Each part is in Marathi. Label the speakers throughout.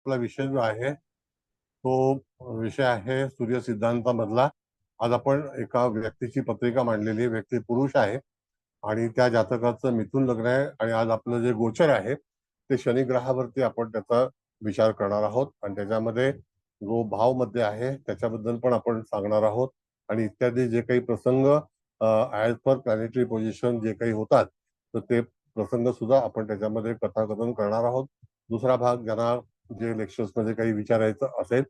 Speaker 1: आपला विषय जो आहे तो विषय आहे सूर्य सिद्धांतामधला. आज आपण एका व्यक्तीची पत्रिका मांडलेली आहे. व्यक्ती पुरुष आहे आणि त्या जातकाचं मिथुन लग्न आहे आणि आज आपलं जे गोचर आहे ते शनी ग्रहावरती आपण त्याचा विचार करणार आहोत आणि त्याच्यामध्ये जो भाव मध्ये आहे त्याच्याबद्दल पण आपण सांगणार आहोत आणि इत्यादी जे काही प्रसंग ऍज पर प्लॅनेटरी पोझिशन जे काही होतात तर ते प्रसंग सुद्धा आपण त्याच्यामध्ये कथाकथन करणार आहोत. दुसरा भाग ज्यांना जे लेक्चर्स मध्ये काही विचारायचं असेल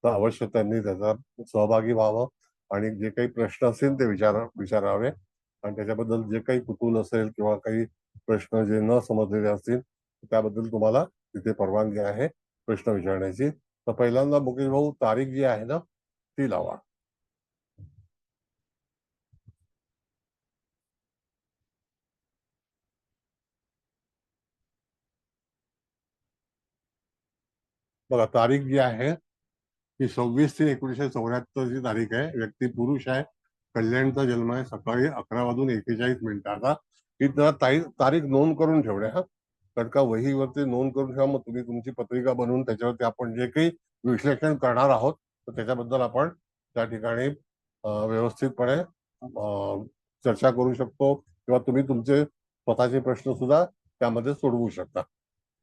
Speaker 1: तर अवश्य त्यांनी त्याचा सहभागी व्हावं आणि जे काही प्रश्न असतील ते विचारावे आणि त्याच्याबद्दल जे काही कुतूहल असेल किंवा काही प्रश्न जे न समजलेले असतील त्याबद्दल तुम्हाला तिथे परवानगी आहे प्रश्न विचारण्याची. तर पहिल्यांदा मुकेश भाऊ तारीख जी आहे ना ती लावा. बघा तारीख जी आहे ती 26/3/1974 ची तारीख आहे. व्यक्ती पुरुष आहे. कल्याणचा जन्म आहे. सकाळी 11:41 ही जरा तारीख नोंद करून ठेवणे हा. कारण का वहीवरती नोंद करून ठेवा. मग तुम्ही तुमची पत्रिका बनवून त्याच्यावरती आपण जे काही विश्लेषण करणार आहोत तर त्याच्याबद्दल आपण त्या ठिकाणी व्यवस्थितपणे चर्चा करू शकतो किंवा तुम्ही तुमचे स्वतःचे प्रश्न सुद्धा त्यामध्ये सोडवू शकता.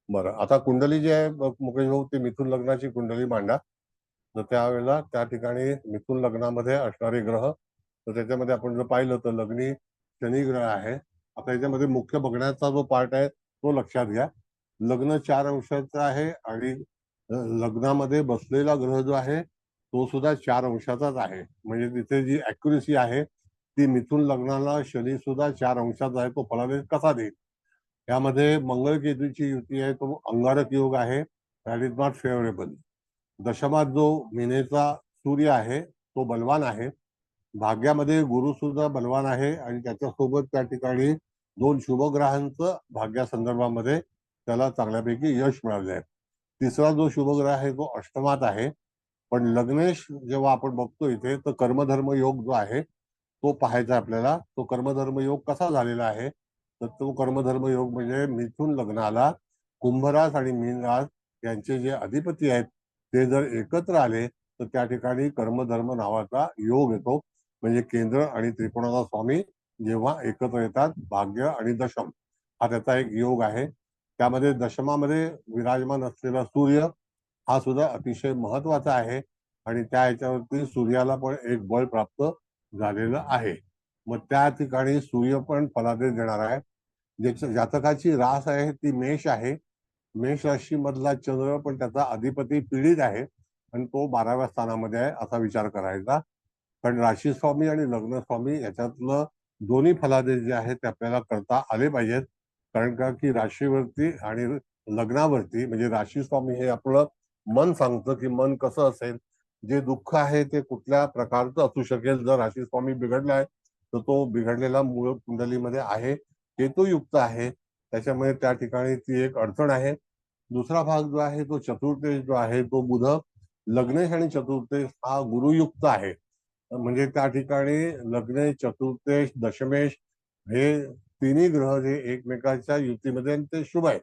Speaker 1: बरं, आता कुंडली जी आहे मुकेश भाऊ ती मिथुन लग्नाची कुंडली मांडा. तर त्यावेळेला त्या ठिकाणी मिथुन लग्नामध्ये असणारे ग्रह तर त्याच्यामध्ये आपण जर पाहिलं तर लग्नी शनी ग्रह आहे. आता याच्यामध्ये मुख्य बघण्याचा जो पार्ट आहे तो लक्षात घ्या. लग्न 4 अंशाचं आहे आणि लग्नामध्ये बसलेला ग्रह जो आहे तो सुद्धा 4 अंशाचाच आहे. म्हणजे तिथे जी अॅक्युरेसी आहे ती मिथुन लग्नाला शनी सुद्धा 4 अंशाचा आहे. तो फलादेश कसा देईल. यामध्ये मंगळ केतूची युती आहे तो अंगारक योग आहे. That is not favourable. दशमात जो मीनेचा सूर्य आहे तो बलवान आहे. भाग्यामध्ये गुरु सुद्धा बलवान आहे आणि त्याच्यासोबत त्या ठिकाणी 2 शुभग्रहांचं भाग्या संदर्भामध्ये त्याला चांगल्यापैकी यश मिळाले आहे. तिसरा जो शुभग्रह आहे तो अष्टमात आहे. पण लग्नेश जेव्हा आपण बघतो इथे तर कर्मधर्म योग जो आहे तो पाहायचा आपल्याला. तो कर्मधर्म योग कसा झालेला आहे तर तो कर्मधर्म योग म्हणजे मिथुन लग्नाला कुंभरास आणि मीन रास यांचे जे अधिपती आहेत ते जर एकत्र आले तर त्या ठिकाणी कर्मधर्म नावाचा योग येतो. म्हणजे केंद्र आणि त्रिकोणाचा स्वामी जेव्हा एकत्र येतात भाग्य आणि दशम हा त्याचा एक योग आहे. त्यामध्ये दशमामध्ये विराजमान असलेला सूर्य हा सुद्धा अतिशय महत्वाचा आहे आणि त्या ह्याच्यावरती सूर्याला पण एक बळ प्राप्त झालेलं आहे. मग त्या ठिकाणी सूर्य पण फलादेश देणार आहे. ज्याच्या जातकाची रास आहे ती मेष आहे. मेष राशी मधला चंद्र पण त्याचा अधिपती पीडित आहे आणि तो 12व्या स्थानामध्ये आहे असा विचार करायचा. कारण राशी स्वामी आणि लग्न स्वामी याच्यातलं दोन्ही फलादेश जे आहेत ते आपल्याला करता आले पाहिजेत. कारण का की राशीवरती आणि लग्नावरती म्हणजे राशी स्वामी हे आपलं मन सांगतं की मन कसं असेल. जे दुःख आहे ते कुठल्या प्रकारचं असू शकेल. जर राशी स्वामी बिघडलाय तर तो बिघडलेला मूळ कुंडलीमध्ये आहे. केतुयुक्त आहे त्याच्यामुळे त्या ठिकाणी ती एक अडचण आहे. दुसरा भाग जो आहे तो चतुर्थेश जो आहे तो बुध लग्नेश आणि चतुर्थेश हा गुरुयुक्त आहे. म्हणजे त्या ठिकाणी लग्नेश चतुर्थेश दशमेश हे तिन्ही ग्रह जे एकमेकांच्या युतीमध्ये आणि ते शुभ आहेत.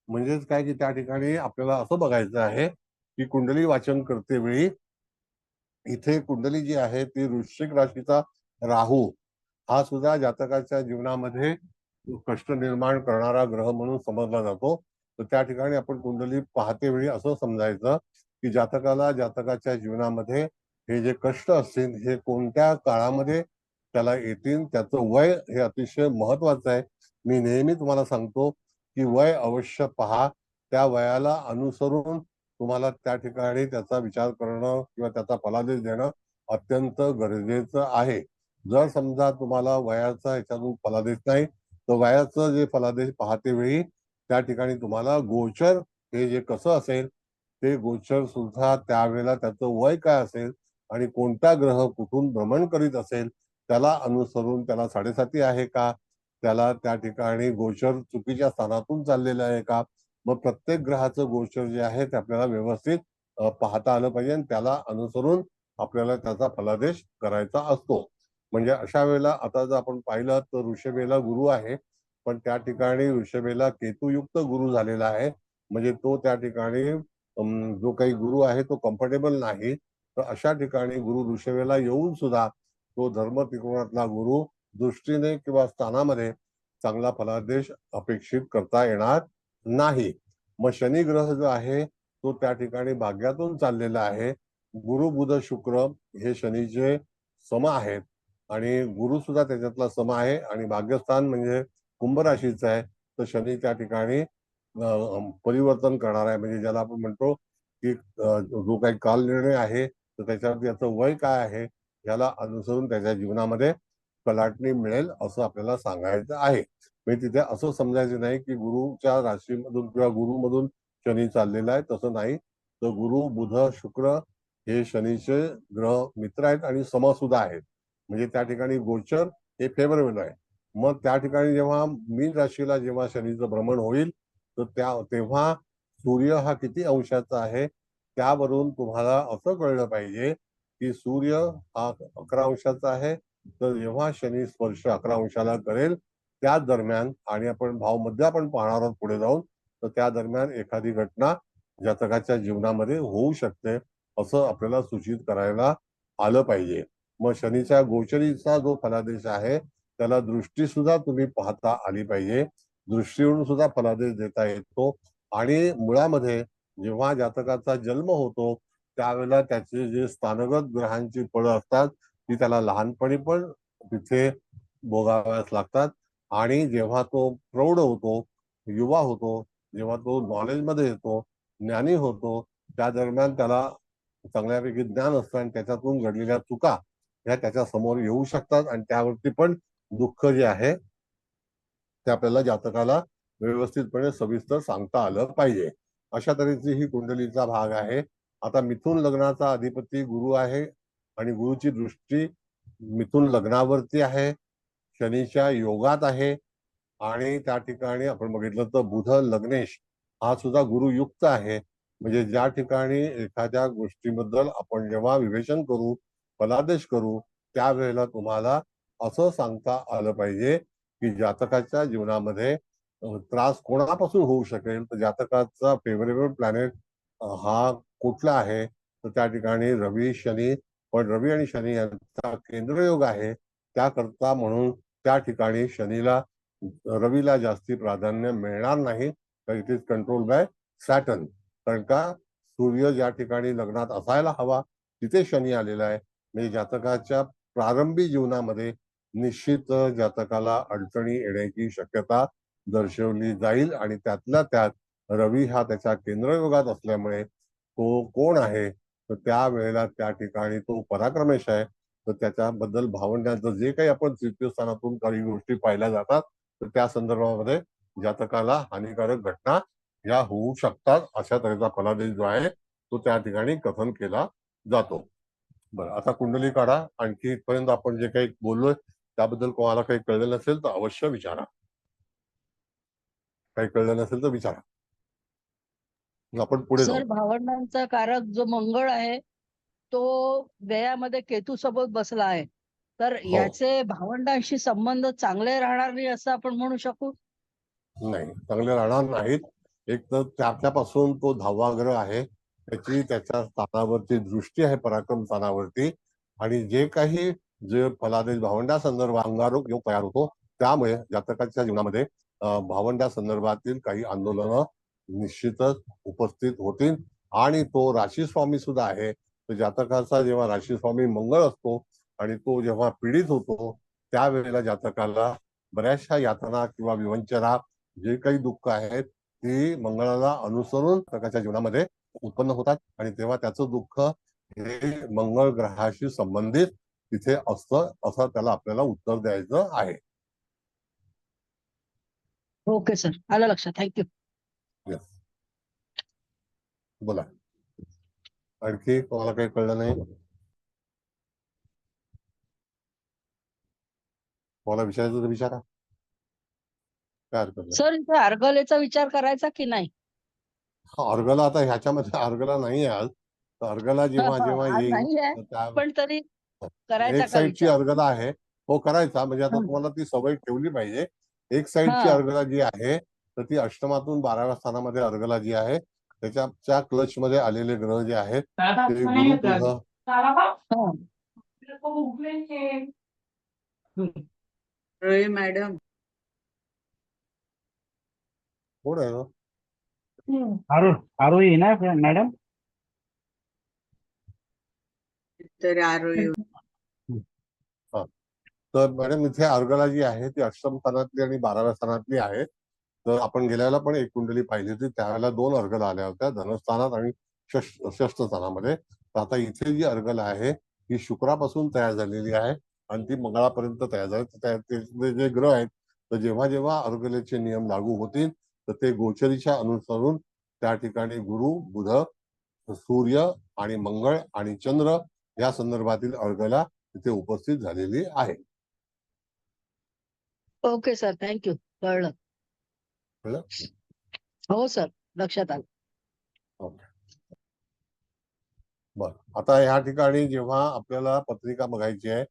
Speaker 1: म्हणजेच काय की त्या ठिकाणी आपल्याला असं बघायचं आहे की कुंडली वाचन करते वेळी इथे कुंडली जी आहे ती वृश्चिक राशीचा राहू हा सुद्धा जातकाच्या जीवनामध्ये कष्ट निर्माण करणारा ग्रह म्हणून समजला जातो. तर त्या ठिकाणी आपण कुंडली पाहते वेळी असं समजायचं की जातकाला जातकाच्या जीवनामध्ये हे जे कष्ट असतील हे कोणत्या काळामध्ये त्याला येतील. त्याचं वय हे अतिशय महत्वाचं आहे. मी नेहमी तुम्हाला सांगतो की वय अवश्य पहा. त्या वयाला अनुसरून तुम्हाला त्या ठिकाणी त्याचा विचार करणं किंवा त्याचा फलादेश देणं अत्यंत गरजेचं आहे. जर समजा तुम्हाला वयाचा याच्यातून फलादेश नाही तर वयाचं जे फलादेश पाहते वेळी त्या ठिकाणी तुम्हाला गोचर हे जे कसं असेल ते गोचर सुद्धा त्यावेळेला त्याचं वय काय असेल आणि कोणता ग्रह कुठून भ्रमण करीत असेल त्याला अनुसरून त्याला 7.5 आहे का, त्याला त्या ठिकाणी गोचर चुकीच्या स्थानातून चाललेलं आहे का. मग प्रत्येक ग्रहाचं गोचर जे आहे ते आपल्याला व्यवस्थित पाहता आलं पाहिजे आणि त्याला अनुसरून आपल्याला त्याचा फलादेश करायचा असतो. म्हणजे अशा वेळेला आता जर आपण पाहिलं तर ऋषभेला गुरु आहे पण त्या ठिकाणी ऋषभेला केतुयुक्त गुरु झालेला आहे. म्हणजे तो त्या ठिकाणी जो काही गुरु आहे तो कम्फर्टेबल नाही, तर अशा ठिकाणी गुरु ऋषभेला येऊन सुद्धा तो धर्म त्रिकोणातला गुरु दृष्टीने किंवा स्थानामध्ये चांगला फलादेश अपेक्षित करता येणार नाही. मग शनी ग्रह जो आहे तो त्या ठिकाणी भाग्यातून चाललेला आहे. गुरु बुध शुक्र हे शनीचे सम आहेत आणि गुरु सुद्धा त्याच्यातला सम आहे आणि भाग्यस्थान म्हणजे कुंभ राशीचं आहे. तर शनी त्या ठिकाणी परिवर्तन करणार आहे, म्हणजे ज्याला आपण म्हणतो की जो काही काल निर्णय आहे तर त्याच्यावरती याचं वय काय आहे याला अनुसरून त्याच्या जीवनामध्ये कलाटणी मिळेल असं आपल्याला सांगायचं आहे. म्हणजे तिथे असं समजायचं नाही की गुरुच्या राशीमधून किंवा गुरुमधून शनी चाललेला आहे, तसं नाही. तर गुरु बुध शुक्र हे शनीचे ग्रह मित्र आहेत आणि समसुद्धा आहेत, म्हणजे त्या ठिकाणी गोचर हे फेवरेबल आहे. मग त्या ठिकाणी जेव्हा मीन राशीला जेव्हा शनीचं भ्रमण होईल तर तेव्हा सूर्य हा किती अंशाचा आहे त्यावरून तुम्हाला असं कळलं पाहिजे की सूर्य हा 11 अंशाचा आहे. तर जेव्हा शनी स्पर्श 11 अंशाला करेल त्या दरम्यान, आणि आपण भावमध्ये आपण पाहणार आहोत पुढे जाऊन, तर त्या दरम्यान एखादी घटना जातकाच्या जीवनामध्ये होऊ शकते असं आपल्याला सूचित करायला आलं पाहिजे. मग शनीच्या गोचरीचा जो फलादेश आहे त्याला दृष्टी सुद्धा तुम्ही पाहता आली पाहिजे. दृष्टीवरून सुद्धा फलादेश देता येतो. आणि मुळामध्ये जेव्हा जातकाचा जन्म होतो त्यावेळेला त्याचे जे स्थानगत ग्रहांची फळं असतात ती त्याला लहानपणी पण तिथे भोगाव्यास लागतात. आणि जेव्हा तो प्रौढ होतो, युवा होतो, जेव्हा तो नॉलेजमध्ये येतो, ज्ञानी होतो, त्या दरम्यान त्याला चांगल्यापैकी ज्ञान असतं आणि त्याच्यातून घडलेल्या चुका ह्या त्याच्या समोर येऊ शकतात आणि त्यावरती पण दुःख जे आहे ते आपल्याला जातकाला व्यवस्थितपणे सविस्तर सांगता आलं पाहिजे. अशा तऱ्हेची ही कुंडलीचा भाग आहे. आता मिथुन लग्नाचा अधिपती गुरु आहे आणि गुरुची दृष्टी मिथुन लग्नावरती आहे, शनीच्या योगात आहे. आणि त्या ठिकाणी आपण बघितलं तर बुध लग्नेश हा सुद्धा गुरुयुक्त आहे. म्हणजे ज्या ठिकाणी एखाद्या गोष्टीबद्दल आपण जेव्हा विवेचन करू, फलादेश करू, त्यावेळेला तुम्हाला असं सांगता आलं पाहिजे की जातकाच्या जीवनामध्ये त्रास कोणापासून होऊ शकेल. तर जातकाचा फेवरेबल प्लॅनेट हा कुठला आहे, तर त्या ठिकाणी रवी शनी, पण रवी आणि शनी यांचा केंद्रयोग आहे. त्याकरता म्हणून त्या ठिकाणी शनीला रवीला जास्ती प्राधान्य मिळणार नाही, तर it is control bye Saturn. कारण का सूर्य ज्या ठिकाणी लग्नात असायला हवा तिथे शनी आलेला आहे. म्हणजे जातकाच्या प्रारंभी जीवनामध्ये निश्चित जातकाला अडचणी येण्याची शक्यता दर्शवली जाईल. आणि त्यातल्या त्यात रवी हा त्याच्या केंद्रयोगात असल्यामुळे तो कोण आहे, तर त्या वेळेला त्या ठिकाणी तो पराक्रमेश आहे. तर त्याच्याबद्दल भावंडांचं जे काही आपण तृतीय स्थानातून काही गोष्टी पाहिल्या जातात तर त्या संदर्भामध्ये जातकाला हानिकारक घटना या होऊ शकतात. अशा तऱ्हेचा फलादेश जो आहे तो त्या ठिकाणी कथन केला जातो. बरं, आता कुंडली काढा. आणखी इथपर्यंत आपण जे काही बोललोय त्याबद्दल कोणाला काही कळलेलं नसेल तर अवश्य विचारा. काही कळलं नसेल तर विचारा, मग आपण पुढे जाऊ.
Speaker 2: सर, भावंडांचा कारक जो मंगळ आहे तो व्ययामध्ये केतू सोबत बसला आहे, तर
Speaker 1: हो,
Speaker 2: याचे भावंडांशी संबंध चांगले राहणार नाही असं आपण म्हणू शकू?
Speaker 1: नाही, चांगले राहणार नाहीत. एक तर त्याच्यापासून तो 10वा ग्रह आहे, त्याची त्याच्या स्थानावरती दृष्टी आहे, पराक्रम स्थानावरती. आणि जे काही जे फलादेश भावंडा संदर्भात अंगारोग योग तयार होतो त्यामुळे जातकाच्या जीवनामध्ये भावंडा संदर्भातील काही आंदोलनं निश्चितच उपस्थित होतील. आणि तो राशी स्वामी सुद्धा आहे. तर जातकाचा जेव्हा राशी स्वामी मंगळ असतो आणि तो जेव्हा पीडित होतो त्यावेळेला जातकाला बऱ्याचशा यातना किंवा विवंचना जे काही दुःख आहेत ती मंगळाला अनुसरून जातकाच्या जीवनामध्ये उत्पन्न होतात. आणि तेव्हा त्याचं दुःख हे मंगळ ग्रहाशी संबंधित तिथे असतं असं त्याला आपल्याला उत्तर द्यायचं आहे.
Speaker 2: ओके सर, आलं लक्षात. थँक्यू.
Speaker 1: Yes. बोला, आणखी कोणाला काही कळलं नाही? कोणाला विचारायचं तर विचारा, काय हरकत नाही.
Speaker 2: सर, इथे अर्गलेचा विचार करायचा की नाही?
Speaker 1: अर्गला आता ह्याच्यामध्ये अर्गला नाही आहे आज. तर अर्गला जेव्हा जेव्हा
Speaker 2: आज
Speaker 1: येईल
Speaker 2: नाही आहे,
Speaker 1: तर त्या
Speaker 2: पण तरी करायचा
Speaker 1: एक
Speaker 2: का
Speaker 1: साईडची
Speaker 2: विचार?
Speaker 1: अर्गला आहे, हो करायचा. म्हणजे आता
Speaker 2: हं.
Speaker 1: तुम्हाला ती सवय ठेवली पाहिजे. एक साईडची
Speaker 2: हा.
Speaker 1: अर्गला जी आहे तर ती अष्टमातून 12व्या स्थानामध्ये अर्गला जी आहे त्याच्या क्लच मध्ये आलेले ग्रह जे आहेत ते गुरु, बुध.
Speaker 2: मॅडम
Speaker 1: कोण आहे ना?
Speaker 3: आरोही ना मॅडम?
Speaker 2: तर आरोही
Speaker 1: हा. तर मॅडम इथे अर्गला जी आहे ती अष्टम स्थानातली आणि 12व्या स्थानातली आहे. तर आपण गेल्याला पण एक कुंडली पाहिली होती, त्यावेळेला 2 अर्गल आल्या होत्या, धनस्थानात आणि षष्ठ स्थानामध्ये. तर आता इथे जी अर्गल आहे ही शुक्रापासून तयार झालेली आहे आणि ती मंगळापर्यंत तयार झाली. त्यातले जे ग्रह आहेत, तर जेव्हा जेव्हा अर्गलेचे नियम लागू होतील तर ते गोचरीच्या अनुसरून त्या ठिकाणी गुरु, बुध, सूर्य आणि मंगळ आणि चंद्र या संदर्भातील अर्गला तिथे उपस्थित झालेली आहे.
Speaker 2: Okay sir, thank you. कळलं.
Speaker 1: कळलं?
Speaker 2: हो सर, लक्षात आलं.
Speaker 1: ओके. बर, आता ह्या ठिकाणी जेव्हा आपल्याला पत्रिका बघायची आहे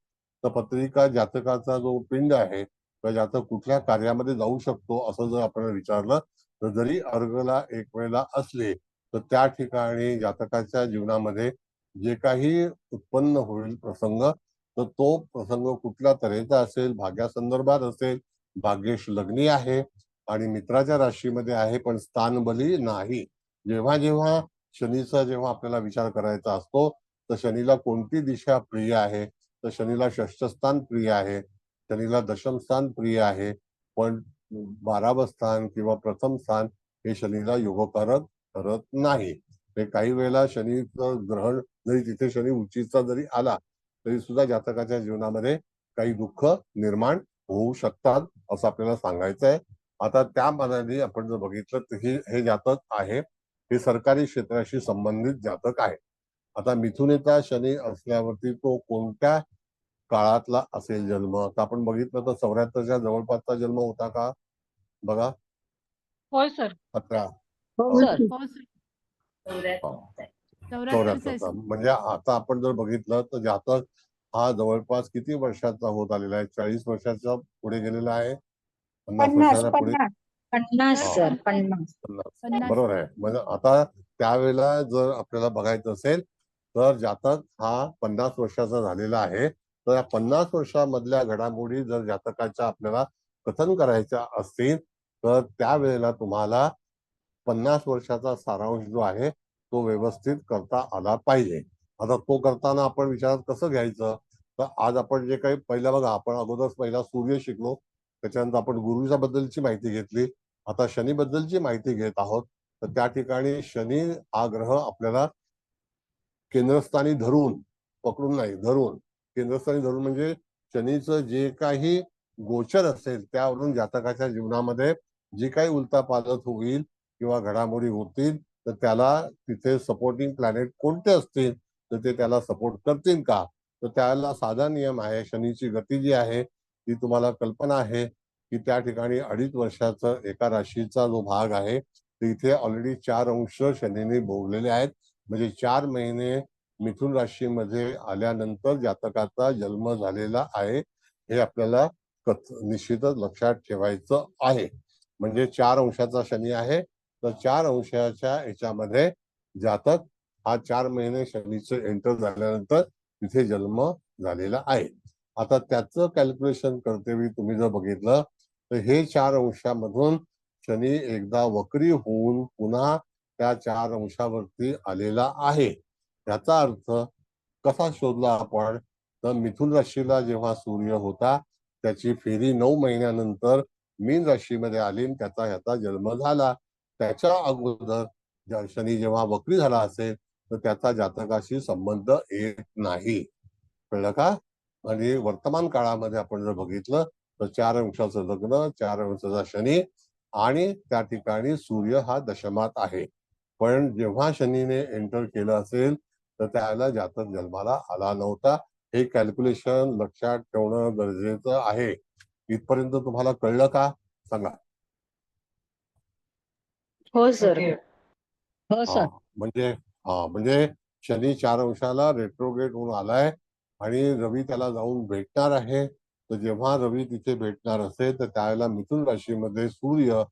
Speaker 1: तर पत्रिका जातकाचा जो पिंड आहे तर जातक कुठल्या कार्यामध्ये जाऊ शकतो असं जर आपण विचारलं तर जरी अर्गला एक वेळेला असले तर त्या ठिकाणी जातकाच्या जीवनामध्ये जे काही उत्पन्न होईल प्रसंग, तर तो प्रसंग कुठल्या तऱ्हेचा असेल, भाग्यासंदर्भात असेल, भाग्येश लग्नी आहे आणि मित्राच्या राशीमध्ये आहे पण स्थानबली नाही. जेव्हा जेव्हा शनीचा जेव्हा आपल्याला विचार करायचा असतो तर शनीला कोणती दिशा प्रिय आहे, तर शनीला षष्ठस्थान प्रिय आहे, शनीला दशम स्थान प्रिय आहे, पण 12वं स्थान किंवा प्रथम स्थान हे शनीला योगकारक ठरत नाही. ते काही वेळेला शनीचं ग्रहण जरी तिथे शनी उच्चीचा जरी आला तरी सुद्धा जातकाच्या जीवनामध्ये काही दुःख निर्माण होऊ शकतात असं आपल्याला सांगायचं आहे. आता त्या मनाने आपण जर बघितलं तर हे जातक आहे हे सरकारी क्षेत्राशी संबंधित जातक आहे. आता मिथुनेचा शनी असल्यावरती तो कोणत्या काळातला असेल जन्म, आता आपण बघितलं तर 74च्या जवळपासचा जन्म होता का बघा?
Speaker 4: होय सर.
Speaker 1: 17.
Speaker 2: हो सर.
Speaker 4: हो सर.
Speaker 1: 74चा म्हणजे आता आपण जर बघितलं तर जातक हा जवळपास किती वर्षाचा होत आलेला आहे? 40 वर्षाचा पुढे गेलेला आहे, 50 वर्षाला पुढे.
Speaker 2: 50 सर, 50.
Speaker 1: बरोबर आहे. म्हणजे आता त्यावेळेला जर आपल्याला बघायचं असेल तर जातक हा 50 वर्षाचा झालेला आहे. तर या 50 वर्षामधल्या घडामोडी जर जातकाच्या आपल्याला कथन करायच्या असतील तर त्यावेळेला तुम्हाला 50 वर्षाचा सारांश जो आहे तो व्यवस्थित करता आला पाहिजे. आता तो करताना आपण विचारात कसं घ्यायचं, तर आज आपण जे काही पहिला बघा, आपण अगोदर पहिला सूर्य शिकलो, त्याच्यानंतर आपण गुरुच्या बद्दलची माहिती घेतली, आता शनी बद्दलची माहिती घेत आहोत. तर त्या ठिकाणी शनी हा ग्रह आपल्याला केंद्रस्थानी धरून, पकडून नाही धरून, केंद्रस्थानी धरून म्हणजे शनीचं जे काही गोचर असेल त्यावरून जातकाच्या जीवनामध्ये जी काही उलथापालथ होईल किंवा घडामोडी होतील तर त्याला तिथे सपोर्टिंग प्लॅनेट कोणते असतील तर ते त्याला सपोर्ट करतील का, तर त्याला साधा नियम आहे. शनीची गती जी आहे ती तुम्हाला कल्पना आहे की त्या ठिकाणी 2.5 वर्षाचा एका राशीचा जो भाग आहे तिथे ऑलरेडी 4 अंश शनीने भोगलेले आहेत. म्हणजे 4 महिने मिथुन राशीमध्ये आल्यानंतर जातकाचा जन्म झालेला आहे हे आपल्याला निश्चितच लक्षात ठेवायचं आहे. म्हणजे 4 अंशाचा शनी आहे तर 4 अंशाच्या याच्यामध्ये जातक हा 4 महिने शनीचं एंटर झाल्यानंतर तिथे जन्म झालेला आहे. आता त्याचं कॅल्क्युलेशन करतेवेळी तुम्ही जर बघितलं तर हे 4 अंशामधून शनी एकदा वक्री होऊन पुन्हा त्या 4 अंशावरती आलेला आहे. याचा अर्थ कसा शोधला आपण, तर मिथुन राशीला जेव्हा सूर्य होता त्याची फेरी 9 महिन्यानंतर मीन राशीमध्ये आली, त्याचा ह्याचा जन्म झाला. त्याच्या अगोदर शनी जेव्हा वक्री झाला असेल तर त्याचा जातकाशी संबंध येत नाही. कळलं का? आणि वर्तमान काळामध्ये आपण जर बघितलं तर 4 अंशाचं लग्न, 4 अंशाचा शनी आणि त्या ठिकाणी सूर्य हा दशमात आहे. पण जेव्हा शनीने एंटर केलं असेल तर त्याला जातक जन्माला आला नव्हता. हे कॅल्क्युलेशन लक्षात ठेवणं गरजेचं आहे. इथपर्यंत तुम्हाला कळलं का सांगा?
Speaker 2: हो सर. हो सर.
Speaker 1: म्हणजे शनी 4 अंशाला रेट्रोग्रेड होऊन आलाय आणि रवी त्याला जाऊन भेटणार आहे. तर जेव्हा रवी तिथे भेटणार असेल तर त्यावेळेला मिथुन राशीमध्ये सूर्य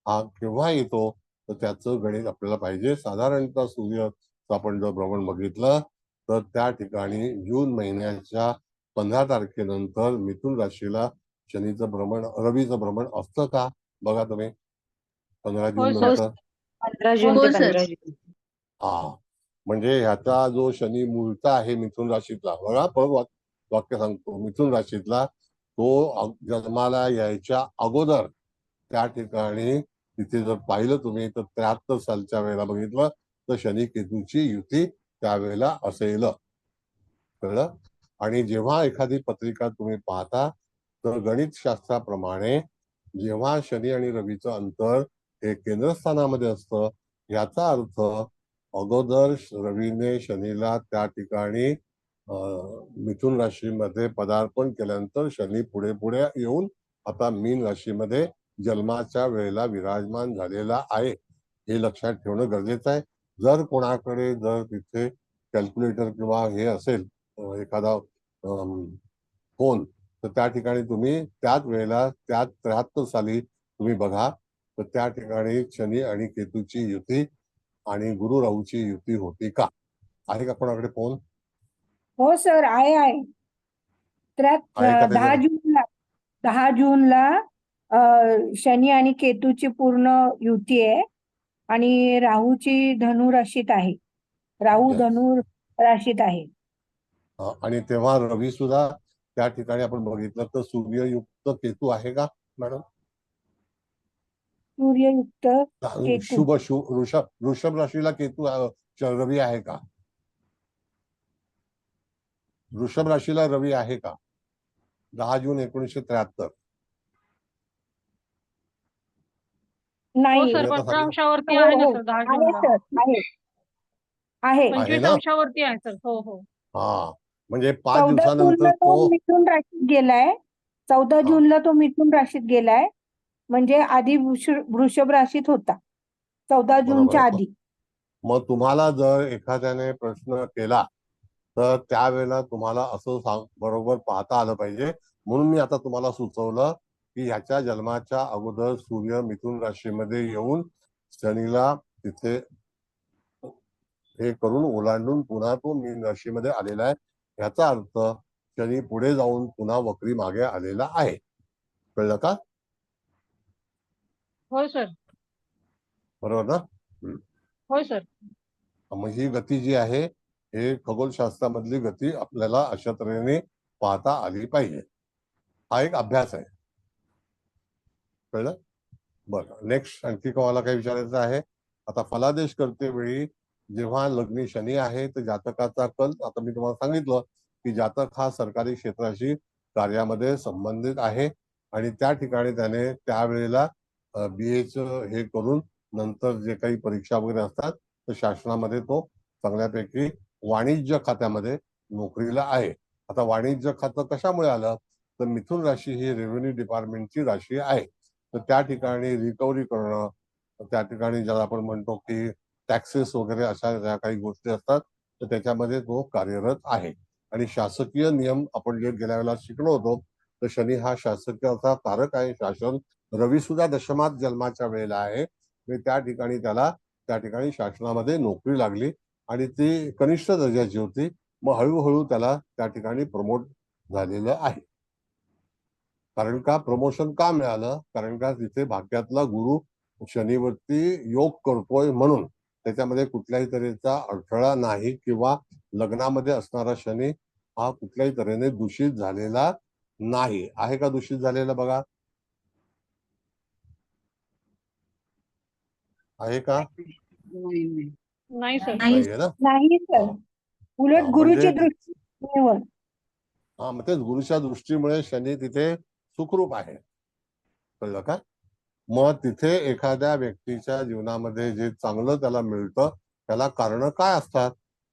Speaker 1: हा केव्हा येतो, तर त्याचं गणित आपल्याला पाहिजे. साधारणतः सूर्याचं आपण जर भ्रमण बघितलं तर त्या ठिकाणी जून महिन्याच्या 15 तारखेनंतर मिथुन राशीला शनीचं भ्रमण, रवीचं भ्रमण असतं का? बघा तुम्ही 15
Speaker 4: होय
Speaker 1: जून
Speaker 4: सर.
Speaker 1: नंतर.
Speaker 3: 15 जून
Speaker 2: हो
Speaker 3: ते
Speaker 2: सर.
Speaker 3: 15 जून.
Speaker 1: हा, म्हणजे ह्याचा जो शनी मूळचा आहे मिथुन राशीतला, बघा परत वाक्य सांगतो, मिथुन राशीतला तो जन्माला यायच्या अगोदर त्या ठिकाणी तिथे जर पाहिलं तुम्ही तर 73 सालच्या वेळेला बघितलं तर शनी केतूची युती त्यावेळेला असेल. कळलं? आणि जेव्हा एखादी पत्रिका तुम्ही पाहता तर गणित शास्त्राप्रमाणे जेव्हा शनी आणि रवीचं अंतर हे केंद्रस्थानामध्ये असतं, याचा अर्थ अगोदर रवीने शनीला त्या ठिकाणी मिथुन राशीमध्ये पदार्पण केल्यानंतर शनी पुढे पुढे येऊन आता मीन राशीमध्ये जन्माच्या वेळेला विराजमान झालेला आहे, हे लक्षात ठेवणं गरजेचं आहे. जर कोणाकडे जर तिथे कॅल्क्युलेटर किंवा हे असेल एखादा फोन, तर त्या ठिकाणी तुम्ही त्याच वेळेला त्या 73 साली तुम्ही बघा तर त्या ठिकाणी शनी आणि केतूची युती आणि गुरु राहूची युती होती का? आहे का कोणाकडे फोन?
Speaker 5: हो सर, आहे. त्यात
Speaker 1: आहे का
Speaker 5: 10 जूनला 10 जूनला शनी आणि केतूची पूर्ण युती आहे आणि राहूची धनु राशीत आहे. राहू
Speaker 1: Yes.
Speaker 5: धनु राशीत आहे.
Speaker 1: आणि तेव्हा रवी सुद्धा त्या ठिकाणी आपण बघितलं तर सूर्ययुक्त केतू आहे का मॅडम?
Speaker 5: सूर्ययुक्त केतू.
Speaker 1: शुभ वृषभ राशीला केतू रवी आहे का? वृषभ राशीला रवी आहे का? 10 जून 1973.
Speaker 4: हो
Speaker 5: नाही.
Speaker 4: सर,
Speaker 1: मी आता
Speaker 4: 15 अंशावरती
Speaker 5: हो,
Speaker 4: आहे ना
Speaker 5: हो.
Speaker 4: सर 10
Speaker 5: आहे
Speaker 4: जूनला.
Speaker 5: सर, आहे. आहे.
Speaker 4: 25
Speaker 1: ना?
Speaker 4: अंशावरती आहे सर. हो हो.
Speaker 1: हा, म्हणजे 5
Speaker 5: 14
Speaker 1: दिवसानंतर
Speaker 5: जूनला तो
Speaker 1: तो
Speaker 5: मिथुन राशीत गेलाय. 14
Speaker 1: हा.
Speaker 5: जूनला तो मिथुन राशीत गेलाय. म्हणजे आधी वृषभ राशीत होता 14
Speaker 1: बरोबर
Speaker 5: जूनच्या
Speaker 1: आहे.
Speaker 5: आधी.
Speaker 1: मग तुम्हाला जर एखाद्याने प्रश्न केला तर त्यावेळेला तुम्हाला असं बरोबर पाहता आलं पाहिजे. म्हणून मी आता तुम्हाला सुचवलं की ह्याच्या जन्माच्या अगोदर सूर्य मिथुन राशीमध्ये येऊन शनीला तिथे हे करून ओलांडून पुन्हा तो मीन राशीमध्ये आलेला आहे. याचा अर्थ शनी पुढे जाऊन पुन्हा वक्री मागे आलेला आहे. कळलं का?
Speaker 4: होय सर.
Speaker 1: बरोबर ना?
Speaker 4: होय सर.
Speaker 1: मग ही गती जी आहे हे खगोलशास्त्रामधली गती आपल्याला अशा तऱ्हेने पाहता आली पाहिजे. हा एक अभ्यास आहे. कळलं? बरं, नेक्स्ट आणखी कोणाला काही विचारायचं आहे? आता फलादेश करते वेळी जेव्हा लग्नी शनी आहे तर जातकाचा कल, आता मी तुम्हाला सांगितलं की जातक हा सरकारी क्षेत्राशी कार्यामध्ये संबंधित आहे आणि त्या ठिकाणी त्याने त्यावेळेला BA हे करून नंतर जे काही परीक्षा वगैरे असतात तर शासनामध्ये तो चांगल्यापैकी वाणिज्य खात्यामध्ये नोकरीला आहे. आता वाणिज्य खातं कशामुळे आलं तर मिथुन राशी ही रेव्हेन्यू डिपार्टमेंटची राशी आहे. तर त्या ठिकाणी रिकव्हरी करणं, त्या ठिकाणी ज्याला आपण म्हणतो की टॅक्सेस वगैरे अशा ज्या काही गोष्टी असतात तर त्याच्यामध्ये तो कार्यरत आहे. आणि शासकीय नियम आपण जे गेल्या वेळेला शिकलो होतो तर शनी हा शासकीयचा कारक आहे. शासन रवी सुद्धा दशमात जन्माच्या वेळेला आहे. त्या ठिकाणी त्याला त्या ठिकाणी शासनामध्ये नोकरी लागली आणि ती कनिष्ठ दर्जाची होती. मग हळूहळू त्याला त्या ठिकाणी प्रमोट झालेलं आहे. कारण का प्रमोशन का मिळालं? कारण का तिथे भाग्यातला गुरु शनीवरती योग करतोय म्हणून त्याच्यामध्ये कुठल्याही तऱ्हेचा अडथळा नाही किंवा लग्नामध्ये असणारा शनी हा कुठल्याही तऱ्हेने दूषित झालेला नाही. आहे का दूषित झालेला? बघा, आहे का?
Speaker 4: नाही सर.
Speaker 1: नाहीये ना?
Speaker 5: नाही सर, उलट गुरुची
Speaker 1: म्हणजे
Speaker 5: दृष्टीवर.
Speaker 1: मग तेच गुरुच्या दृष्टीमुळे शनी तिथे सुखरूप आहे. कळलं का? मग तिथे एखाद्या व्यक्तीच्या जीवनामध्ये जे चांगलं त्याला मिळतं त्याला कारण काय असतात?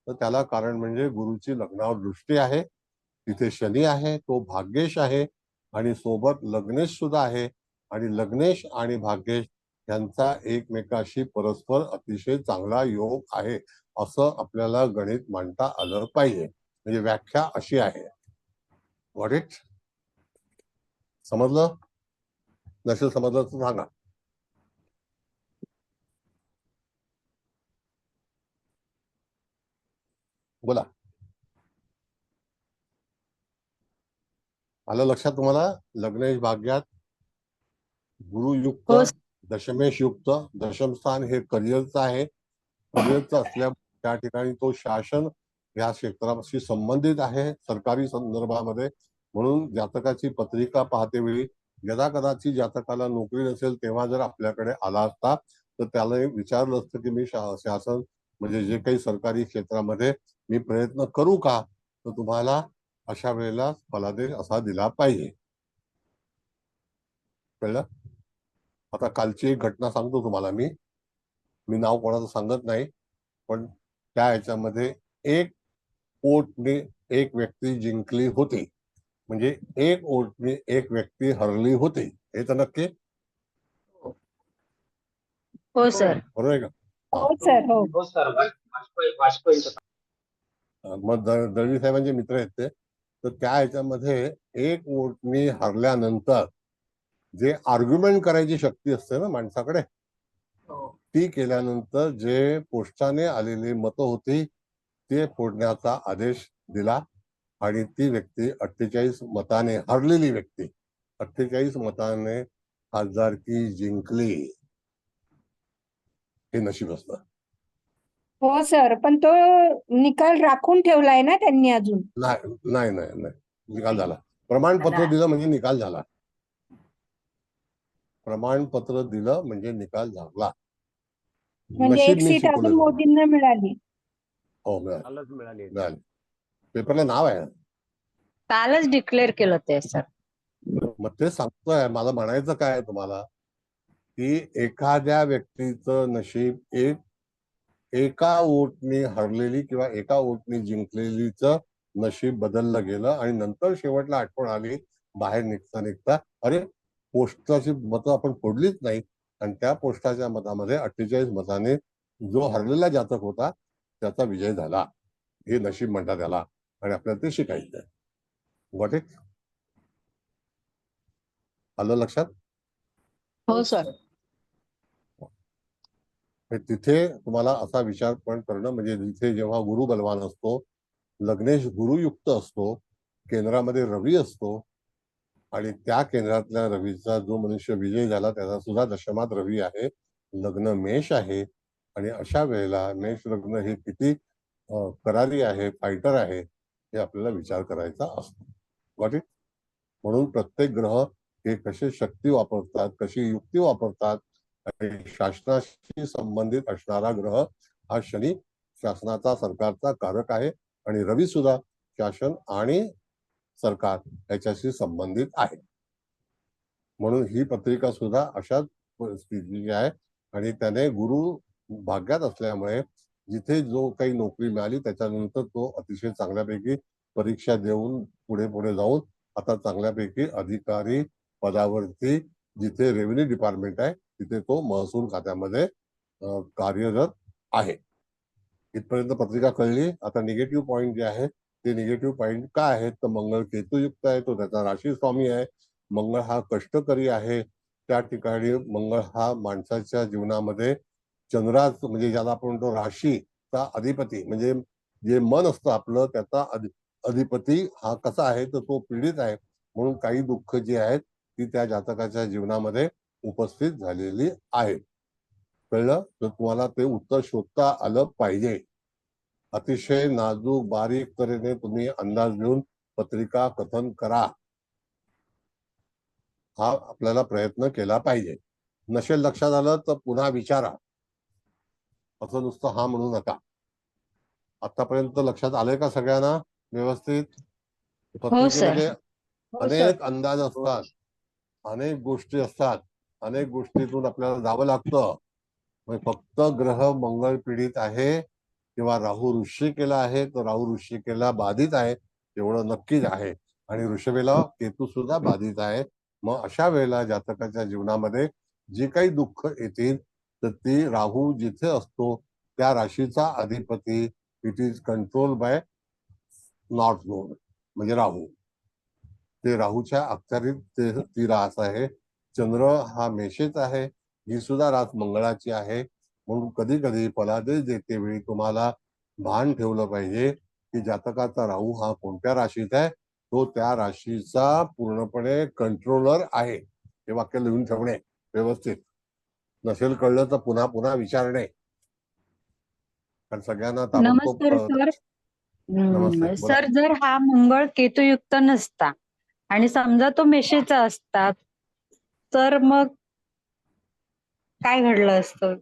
Speaker 1: तर त्याला कारण म्हणजे गुरुची लग्नावर दृष्टी आहे, तिथे शनी आहे, तो भाग्येश आहे आणि सोबत लग्नेश सुद्धा आहे. आणि लग्नेश आणि भाग्येश यांचा एकमेकाशी परस्पर अतिशय चांगला योग आहे असं आपल्याला गणित मांडता आलं पाहिजे. म्हणजे व्याख्या अशी आहे. What it? समजलं? नसेल समजलं तर सांगा. बोला. आलं लक्षात तुम्हाला? लग्नेश भाग्यात गुरुयुक्त,
Speaker 2: हो
Speaker 1: दशमेश युक्त. दशम स्थान हे करिअरचं आहे. करिअरचं असल्यामुळे त्या ठिकाणी तो शासन या क्षेत्राशी संबंधित आहे सरकारी संदर्भामध्ये. म्हणून जातकाची पत्रिका पाहते वेळी यदा कदाचित जातकाला नोकरी नसेल तेव्हा जर आपल्याकडे आला असता तर त्याला विचारलं असतं की मी शासन म्हणजे जे काही सरकारी क्षेत्रामध्ये मी प्रयत्न करू का, तर तुम्हाला अशा वेळेला फलादेश असा दिला पाहिजे. कळलं? आता कालची एक घटना सांगतो तुम्हाला. मी नाव कोणाचं सांगत नाही, पण त्या ह्याच्यामध्ये एक वोटने एक व्यक्ती जिंकली होती, म्हणजे एक वोटने एक व्यक्ती हरली होती. हे तर नक्की
Speaker 2: हो सर.
Speaker 1: बरोबर आहे का?
Speaker 5: हो सर, हो.
Speaker 3: हो सर, वाजपेयी.
Speaker 1: मग दळवी साहेबांचे मित्र आहेत ते. तर त्या ह्याच्यामध्ये एक वोटने हरल्यानंतर जे आर्ग्युमेंट करायची शक्ती असते ना माणसाकडे, ती केल्यानंतर जे पोस्टाने आलेली मतं होती ते फोडण्याचा आदेश दिला आणि ती व्यक्ती 48 मताने, हरलेली व्यक्ती 48 मताने खासदारकी जिंकली. हे नशीब असतं.
Speaker 5: हो सर, पण तो निकाल राखून ठेवलाय ना त्यांनी अजून.
Speaker 1: नाही नाही नाही नाही, निकाल झाला. प्रमाणपत्र दिलं म्हणजे निकाल झाला. प्रमाणपत्र दिलं म्हणजे निकाल झाला.
Speaker 5: म्हणजे
Speaker 1: नशीब
Speaker 5: एक
Speaker 1: मी
Speaker 5: सीट अजून
Speaker 1: शिकवलं.
Speaker 5: मोदींना मिळाली.
Speaker 1: हो मिळाली. पेपरला नाव आहे.
Speaker 2: कालच डिक्लेअर केलं ते सर.
Speaker 1: मग ते सांगतोय. मला म्हणायचं काय आहे तुम्हाला की एखाद्या व्यक्तीचं नशीब एका वोटने हरलेली किंवा एका वोटने जिंकलेलीच नशीब बदललं गेलं आणि नंतर शेवटला आठवण आली बाहेर निघता अरे पोस्टाची मतं आपण फोडलीच नाही आणि त्या पोस्टाच्या मतामध्ये 48 मताने जो हरलेला जातक होता त्याचा विजय झाला. हे नशीब म्हणतात त्याला आणि आपल्याला ते शिकायचं आहे. Got it? आलं लक्षात?
Speaker 2: हो सर.
Speaker 1: तिथे तुम्हाला असा विचार पण करणं म्हणजे जिथे जेव्हा गुरु बलवान असतो, लग्नेश गुरुयुक्त असतो, केंद्रामध्ये रवी असतो आणि त्या केंद्रातल्या रवीचा जो मनुष्य विजय झाला त्याचा सुद्धा दशमात रवी आहे, लग्न मेष आहे आणि अशा वेळेला मेष लग्न हे किती करारी आहे, फायटर आहे, हे आपल्याला विचार करायचा असतो. Got it? म्हणून प्रत्येक ग्रह हे कसे शक्ती वापरतात, कशी युक्ती वापरतात आणि शासनाशी संबंधित असणारा ग्रह हा शनी शासनाचा सरकारचा कारक आहे आणि रवी सुद्धा शासन आणि सरकार याच्याशी संबंधित आहे. म्हणून ही पत्रिका सुद्धा अशाच परिस्थितीची आहे आणि त्याने गुरु भाग्यात असल्यामुळे जिथे जो काही नोकरी मिळाली त्याच्यानंतर तो अतिशय चांगल्यापैकी परीक्षा देऊन पुढे जाऊन आता चांगल्यापैकी अधिकारी पदावरती जिथे रेव्हेन्यू डिपार्टमेंट आहे तिथे तो महसूल खात्यामध्ये कार्यरत आहे. इथपर्यंत पत्रिका कळली. आता निगेटिव्ह पॉइंट जे आहे ते निगेटिव्ह पॉइंट काय आहेत तर मंगळ केतुयुक्त आहे, तो त्याचा राशी स्वामी आहे. मंगळ हा कष्टकरी आहे. त्या ठिकाणी मंगळ हा माणसाच्या जीवनामध्ये चंद्राच म्हणजे ज्याला आपण म्हणतो राशीचा अधिपती म्हणजे जे मन असतं आपलं त्याचा अधिपती हा कसा आहे तर तो पीडित आहे. म्हणून काही दुःख जी आहेत ती त्या जातकाच्या जीवनामध्ये उपस्थित झालेली आहेत. कळलं? तर तुम्हाला ते उत्तर शोधता आलं पाहिजे. अतिशय नाजूक बारीक तऱ्हेने तुम्ही अंदाज घेऊन पत्रिका कथन करा, हा आपल्याला प्रयत्न केला पाहिजे. नसेल लक्षात आलं तर पुन्हा विचारा, असं नुसतं हा म्हणू नका. आतापर्यंत लक्षात आलंय का सगळ्यांना व्यवस्थित? पत्रिकेमध्ये
Speaker 4: हो सर.
Speaker 1: अनेक अंदाज असतात, अनेक गोष्टी असतात, अनेक गोष्टीतून आपल्याला जावं लागतं. फक्त ग्रह मंगळ पीडित आहे किंवा राहू वृश्चिकेला आहे तर राहू वृश्चिकेला बाधित आहे एवढं नक्कीच आहे आणि वृषभेला केतू सुद्धा बाधित आहे. मग अशा वेळेला जातकाच्या जीवनामध्ये जे काही दुःख येतील तर ती राहू जिथे असतो त्या राशीचा अधिपती it is control by north node म्हणजे राहू. ते राहूच्या अखत्यारीत ती रास आहे. चंद्र हा मेषेच आहे, ही सुद्धा रास मंगळाची आहे. म्हणून कधी कधी फलादेश देते वेळी तुम्हाला भान ठेवलं पाहिजे की जातकाचा राहू हा कोणत्या राशीत आहे, तो त्या राशीचा पूर्णपणे कंट्रोलर आहे. हे वाक्य लिहून ठेवणे व्यवस्थित. नसेल कळलं तर पुन्हा पुन्हा विचारणे, कारण सगळ्यांना ताबडतोब
Speaker 6: नमस्कार सर.
Speaker 1: नमस्ते, बोला.
Speaker 6: सर, जर हा मंगळ केतुयुक्त नसता आणि समजा तो मेषेचा असता तर मग काय घडलं असतं?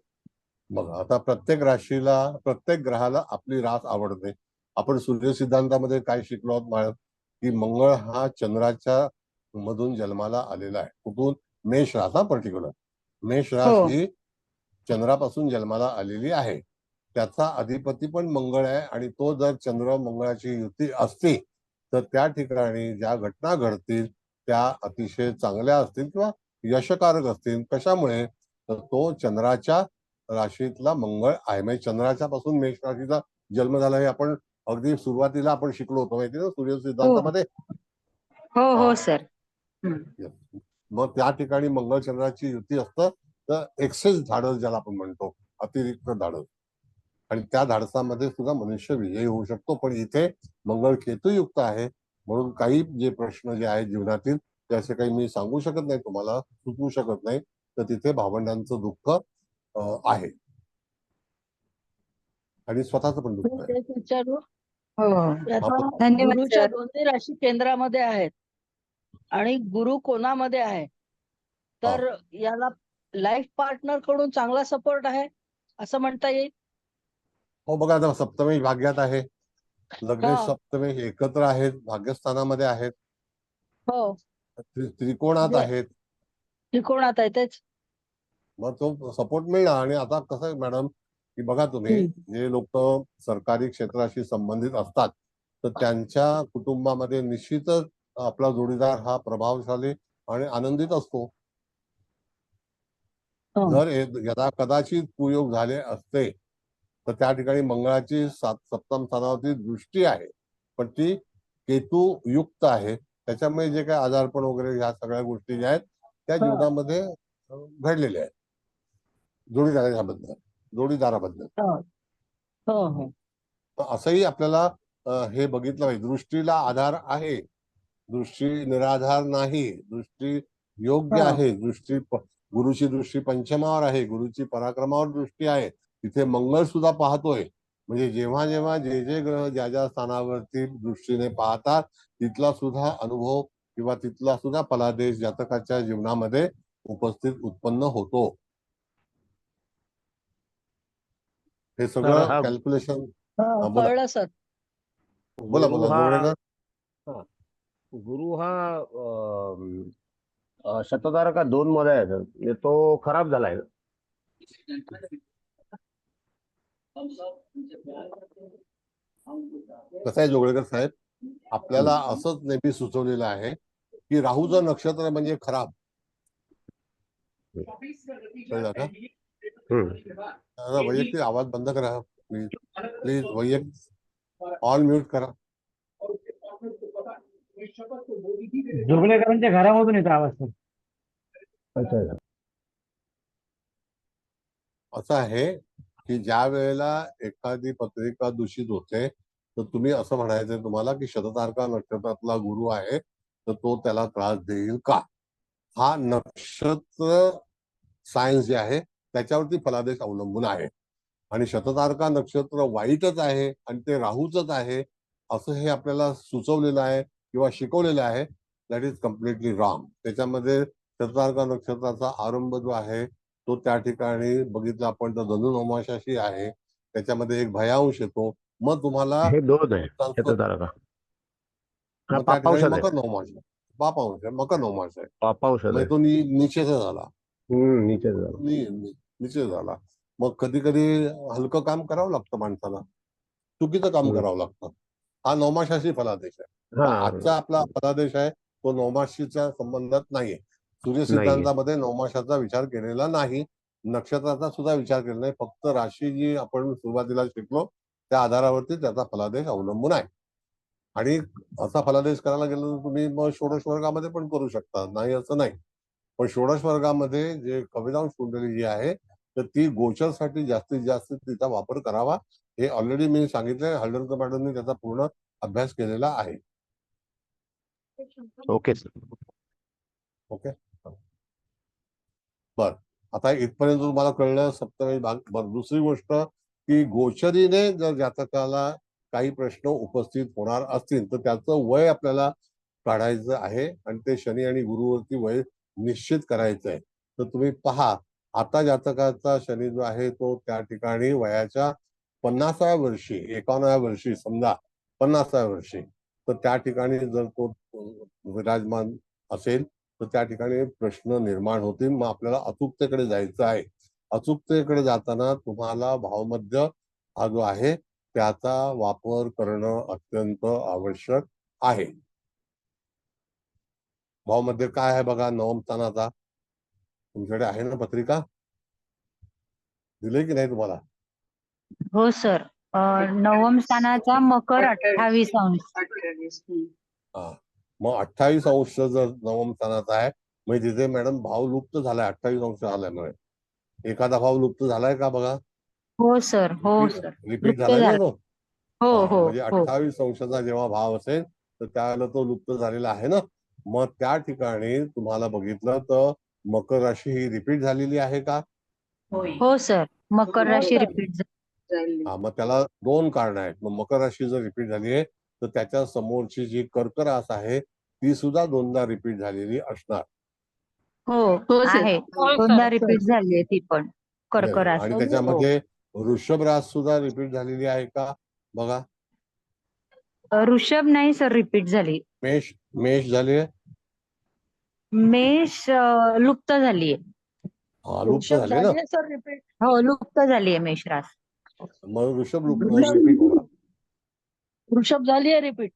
Speaker 1: बघ, आता प्रत्येक राशीला, प्रत्येक ग्रहाला आपली रास आवडते. आपण सूर्य सिद्धांतामध्ये काय शिकलो आहोत मॅडम, की मंगळ हा चंद्राच्या मधून जन्माला आलेला आहे. कुठून? मेष रास, हा पर्टिक्युलर मेष रास
Speaker 6: हो.
Speaker 1: ही चंद्रापासून जन्माला आलेली आहे. त्याचा अधिपती पण मंगळ आहे, आणि तो जर चंद्र मंगळाची युती असती तर त्या ठिकाणी ज्या घटना घडतील त्या अतिशय चांगल्या असतील किंवा यशकारक असतील. कशामुळे? तर तो चंद्राच्या राशीतला मंगळ आहे. म्हणजे चंद्राच्या पासून मेष राशीचा जन्म झाला, हे आपण अगदी सुरुवातीला आपण शिकलो होतो माहिती ना, सूर्य सिद्धांतामध्ये.
Speaker 6: हो
Speaker 1: हा.
Speaker 6: हो सर.
Speaker 1: मग त्या ठिकाणी मंगळ चंद्राची युती असतं, तर एक्सेस धाडस ज्याला आपण म्हणतो, अतिरिक्त धाडस, आणि त्या धाडसामध्ये सुद्धा मनुष्य विजयी होऊ शकतो. पण इथे मंगळ केतुयुक्त आहे, म्हणून काही जे प्रश्न जे आहेत जीवनातील ते असे काही मी सांगू शकत नाही तुम्हाला, सुचवू शकत नाही. तर तिथे भावंडांचं दुःख आहे, आणि स्वतःच पण दुःख
Speaker 2: मी
Speaker 1: आहे.
Speaker 2: तेच विचारू.
Speaker 6: हो.
Speaker 2: याचा
Speaker 6: धन्यवाद
Speaker 2: गुरुच्या
Speaker 6: सर.
Speaker 2: दोन्ही राशी केंद्रामध्ये आहेत आणि गुरु कोणामध्ये आहे, तर याला लाईफ पार्टनर कडून चांगला सपोर्ट आहे असं म्हणता येईल.
Speaker 1: हो, बघा, आता सप्तमी भाग्यात आहे, लग्न
Speaker 2: हा.
Speaker 1: सप्तमी एकत्र आहेत, भाग्यस्थानामध्ये आहेत,
Speaker 2: हो,
Speaker 1: त्रिकोणात
Speaker 2: जे
Speaker 1: आहेत.
Speaker 2: त्रिकोणात आहे तेच.
Speaker 1: मग तो सपोर्ट मिळणार. आणि आता कसं आहे मॅडम, की बघा तुम्ही, जे लोक सरकारी क्षेत्राशी संबंधित असतात तर त्यांच्या कुटुंबामध्ये निश्चितच आपला जोडीदार हा प्रभावशाली आणि आनंदित असतो.
Speaker 2: हो.
Speaker 1: जर यदा कदाचित कुयोग झाले असते तर त्या ठिकाणी मंगळाची सप्तम स्थानावरती दृष्टी आहे, पण ती केतू युक्त आहे. त्याच्यामुळे जे काही आजारपण वगैरे ह्या सगळ्या गोष्टी ज्या आहेत त्या जीवनामध्ये घडलेल्या आहेत, जोडीदाराबद्दल.
Speaker 2: हो, हो, हो.
Speaker 1: तर असंही आपल्याला हे बघितलं पाहिजे. दृष्टीला आधार आहे, दृष्टी निराधार नाही, दृष्टी योग्य
Speaker 2: हो.
Speaker 1: आहे. गुरुची दृष्टी पंचमावर आहे, गुरुची पराक्रमावर दृष्टी आहे. तिथे मंगळ सुद्धा पाहतोय. म्हणजे जेव्हा जेव्हा जे जे ग्रह ज्या ज्या स्थानावरती दृष्टीने पाहतात तिथला सुद्धा अनुभव किंवा तिथला सुद्धा फलादेश जातकाच्या जीवनामध्ये उत्पन्न होतो. हे सगळं कॅल्क्युलेशन. बोला
Speaker 2: कळलं सर.
Speaker 1: बोला
Speaker 7: गुरु
Speaker 1: बोला
Speaker 7: हा
Speaker 1: जोडेकर.
Speaker 7: गुरु हा शतधारका 2 मध्ये आहे सर. म्हणजे तो खराब झालाय.
Speaker 1: कसं आहे जोगळेकर साहेब, आपल्याला असंच नेहमी सुचवलेलं आहे की राहूचं नक्षत्र म्हणजे खराब. कळलं का? वैयक्तिक आवाज बंद करा प्लीज. प्लीज वैयक्तिक ऑल म्यूट करा.
Speaker 8: जोगळेकरांच्या घरामधून येतो आवाज सर.
Speaker 1: असं आहे की ज्या वेळेला एखादी पत्रिका दूषित होते तर तुम्ही असं म्हणायचं तुम्हाला की शततारका नक्षत्रातला गुरु आहे तर तो त्याला त्रास देईल का. हा नक्षत्र सायन्स जे आहे त्याच्यावरती फलादेश अवलंबून आहे. आणि शततारका नक्षत्र वाईटच आहे आणि ते राहूच आहे असं हे आपल्याला सुचवलेलं आहे किंवा शिकवलेलं आहे. That is completely wrong. त्याच्यामध्ये शततारका नक्षत्राचा आरंभ जो आहे तो त्या ठिकाणी बघितला आपण तर धनुर्मासाशी आहे. त्याच्यामध्ये एक भयांश येतो. मग तुम्हाला
Speaker 7: हे 2 आहे शतधारका. हा
Speaker 1: मग त्या ठिकाणी
Speaker 7: पापावशात आहे.
Speaker 1: मकर नवमास आहे, पापांश आहे, मकर नवमास आहे.
Speaker 7: पापावशात
Speaker 1: म्हणजे
Speaker 7: आहे.
Speaker 1: तो निश्चय झाला.
Speaker 7: नीचच झाला.
Speaker 1: निश्चय झाला. मग कधी कधी हलकं काम करावं लागतं माणसाला, चुकीचं काम करावं लागतं. हा नवमाशाशी फलादेश आहे. आजचा आपला फलादेश आहे तो नवमाशीच्या संबंधात नाहीये. सूर्य सिद्धांतामध्ये नवमाशाचा विचार केलेला नाही, नक्षत्राचा सुद्धा विचार केलेला नाही. फक्त राशी जी आपण सुरुवातीला शिकलो त्या आधारावरती त्याचा फलादेश अवलंबून आहे. आणि असा फलादेश करायला गेलं तर तुम्ही मग षोडश वर्गामध्ये पण करू शकता, नाही असं नाही. पण षोडश वर्गामध्ये जे कवितांश कुंडली जी आहे तर ती गोचरसाठी जास्तीत जास्त तिचा वापर करावा हे ऑलरेडी मी सांगितलंय, हळदणकर मॅडमनी त्याचा पूर्ण अभ्यास केलेला आहे.
Speaker 7: Okay sir.
Speaker 1: ओके, बर. आता इथपर्यंत तुम्हाला कळलं सप्तमी भाग. बरं, दुसरी गोष्ट की गोचरीने जर जातकाला काही प्रश्न उपस्थित होणार असतील तर त्याचं वय आपल्याला काढायचं आहे आणि ते शनी आणि गुरुवरती वय निश्चित करायचं आहे. तर तुम्ही पहा, आता जातकाचा शनी जो आहे तो त्या ठिकाणी वयाच्या 50व्या वर्षी, 51व्या वर्षी, समजा 50व्या वर्षी, तर त्या ठिकाणी जर तो विराजमान असेल तर त्या ठिकाणी प्रश्न निर्माण होतील. मग आपल्याला अचूकतेकडे जायचं आहे. अचूकतेकडे जाताना तुम्हाला भावमध्य हा जो आहे त्याचा वापर करणं अत्यंत आवश्यक आहे. भावमध्य काय आहे बघा, नवम स्थानाचा. तुमच्याकडे आहे ना पत्रिका, दिले की नाही तुम्हाला?
Speaker 6: हो सर. नवम स्थानाचा मकर 28 अंश.
Speaker 1: हा, मग 28 अंश जर नवम स्थानाचा आहे म्हणजे तिथे मॅडम भाव लुप्त झालाय. 28 अंश आल्यामुळे एखादा भाव लुप्त झालाय का बघा?
Speaker 6: हो सर, हो सर.
Speaker 1: रिपीट
Speaker 6: लुप्त
Speaker 1: झालाय ना
Speaker 6: झाला.
Speaker 1: तो.
Speaker 6: हो
Speaker 1: हा,
Speaker 6: हो
Speaker 1: म्हणजे
Speaker 6: हो
Speaker 1: 28 अंशाचा जेव्हा भाव असेल तर त्यावेळेला तो लुप्त झालेला आहे ना. मग त्या ठिकाणी तुम्हाला बघितलं तर मकर राशी ही रिपीट झालेली आहे का?
Speaker 6: हो सर. मकर
Speaker 2: हो
Speaker 6: राशी
Speaker 2: सर.
Speaker 6: रिपीट
Speaker 1: हा, मग त्याला दोन कारण आहेत. मग मकर राशी जर रिपीट झाली आहे तर त्याच्या समोरची जी कर्क रास आहे ती सुद्धा दोनदा रिपीट झालेली असणार.
Speaker 6: हो आहे.
Speaker 4: हो
Speaker 6: दोनदा
Speaker 4: सर.
Speaker 6: रिपीट झाली आहे ती पण कर्क राशी.
Speaker 1: आणि
Speaker 6: हो.
Speaker 1: त्याच्यामध्ये वृषभ रास सुद्धा रिपीट झालेली आहे का बघा?
Speaker 6: ऋषभ नाही सर रिपीट झाली.
Speaker 1: मेष मेष झाली आहे.
Speaker 6: मेष लुप्त झालीये.
Speaker 1: हा, लुप्त
Speaker 2: वृषभ
Speaker 1: झाली ना.
Speaker 2: झाली आहे सर रिपीट.
Speaker 6: हो लुप्त झालीये मेष रास.
Speaker 1: मग वृषभ
Speaker 2: वृषभ-
Speaker 1: रिपीट होणार.
Speaker 2: वृषभ झाली आहे रिपीट.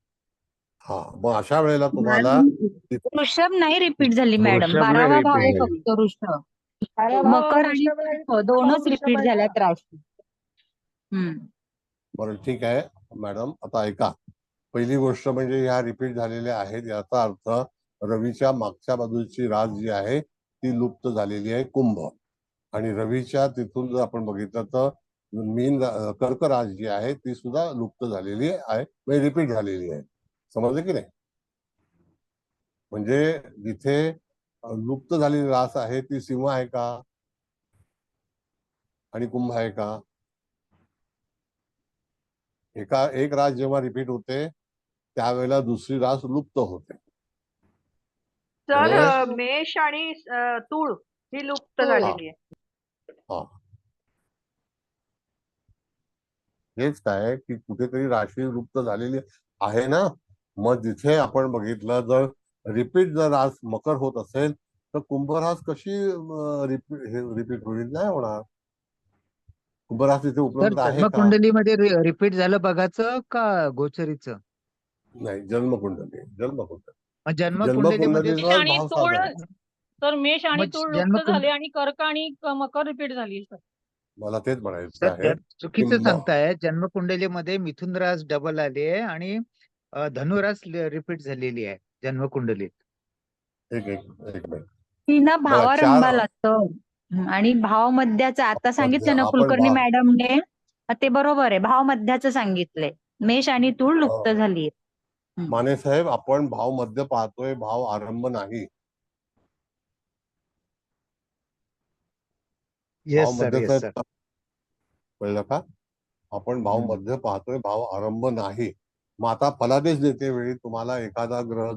Speaker 1: हा, मग अशा वेळेला तुम्हाला
Speaker 6: वृषभ नाही रिपीट झाली मॅडम.
Speaker 7: वृषभ नाही
Speaker 6: 12वा भाव आहे
Speaker 7: repeat
Speaker 6: फक्त वृषभ.
Speaker 2: बारा भाव
Speaker 6: मकर आणि
Speaker 2: वृषभ आहे.
Speaker 6: हो, दोनच
Speaker 2: वृषभ
Speaker 6: रिपीट
Speaker 2: आहे.
Speaker 6: झाल्यात राशी.
Speaker 1: बरं, ठीक आहे मॅडम. आता ऐका, पहिली गोष्ट म्हणजे ह्या रिपीट झालेल्या आहेत याचा अर्थ रवीच्या मागच्या बाजूची रास जी आहे ती लुप्त झालेली आहे, कुंभ. आणि रवीच्या तिथून जर आपण बघितलं तर कर्क रास जी आहे ती सुद्धा लुप्त झालेली आहे, म्हणजे रिपीट झालेली आहे. समजलं की नाही? म्हणजे जिथे लुप्त झालेली रास आहे ती सिंह आहे का आणि कुंभ आहे का? एक रास जेव्हा रिपीट होते त्यावेळेला दुसरी रास लुप्त होते.
Speaker 8: सर मेष आणि तूळ ही लुप्त झालेली आहे.
Speaker 1: हा, हेच काय की कुठेतरी राशी लुप्त झालेली आहे ना. मग जिथे आपण बघितलं जर रिपीट जर रास मकर होत असेल तर कुंभ रास कशी रिपीट होईल? नाही होणार. कुंभ रास इथे
Speaker 9: तर
Speaker 1: उपलब्ध आहे का?
Speaker 9: जन्मकुंडलीमध्ये रिपीट झालं बघायचं का गोचरीचं?
Speaker 1: नाही, जन्मकुंडली.
Speaker 9: मग जन्मकुंडलीमध्ये
Speaker 1: जन्मकुंडलीचा
Speaker 4: आणि
Speaker 1: भाव
Speaker 4: तूळ
Speaker 1: साधा आहे.
Speaker 4: तर मेष आणि
Speaker 9: मग
Speaker 4: तूळ लुप्त झाले आणि कर्क आणि मकर रिपीट झाली सर.
Speaker 1: मला तेच म्हणायचं
Speaker 9: सर
Speaker 1: आहे.
Speaker 9: चुकीचं सांगताय. जन्मकुंडलीमध्ये मिथुन रास डबल आली आहे आणि धनुरास रिपीट झालेली आहे जन्मकुंडलीत.
Speaker 1: एक मिनिट.
Speaker 6: ती ना
Speaker 1: बरं,
Speaker 6: भावारंभाला आणि भाव मध्याचं आता सांगितलं ना
Speaker 1: आपण
Speaker 6: कुलकर्णी
Speaker 1: भाव-
Speaker 6: मॅडमने, ते बरोबर आहे. भाव मध्याचं सांगितलंय. मेष आणि तूळ लुप्त झाली.
Speaker 1: माने साहेब, आपण भाव मध्य पाहतोय, भाव आरंभ नाही.
Speaker 9: Yes sir.
Speaker 1: कळलं का? आपण भाव मध्य पाहतोय, भाव आरंभ नाही. मग आता फलादेश देते वेळी तुम्हाला एखादा ग्रह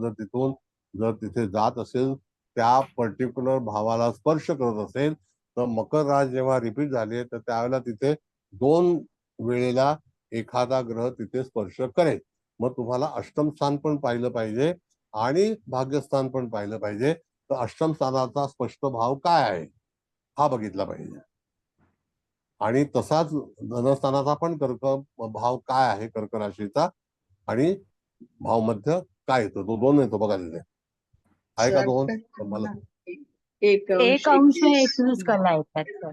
Speaker 1: जर तिथे जात असेल, त्या पर्टिक्युलर भावाला स्पर्श करत असेल तर मकर रास जेव्हा रिपीट झाले तर त्यावेळेला तिथे 2 वेळेला एखादा ग्रह तिथे स्पर्श करेल. मग तुम्हाला अष्टम स्थान पण पाहिलं पाहिजे आणि भाग्यस्थान पण पाहिलं पाहिजे. तर अष्टम स्थानाचा स्पष्ट भाव काय आहे हा बघितला पाहिजे. आणि तसाच धनस्थानाचा पण कर्क भाव काय आहे कर्क राशीचा आणि भाव मध्य काय येतो, तो 2 येतो बघा तिथे. आहे का 2? मला
Speaker 8: एक
Speaker 6: 1 अंश 21 कला येतात सर.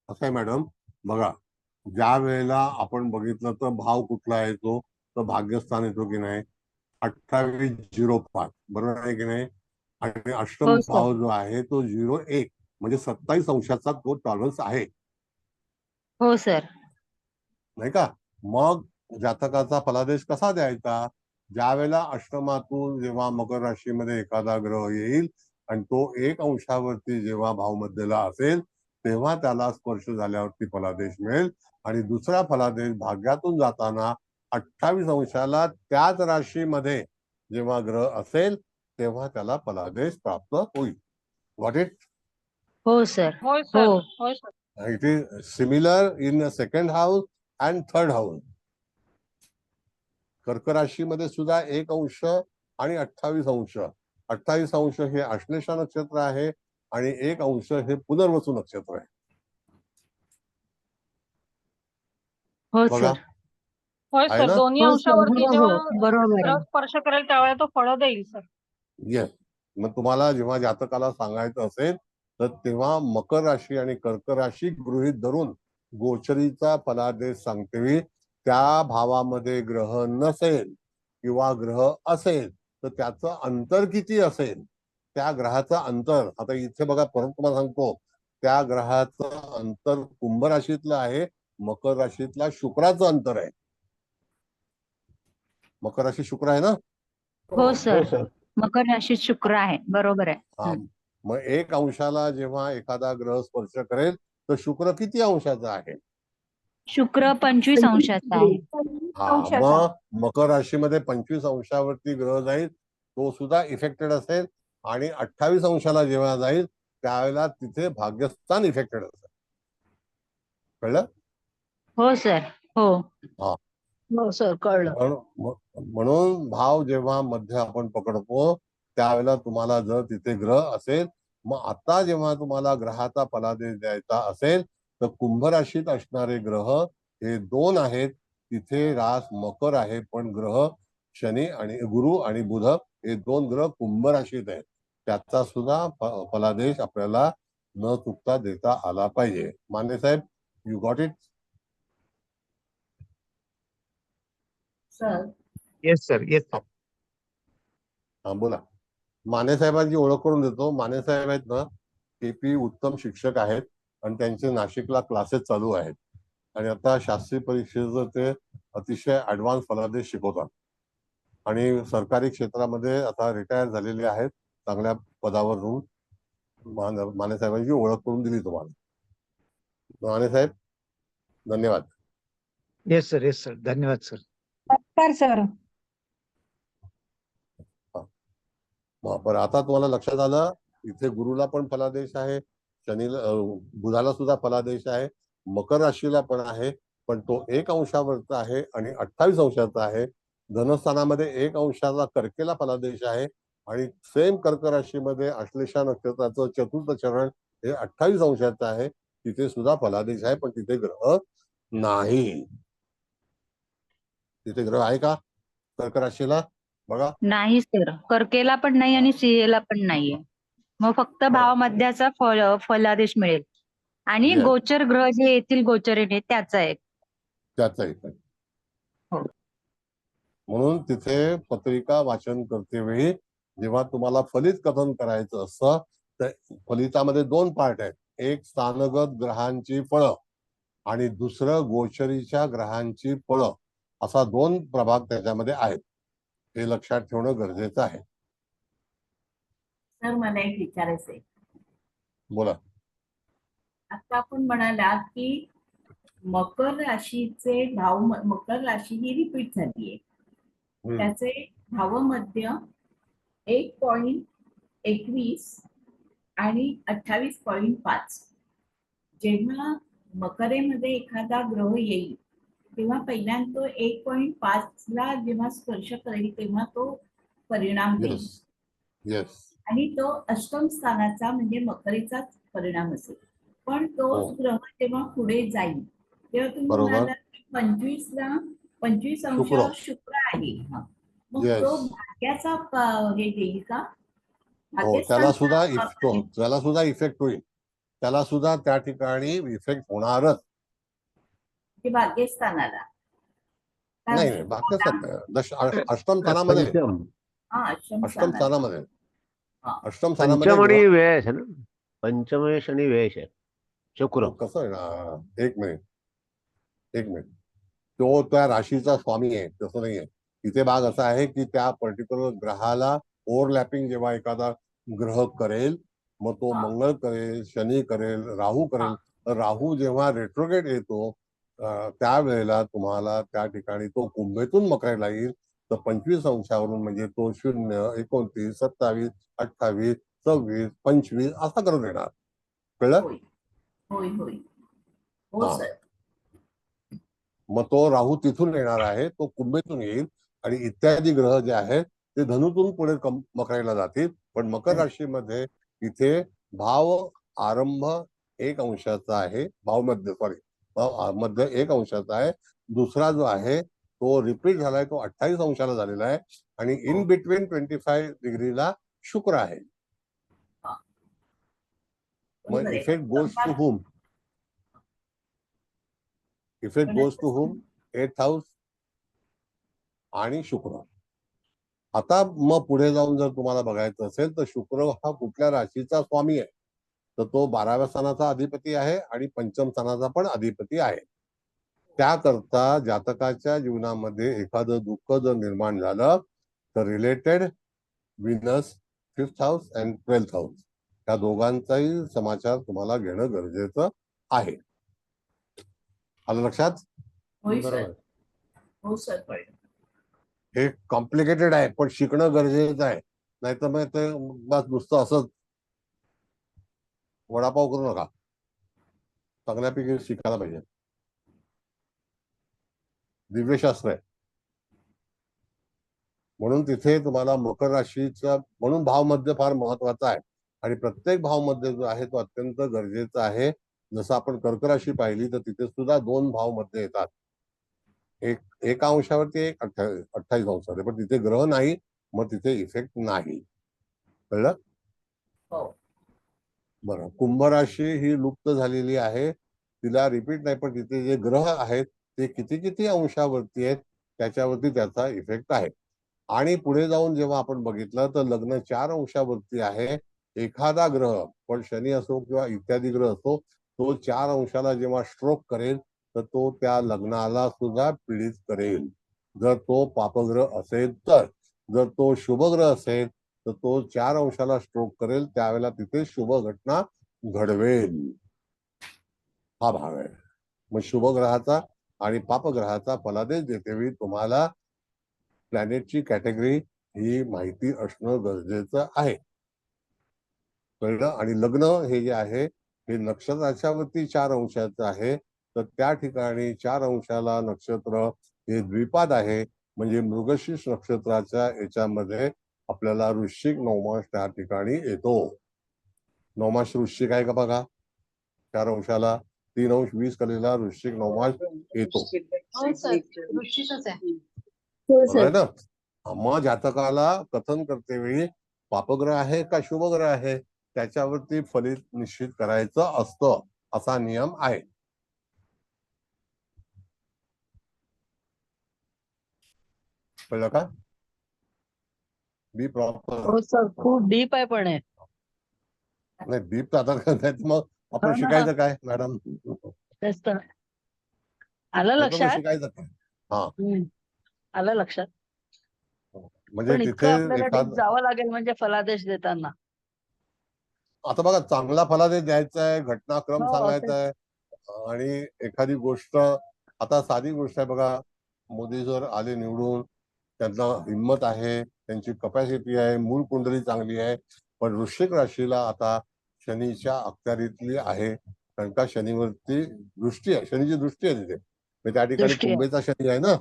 Speaker 1: असं आहे मॅडम, बघा ज्या वेळेला आपण बघितलं तर भाव कुठला येतो तर भाग्यस्थान येतो की नाही, 2805 बरोबर आहे की नाही. आणि अष्टम
Speaker 6: हो, सर.
Speaker 1: भाव जो आहे तो 01 म्हणजे 27 अंशाचा तो टॉलरन्स आहे.
Speaker 6: हो सर.
Speaker 1: नाही का? मग जातकाचा फलादेश कसा द्यायचा? ज्या वेळेला अष्टमातून जेव्हा मकर राशीमध्ये एखादा ग्रह येईल आणि तो 1 अंशावरती जेव्हा भावमध्येला असेल तेव्हा त्याला स्पर्श झाल्यावरती फलादेश मिळेल. आणि दुसरा फलादेश भाग्यातून जाताना 28 अंशाला त्याच राशीमध्ये जेव्हा ग्रह असेल तेव्हा त्याला फलादेश प्राप्त होईल. What it?
Speaker 6: हो सर.
Speaker 4: होय
Speaker 6: हो.
Speaker 4: सर. होय sir.
Speaker 1: It is similar in second house and third house. कर्क राशीमध्ये सुद्धा 1 अंश आणि 28 अंश. 28 अंश हे आश्लेषा नक्षत्र आहे आणि 1 अंश हे पुनर्वसू नक्षत्र आहे.
Speaker 6: हो
Speaker 1: बघा
Speaker 6: सर.
Speaker 4: होय
Speaker 1: आहे
Speaker 4: सर.
Speaker 1: ना?
Speaker 4: दोन्ही
Speaker 6: हो सर.
Speaker 4: अंशावरती
Speaker 6: हो
Speaker 4: जेव्हा
Speaker 6: हो बरोबर
Speaker 4: ग्रह
Speaker 6: आहे.
Speaker 4: स्पर्श करेल त्यावेळेला तो फळं देईल सर.
Speaker 1: येस. मग तुम्हाला जेव्हा जातकाला सांगायचं असेल तर तेव्हा मकर राशी आणि कर्क राशी गृहीत धरून गोचरीचा फलादेश सांगते. त्या भावामध्ये ग्रह नसेल किंवा ग्रह असेल तर त्याचं अंतर किती असेल? त्या ग्रहाचं अंतर आता इथे बघा परत तुम्हाला सांगतो. त्या ग्रहाचं अंतर कुंभ राशीतलं आहे, मकर राशीतला शुक्राचं अंतर आहे. मकर राशी शुक्र आहे ना?
Speaker 6: हो
Speaker 7: हो
Speaker 6: सर.
Speaker 7: सर.
Speaker 6: मकर राशीत शुक्र आहे. बरोबर आहे.
Speaker 1: हा. मग 1 अंशाला जेव्हा एखादा ग्रह स्पर्श करेल तर शुक्र किती अंशाचा आहे?
Speaker 6: शुक्र 25 अंशाचा आहे.
Speaker 1: हा.
Speaker 5: अंशाचा.
Speaker 1: मग मकर राशीमध्ये 25 अंशावरती ग्रह जाईल, तो सुद्धा इफेक्टेड असेल. आणि 28 अंशाला जेव्हा जाईल त्यावेळेला तिथे भाग्यस्थान इफेक्टेड असेल. कळलं?
Speaker 6: हो सर. हो.
Speaker 2: हो सर, कळलं.
Speaker 1: म्हणून भाव जेव्हा मध्ये आपण पकडतो त्यावेळेला तुम्हाला जर तिथे ग्रह असेल, मग आता जेव्हा तुम्हाला ग्रहाचा फलादेश द्यायचा असेल तर कुंभ राशीत असणारे ग्रह हे 2 आहेत. तिथे रास मकर आहे, पण ग्रह शनी आणि गुरु आणि बुध हे 2 ग्रह कुंभ राशीत आहेत. त्याचा सुद्धा फलादेश आपल्याला न चुकता देता आला पाहिजे. माने साहेब, you got it?
Speaker 8: Sir
Speaker 9: yes sir. Yes sir.
Speaker 1: हा बोला. माने साहेबांची ओळख करून देतो. माने साहेब आहेत ना, केपी उत्तम शिक्षक आहेत आणि त्यांचे नाशिकला क्लासेस चालू आहेत. आणि आता शास्त्रीय परीक्षेचं ते अतिशय ऍडव्हान्स फलादेश शिकवतात. आणि सरकारी क्षेत्रामध्ये आता रिटायर झालेले आहेत, चांगल्या पदावर राहून. माने साहेबांची ओळख करून दिली तुम्हाला. माने साहेब, धन्यवाद.
Speaker 9: Yes sir. Yes sir. धन्यवाद सर.
Speaker 5: नमस्कार सर.
Speaker 1: बरं, आता तुम्हाला लक्षात आलं इथे गुरुला पण फलादेश आहे, शनीला बुधाला सुद्धा फलादेश आहे, मकर राशीला पण आहे, पण तो 1 अंशावरचा आहे आणि 28 अंशाचा आहे. धनस्थानामध्ये 1 अंशाचा कर्केला फलादेश आहे आणि सेम कर्क राशीमध्ये आश्लेषा नक्षत्राचं 4थ चरण हे 28 अंशाचं आहे. तिथे सुद्धा फलादेश आहे, पण तिथे ग्रह नाही. तिथे ग्रह आहे का कर्क राशीला? बघा.
Speaker 6: नाही सर. कर्केला पण नाही आणि सिंहला पण नाहीये. मग फक्त भावमध्याचा फलादेश मिळेल आणि
Speaker 1: Yes.
Speaker 6: गोचर ग्रह जे येतील गोचरीने त्याचा एक.
Speaker 1: त्याचा इफेक्ट.
Speaker 6: हो.
Speaker 1: म्हणून तिथे पत्रिका वाचन करते वेळी जेव्हा तुम्हाला फलित कथन करायचं असतं तर फलितामध्ये 2 पार्ट आहेत. एक स्थानगत ग्रहांची फळं आणि दुसरं गोचरीच्या ग्रहांची फळं, असा 2 प्रभाग त्याच्यामध्ये आहेत. हे लक्षात ठेवणं गरजेचं आहे.
Speaker 8: सर मला एक विचारायचं आहे.
Speaker 1: बोला.
Speaker 8: आता आपण म्हणालात की मकर राशीचे भाव मकर राशी ही रिपीट झालीये. त्याचे भावमध्य 1.21 आणि 28.5. जेव्हा मकरेमध्ये एखादा ग्रह येईल तेव्हा पहिल्यांदा तो 1.5 ला जेव्हा स्पर्श करेल तेव्हा तो परिणाम देईल.
Speaker 1: येस. येस.
Speaker 8: आणि तो अष्टम स्थानाचा म्हणजे मकरेचाच परिणाम असेल. पण तो ग्रह जेव्हा पुढे जाईल तेव्हा तुम्ही
Speaker 1: बरोबर.
Speaker 8: म्हणालात की 25 अंशावर शुक्र आहे. मग
Speaker 1: Yes.
Speaker 8: तो भाग्याचा हे देईल का?
Speaker 1: हो, त्याला सुद्धा इफेक्ट होईल. त्याला सुद्धा त्या ठिकाणी इफेक्ट होणारच.
Speaker 8: ते भाग्यस्थानाला
Speaker 1: नाही, अष्टम स्थानामध्ये.
Speaker 7: पंचम.
Speaker 1: अष्टम स्थानामध्ये.
Speaker 8: हा.
Speaker 1: अष्टम स्थानामध्ये
Speaker 7: पंचमणी व्ययश आहे ना. पंचमे शनी व्ययश आहे शुक्र.
Speaker 1: कसं आहे ना, एक मिनिट. एक मिनिट, तो त्या राशीचा स्वामी आहे तसं नाहीये. इथे भाग असा आहे की त्या पर्टिक्युलर ग्रहाला ओव्हरलॅपिंग जेव्हा एखादा ग्रह करेल, मग तो
Speaker 8: हा.
Speaker 1: मंगळ करेल, शनी करेल, राहू करेल. तर राहू जेव्हा रेट्रोगेट येतो त्यावेळेला तुम्हाला त्या ठिकाणी तो कुंभेतून मकरेला येईल. तर 25 अंशावरून म्हणजे तो 0, 29, 27, 28, 26, 25 असा करून येणार. कळलं?
Speaker 8: होय होय होय हो
Speaker 1: हा.
Speaker 8: सर.
Speaker 1: मग तो राहू तिथून येणार आहे, तो कुंभेतून येईल आणि इत्यादी ग्रह जे आहेत ते धनुतून पुढे मकरेला जातील. पण मकर राशीमध्ये इथे भाव आरंभ 1 अंशाचा आहे, भाव मध्य 1 अंशाचा आहे. दुसरा जो आहे तो रिपीट झालाय, तो 28 अंशाला झालेला आहे आणि इन बिटवीन 25 डिग्रीला शुक्र आहे. मग
Speaker 8: बरोबर आहे.
Speaker 1: Effect goes to whom? Effect goes to whom? 8th house आणि शुक्र. आता मग पुढे जाऊन जर तुम्हाला बघायचं असेल तर शुक्र हा कुठल्या राशीचा स्वामी आहे, तर तो 12व्या स्थानाचा अधिपती आहे आणि पंचम स्थानाचा पण अधिपती आहे. त्याकरता जातकाच्या जीवनामध्ये एखादं दुःख जर निर्माण झालं तर related Venus 5th house and 12th house या दोघांचाही समाचार तुम्हाला घेणं गरजेचं आहे. आलं लक्षात?
Speaker 8: होय
Speaker 7: बरोबर.
Speaker 8: सर. हो सर कळलं.
Speaker 1: हे कॉम्प्लिकेटेड आहे पण शिकणं गरजेचं आहे. नाहीतर मग ते बस नुसतं असंच वडापाव करू नका, चांगल्यापैकी शिकायला पाहिजे. दिव्यशास्त्र आहे. म्हणून तिथे तुम्हाला मकर राशीचा म्हणून भावमध्य फार महत्वाचा आहे आणि प्रत्येक भावमध्य जो आहे तो अत्यंत गरजेचा आहे. जसं आपण कर्क राशी पाहिली तर तिथे सुद्धा 2 भावमध्य येतात, एक अंशावरती, एक 28 अंशावरती, पण तिथे ग्रह नाही, मग तिथे इफेक्ट नाही. कळलं?
Speaker 8: हो.
Speaker 1: बरं, कुंभ राशी ही लुप्त झालेली आहे, तिला रिपीट नाही, पण तिथे जे ग्रह आहेत ते किती किती अंशावरती आहेत त्याच्यावरती त्याचा इफेक्ट आहे. आणि पुढे जाऊन जेव्हा आपण बघितलं तर लग्न 4 अंशावरती आहे. एखादा ग्रह, पण शनी असो किंवा इत्यादी ग्रह असो, तो 4 अंशाला जेव्हा स्ट्रोक करेल तर तो त्या लग्नाला सुद्धा पीडित करेल. जर तो पापग्रह असेल तर. जर तो शुभग्रह असेल तर तो 4 अंशाला स्ट्रोक करेल, त्यावेळेला तिथे शुभ घटना घडवेल. हा भाग आहे. मग शुभग्रहाचा आणि पापग्रहाचा फलादेश देतेवेळी तुम्हाला प्लॅनेटची कॅटेगरी ही माहिती असणं गरजेचं आहे. कळलं? आणि लग्न हे जे आहे हे नक्षत्राच्या वरती 4 अंशाचं आहे, तर त्या ठिकाणी 4 अंशाला नक्षत्र हे द्विपाद आहे. म्हणजे मृगशीर्ष नक्षत्राच्या याच्यामध्ये आपल्याला वृश्चिक नवमास त्या ठिकाणी येतो. नवमास वृश्चिक आहे का बघा, 4 अंशाला 3 अंश 20 कलेला वृश्चिक नवमास येतो.
Speaker 4: हो सर, वृश्चिकच आहे.
Speaker 1: बरोबर ना? मग जातकाला कथन करते वेळी पापग्रह आहे का शुभग्रह आहे त्याच्यावरती फलित निश्चित करायचं असतं, असा नियम आहे. कळलं का? बी प्रॉपर.
Speaker 2: हो सर, खूप डीप आहे पण हे.
Speaker 1: नाही डीप आता मग आपण
Speaker 2: हो ना.
Speaker 1: शिकायचं काय मॅडम?
Speaker 2: तेच तर. आलं
Speaker 1: मग
Speaker 2: लक्षात?
Speaker 1: शिकायचं काय? हा,
Speaker 2: आलं लक्षात.
Speaker 1: म्हणजे
Speaker 2: पण
Speaker 1: तिथे
Speaker 2: इतकं आपल्याला
Speaker 1: एखाद
Speaker 2: डीप जावं लागेल म्हणजे फलादेश देताना.
Speaker 1: आता बघा चांगला फलादेश द्यायचा आहे, घटनाक्रम
Speaker 2: हो,
Speaker 1: सांगायचा
Speaker 2: तेच.
Speaker 1: आहे आणि एखादी गोष्ट, आता साधी गोष्ट आहे बघा, मोदी जर आले निवडून, त्यांना हिंमत आहे, त्यांची कपॅसिटी आहे, मूळ कुंडली चांगली आहे, पण वृश्चिक राशीला आता शनीच्या अखत्यारीतली आहे, कारण का शनीवरती दृष्टी आहे, शनीची दृष्टी आहे तिथे. म्हणजे त्या ठिकाणी
Speaker 2: दृष्टी आहे.
Speaker 1: कुंभेचा शनी आहे ना,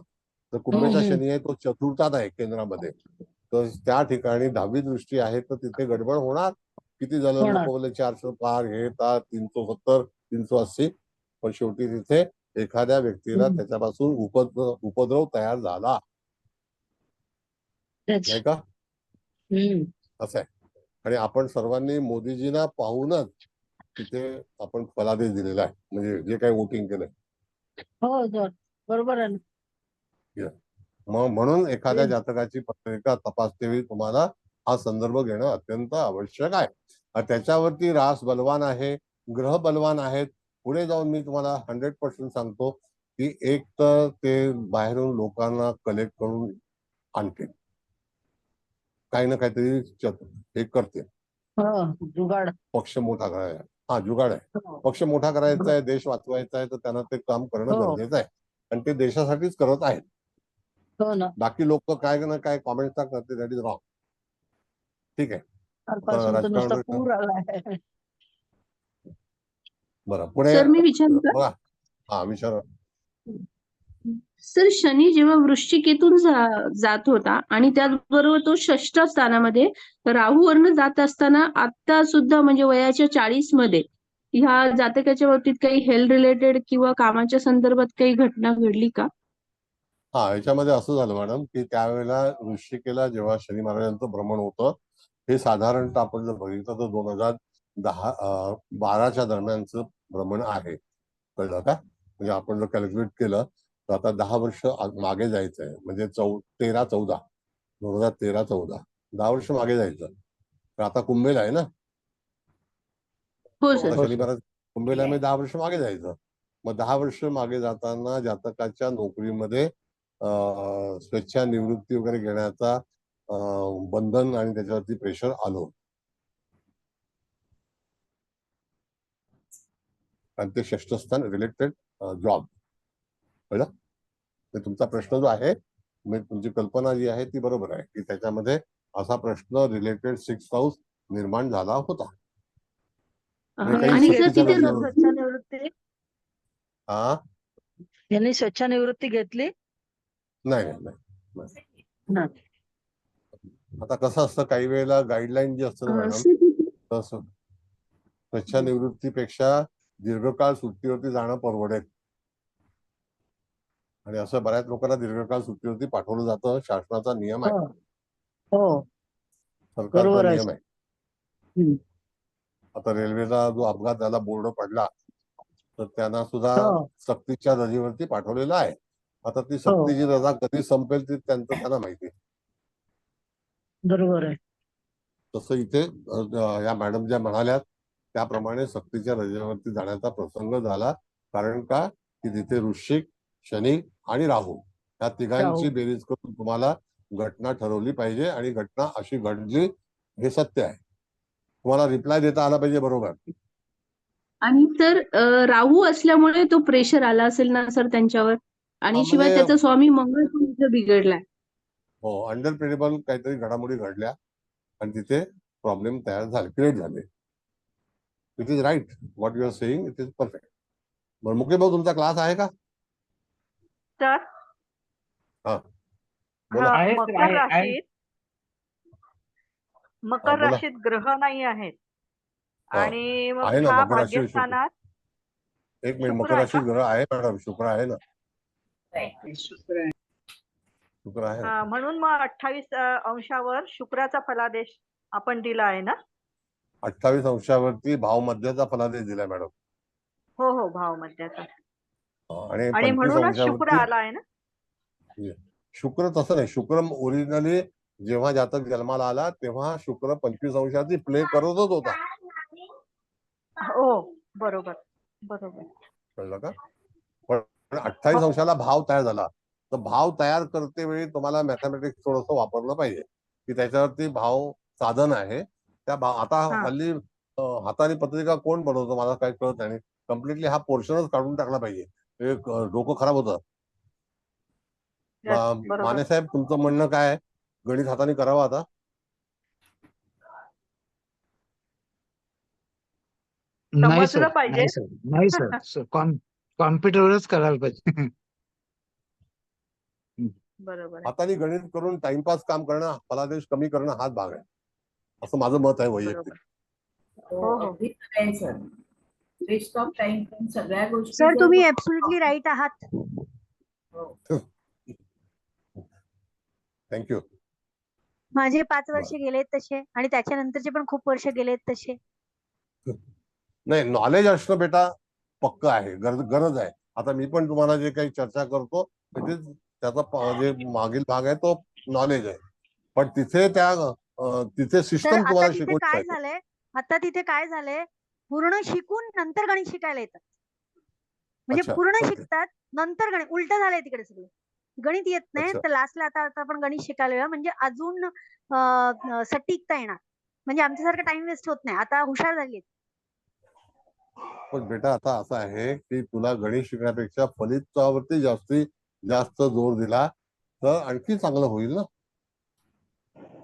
Speaker 1: तर कुंभेचा शनी आहे तो चतुर्थात आहे केंद्रामध्ये, तर त्या ठिकाणी 10वी दृष्टी आहे, तर तिथे गडबड होणार. किती झालं,
Speaker 2: होणार.
Speaker 1: लोक बोलले 400 पार, हे 370, 380, पण शेवटी तिथे एखाद्या व्यक्तीला त्याच्यापासून उपद्रव तयार झाला
Speaker 2: तेच.
Speaker 1: नाही का? असं आहे. आणि आपण सर्वांनी मोदीजींना पाहूनच तिथे आपण फलादेश दिलेला आहे, म्हणजे जे काही वोटिंग केलंय.
Speaker 2: हो सर, बरोबर आहे ना.
Speaker 1: मग म्हणून एखाद्या जातकाची पत्रिका तपासतेवेळी तुम्हाला हा संदर्भ घेणं अत्यंत आवश्यक आहे. त्याच्यावरती रास बलवान आहे, ग्रह बलवान आहेत. पुढे जाऊन मी तुम्हाला 100% सांगतो, की एक तर ते बाहेरून लोकांना कलेक्ट करून आणते, काही ना काहीतरी हे करते,
Speaker 2: जुगाड.
Speaker 1: पक्ष मोठा करायचा. हा, जुगाड आहे.
Speaker 2: हो.
Speaker 1: पक्ष मोठा करायचा आहे, देश वाचवायचा आहे, तर त्यांना ते काम करणं
Speaker 2: हो.
Speaker 1: गरजेचं आहे आणि ते देशासाठीच करत आहेत.
Speaker 2: हो ना.
Speaker 1: बाकी लोक काय ना काय कॉमेंट करते, दॅट इज रॉंग. ठीक आहे.
Speaker 2: कालपासून तर नुसता
Speaker 1: राजकारण
Speaker 2: पूर आलाय.
Speaker 1: बरं, पुढे
Speaker 10: सर मी विचारू का?
Speaker 1: बघा. हा, विचार.
Speaker 10: सर शनी जेव्हा वृश्चिकेतून जात होता आणि त्याचबरोबर तो षष्ठ स्थानामध्ये राहूवरनं जात असताना आता सुद्धा म्हणजे वयाच्या 40 मध्ये ह्या जातकाच्या बाबतीत काही हेल्थ रिलेटेड किंवा कामाच्या संदर्भात काही घटना घडली का?
Speaker 1: हा, याच्यामध्ये असं झालं मॅडम की त्यावेळेला वृश्चिकेला जेव्हा शनी महाराजांचं भ्रमण होतं, हे साधारणतः आपण जर बघितलं तर 2012च्या दरम्यानचं भ्रमण आहे. कळलं का? म्हणजे आपण जर कॅल्क्युलेट केलं तर आता 10 वर्ष मागे जायचं आहे, म्हणजे 2013-14 10 वर्ष मागे जायचं. तर आता कुंभेला आहे ना,
Speaker 10: हो
Speaker 1: आता
Speaker 10: सर.
Speaker 1: शनी महाराज कुंभेला आहे, 10 वर्ष मागे जायचं. मग 10 वर्ष मागे जाताना जातकाच्या नोकरीमध्ये स्वेच्छा निवृत्ती वगैरे घेण्याचा बंधन आणि त्याच्यावरती प्रेशर आलो. आणि ते षष्ठ स्थान रिलेटेड जॉब. कळलं? तुमचा प्रश्न जो आहे, तुमची कल्पना जी आहे ती बरोबर आहे की त्याच्यामध्ये असा प्रश्न रिलेटेड 6th हाऊस निर्माण झाला होता.
Speaker 10: आणि सर तिथे
Speaker 2: स्वेच्छानिवृत्ती
Speaker 1: हा,
Speaker 2: यांनी स्वेच्छानिवृत्ती घेतली
Speaker 1: नाही. आता कसं असतं, काही वेळेला गाईडलाईन जी असते ना मॅडम, तसं स्वेच्छानिवृत्तीपेक्षा दीर्घकाळ सुट्टीवरती जाणं परवडेल. आणि असं बऱ्याच लोकांना दीर्घकाळ सुट्टीवरती पाठवलं जातं. शासनाचा नियम आहे,
Speaker 2: हो,
Speaker 1: सरकारचा
Speaker 2: बरोबर आहे.
Speaker 1: नियम आहे. आता रेल्वेला जो अपघात झाला, बोर्ड पडला, तर त्यांना सुद्धा सक्तीच्या रजेवरती पाठवलेलं आहे. आता ती सक्तीची रजा कधी संपेल ती त्यांना माहिती.
Speaker 2: बरोबर आहे.
Speaker 1: तसं इथे या मॅडम ज्या म्हणाल्यात त्याप्रमाणे सक्तीच्या रजेवरती जाण्याचा प्रसंग झाला. कारण का की तिथे वृश्चिक, शनी आणि राहू या तिघांची बेरीज करून तुम्हाला घटना ठरवली पाहिजे आणि घटना अशी घडली हे सत्य आहे. तुम्हाला रिप्लाय देता आला पाहिजे. बरोबर.
Speaker 10: आणि सर राहू असल्यामुळे तो प्रेशर आला असेल ना सर त्यांच्यावर, आणि शिवाय त्याचा स्वामी मंगळ पण इथं बिघडलाय.
Speaker 1: हो, अनप्रेडिक्टेबल काहीतरी घडामोडी घडल्या आणि तिथे प्रॉब्लेम तयार झाले, क्रिएट झाले. It is right what you are saying, it is perfect. बरं, मुकेश भाऊ तुमचा क्लास आहे का?
Speaker 11: सर
Speaker 1: हा, बोला.
Speaker 11: मकर
Speaker 1: बोला.
Speaker 11: राशीत ग्रह नाही आहेत आणि मग
Speaker 1: आहे ना
Speaker 11: हा
Speaker 1: मकर राशीत शुक्र.
Speaker 11: भाग्यस्थानात
Speaker 1: एक मिनिट,
Speaker 11: शुक्र
Speaker 1: मकर
Speaker 11: आहे
Speaker 1: राशीत
Speaker 11: का?
Speaker 1: ग्रह आहे मॅडम, शुक्र आहे ना, शुक्र आहे ना.
Speaker 11: म्हणून मग 28 अंशावर शुक्राचा फलादेश आपण दिला आहे ना.
Speaker 1: 28 अंशावरती भाव मध्याचा फलादेश दिलाय मॅडम.
Speaker 11: हो, भाव मध्याचा.
Speaker 1: आणि 25
Speaker 11: म्हणूनच शुक्र
Speaker 1: अंशावरती
Speaker 11: आला आहे ना.
Speaker 1: शुक्र तसं नाही. शुक्र ओरिजिनली जेव्हा जातक जन्माला आला तेव्हा शुक्र 25 अंशाची प्ले करतच होता.
Speaker 11: हो, बरोबर.
Speaker 1: कळलं का? पण 28 अंशाला भाव तयार झाला. तर भाव तयार करते वेळी तुम्हाला मॅथमॅटिक्स थोडंसं वापरलं पाहिजे की त्याच्यावरती भाव साधन आहे. त्या आता हल्ली हाताने पत्रिका कोण बनवतो मला काही कळत नाही. कम्प्लिटली हा पोर्शनच काढून टाकला पाहिजे. डोकं खराब होतं. माने साहेब, तुमचं म्हणणं काय आहे? गणित हाताने करावं आता?
Speaker 9: नाही सर,
Speaker 11: समजलं पाहिजे.
Speaker 9: नाही सर, कॉम्प्युटरवरच करायला पाहिजे.
Speaker 11: बरोबर.
Speaker 1: हाताने गणित करून टाइमपास काम करणं, फलादेश कमी करणं हाच भाग आहे, असं माझं मत आहे वैयक्तिक.
Speaker 8: हो, अगदी खरं आहे सर. वेस्ट ऑफ टाइम सगळ्या गोष्टी.
Speaker 12: सर तुम्ही ऍब्सोल्युटली राईट आहात.
Speaker 1: थँक्यू.
Speaker 12: माझे 5 वर्ष गेलेत तसे आणि त्याच्यानंतरचे पण खूप वर्ष गेलेत तसे.
Speaker 1: नाही, नॉलेज असणं बेटा पक्क आहे, गरज आहे. आता मी पण तुम्हाला जे काही चर्चा करतो त्याचा जे मागील भाग आहे तो नॉलेज आहे. पण तिथे सिस्टम तुम्हाला शिकवली पाहिजे.
Speaker 12: आता तिथे काय झालंय, पूर्ण शिकून नंतर गणित शिकायला येतात. म्हणजे
Speaker 1: अच्छा
Speaker 12: पूर्ण
Speaker 1: ओके
Speaker 12: शिकतात नंतर गणित उलट झालंय तिकडे सगळं. गणित येत नाही
Speaker 1: अच्छा
Speaker 12: तर लास्टला आता आपण गणित शिकायला म्हणजे अजून सटीकता येणार. म्हणजे आमच्यासारखं टाइम वेस्ट होत नाही. आता हुशार झाली.
Speaker 1: पण बेटा आता असं आहे की तुला गणित शिकण्यापेक्षा फलितावरती जास्तीत जास्त जोर दिला तर आणखी चांगलं होईल ना.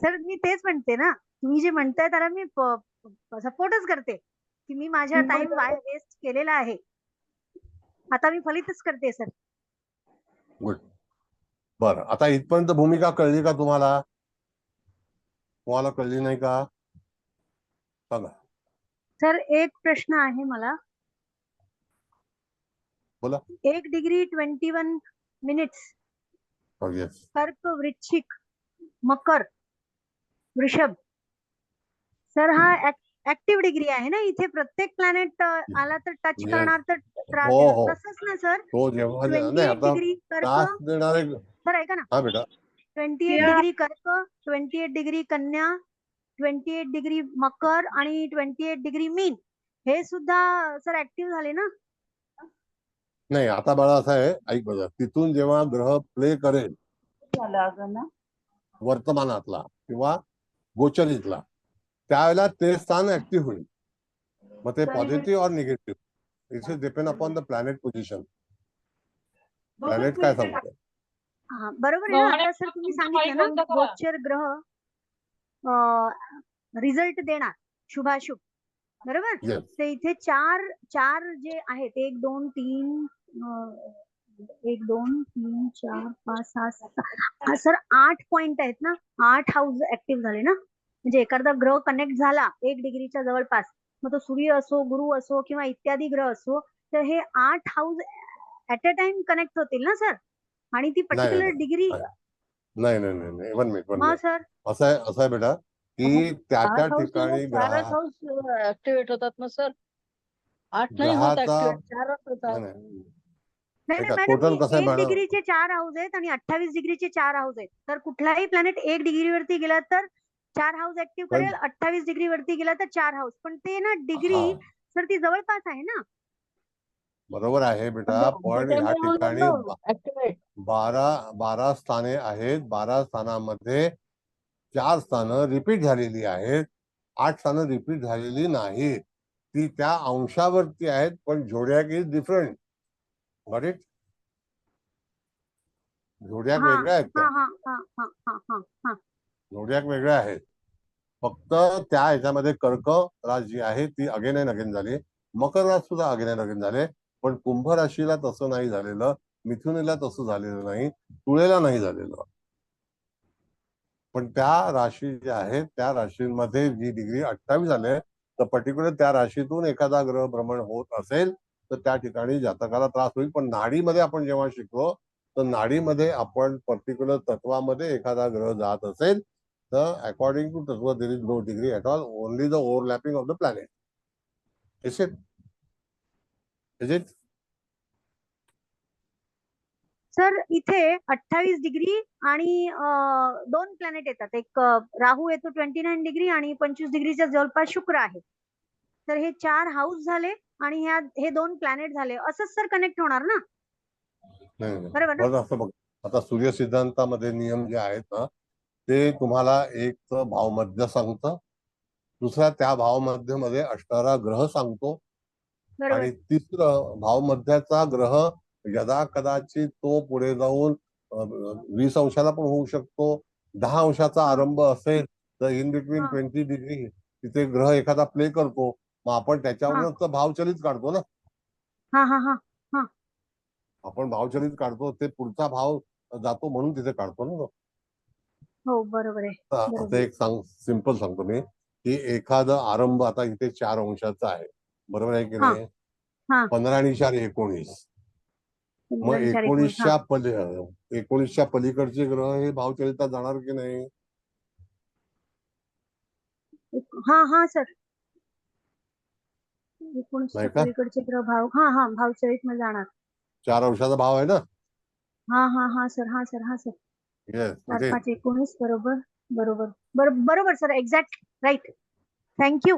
Speaker 12: सर मी तेच म्हणते ना, तुम्ही जे म्हणताय त्याला मी सपोर्टच करते की मी माझ्या टाइम वेस्ट केलेला आहे. आता मी फलितच करते सर.
Speaker 1: गुड. बरं आता इथपर्यंत भूमिका कळली का तुम्हाला? तुम्हाला कळली नाही का? सांगा.
Speaker 12: सर एक प्रश्न आहे मला.
Speaker 1: बोला.
Speaker 12: 1 डिग्री 21 मिनिट्स
Speaker 1: येस
Speaker 12: कर्क, वृश्चिक, मकर, वृषभ. सर हा ऍक्टिव्ह डिग्री आहे ना. इथे प्रत्येक प्लॅनेट आला तर टच
Speaker 1: येस
Speaker 12: करणार तर त्रास
Speaker 1: हो
Speaker 12: देणार.
Speaker 1: हो
Speaker 12: तसंच ना सर.
Speaker 1: तो जेव्हा नाही
Speaker 12: 28
Speaker 1: आता
Speaker 12: डिग्री कर्क.
Speaker 1: त्रास देणारे.
Speaker 12: सर ऐका ना.
Speaker 1: हा बेटा
Speaker 12: 28 डिग्री कर्क, 28 डिग्री कन्या, 28 डिग्री मकर आणि 28 डिग्री मीन हे सुद्धा सर ऍक्टिव्ह झाले ना.
Speaker 1: नाही आता बाळा असं आहे ऐक बघा तिथून जेव्हा ग्रह प्ले करेल वर्तमानातला किंवा गोचरीतला त्यावेळेला ते स्थान ऍक्टिव्ह होईल. मग ते पॉझिटिव्ह और negative it's depend upon the planet position. Planet काय सांगतो.
Speaker 12: हा बरोबर आहे ना. आता सर तुम्ही सांगितलं ना गोचर ग्रह रिझल्ट देणार शुभाशुभ बरोबर.
Speaker 1: Yes.
Speaker 12: तर इथे चार जे आहेत 1 2 3 1 2 3 4 5 6 7 सर 8 पॉइंट आहेत ना. 8 हाऊस ऍक्टिव्ह झाले ना. म्हणजे एखादा ग्रह कनेक्ट झाला 1 डिग्रीच्या जवळपास मग तो सूर्य असो गुरु असो किंवा इत्यादी ग्रह असो तर हे 8 house at a time connect होतील ना सर. आणि ती
Speaker 1: नाही
Speaker 12: पर्टिक्युलर डिग्री
Speaker 1: नाही नाही नाही नाही वन मिनिट
Speaker 12: हा सर.
Speaker 1: असं आहे बेटा की त्या ठिकाणी
Speaker 2: चारच हाऊस ऍक्टिव्हेट होतात ना सर. 8 नाही होत
Speaker 1: ग्रहाचा
Speaker 2: ऍक्टिव्हेट. 4च होतात.
Speaker 12: नाही
Speaker 1: ऐका,
Speaker 12: मॅडम
Speaker 1: total कसं आहे
Speaker 12: 1
Speaker 1: मॅडम?
Speaker 12: डिग्रीचे 4 हाऊस आहेत आणि 28 डिग्रीचे 4 हाऊस आहेत. तर कुठलाही प्लॅनेट 1 डिग्रीवरती गेला तर 4 हाऊस ऍक्टिव्ह
Speaker 1: पण-
Speaker 12: करेल. 28 डिग्रीवरती गेला तर 4 हाऊस. पण ते ना डिग्री
Speaker 1: हा.
Speaker 12: सर ती जवळपास आहे ना.
Speaker 1: बरोबर आहे बेटा पण ह्या ठिकाणी
Speaker 2: ऍक्टिव्हेट
Speaker 1: 12 स्थाने आहेत. 12 स्थानामध्ये 4 स्थानं रिपीट झालेली आहेत. 8 स्थानं रिपीट झालेली नाही. ती त्या अंशावरती आहेत पण zodiac is different. Got it. Zodiac
Speaker 12: हा
Speaker 1: वेगळ्या आहेत
Speaker 12: हा
Speaker 1: त्या.
Speaker 12: हा हा हा हा हा.
Speaker 1: झोडॅक वेगळ्या आहेत. फक्त त्या ह्याच्यामध्ये कर्क रास जी आहे ती अगेन अँड अगेन झाली. मकर रास सुद्धा अगेन अँड अगेन झाले. पण कुंभ राशीला तसं नाही झालेलं. मिथुनीला तसं झालेलं नाही. तुळेला नाही झालेलं. पण त्या राशी ज्या आहेत त्या राशींमध्ये जी डिग्री 28 झाले तर पर्टिक्युलर त्या राशीतून एखादा ग्रह भ्रमण होत असेल तर त्या ठिकाणी जातकाला त्रास होईल. पण नाडीमध्ये आपण जेव्हा शिकलो तर नाडीमध्ये आपण पर्टिक्युलर तत्वामध्ये एखादा ग्रह जात असेल तर अकॉर्डिंग टू तत्व there is no degree at all. Only the overlapping of the planet. Is it? Is it?
Speaker 12: Sir इथे 28 डिग्री आणि 2 प्लॅनेट येतात. एक राहू येतो 29 डिग्री आणि 25 डिग्रीच्या जवळपास शुक्र आहे. तर हे 4 हाऊस झाले आणि हे 2 प्लॅनेट झाले. असंच सर कनेक्ट होणार ना. बरोबर ना?
Speaker 1: बरं असं बघ आता सूर्य सिद्धांतामध्ये नियम जे आहेत ना ते तुम्हाला एक भावमध्य सांगतं. दुसरा त्या भावमध्यमध्ये असणारा ग्रह सांगतो.
Speaker 12: बरोबर.
Speaker 1: आणि तिसरं भावमध्याचा ग्रह यदा कदाचित तो पुढे जाऊन 20 अंशाला पण होऊ शकतो. 10 अंशाचा आरंभ असेल तर इन बिटवीन 20 डिग्री तिथे ग्रह एखादा प्ले करतो. मग आपण त्याच्यावरच भावचलित काढतो ना.
Speaker 12: हा हा हा हा.
Speaker 1: आपण भावचलित काढतो ते पुढचा भाव जातो म्हणून तिथे काढतो ना.
Speaker 12: हो बरोबर आहे.
Speaker 1: आता एक सिंपल सांगतो मी की एखादा आरंभ आता इथे 4 अंशाचा आहे. बरोबर आहे की नाही. 15 आणि 4 19. मग 19च्या पलीकडचे ग्रह हे भावचलितात जाणार की नाही.
Speaker 12: हा हा सर. 19च्या
Speaker 1: नाही का?
Speaker 12: पलीकडचे ग्रह भाव हा भावचलित मध्ये जाणार.
Speaker 1: 4 अंशाचा भाव आहे ना.
Speaker 12: हा हा हा सर हा सर हा सर.
Speaker 1: येस
Speaker 12: 4 5 19 बरोबर बरोबर बरोबर सर. Exact right. थँक्यू.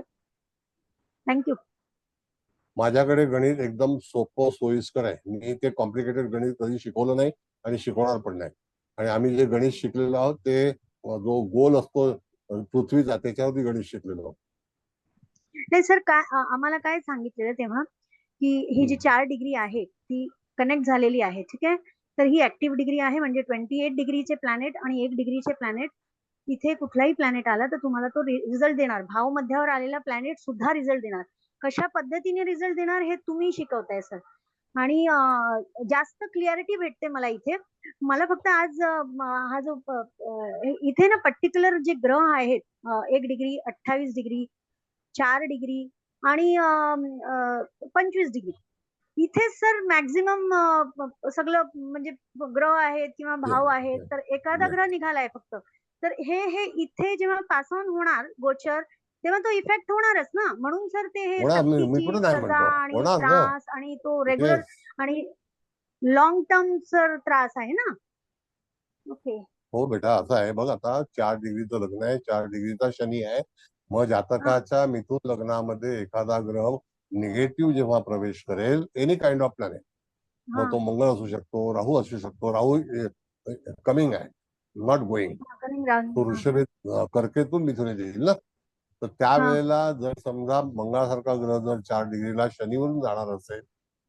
Speaker 1: माझ्याकडे गणित एकदम सोपं सोयीस्कर आहे. मी ते कॉम्प्लिकेटेड गणित कधी शिकवलं नाही आणि शिकवणार पण नाही. आणि आम्ही जे गणित शिकलेलो आहोत ते जो गोल असतो पृथ्वीचा त्याच्यावरती गणित शिकलेलो आहोत.
Speaker 12: नाही सर, काय आम्हाला काय सांगितलेलं तेव्हा की ही जी 4 डिग्री आहे ती कनेक्ट झालेली आहे, ठीक आहे. तर ही ऍक्टिव्ह डिग्री आहे, म्हणजे 28 डिग्रीचे प्लॅनेट आणि 1 डिग्रीचे प्लॅनेट, इथे कुठलाही प्लॅनेट आला तर तुम्हाला तो रिझल्ट देणार. भाव मध्यावर आलेला प्लॅनेट सुद्धा रिझल्ट देणार. कशा पद्धतीने रिझल्ट देणार हे तुम्ही शिकवताय सर. आणि जास्त क्लिअरिटी भेटते मला इथे. मला फक्त आज हा जो इथे ना पर्टिक्युलर जे ग्रह आहेत 1 डिग्री, 28 डिग्री, 4 डिग्री आणि 25 डिग्री, इथे सर मॅक्झिमम सगळं म्हणजे ग्रह आहेत किंवा भाव आहेत, तर एखादा ग्रह निघालाय फक्त. तर हे इथे जेव्हा पास ऑन होणार गोचर, तेव्हा तो इफेक्ट होणारच ना. म्हणून सर ते हे
Speaker 1: होणार, मी
Speaker 12: सक्तीची
Speaker 1: कुठं नाही
Speaker 12: सजा
Speaker 1: म्हणतो,
Speaker 12: आणि
Speaker 1: होणार ना.
Speaker 12: त्रास आणि तो रेग्युलर आणि लॉंग टर्म सर त्रास आहे ना. ओके.
Speaker 1: हो बेटा, असं आहे बघ, आता 4 डिग्रीचं लग्न आहे, 4 डिग्रीचा शनी आहे. मग जातकाच्या मिथुन लग्नामध्ये एखादा ग्रह निगेटिव्ह जेव्हा प्रवेश करेल, एनी काइंड ऑफ प्लॅनेट, मग तो मंगळ असू शकतो, राहू असू शकतो. राहू कमिंग आहे, नॉट गोईंग. तो ऋषभेत कर्केतून मिथुनेत येईल ना. तर त्यावेळेला जर समजा मंगळासारखा ग्रह जर 4 डिग्रीला शनीवरून जाणार असेल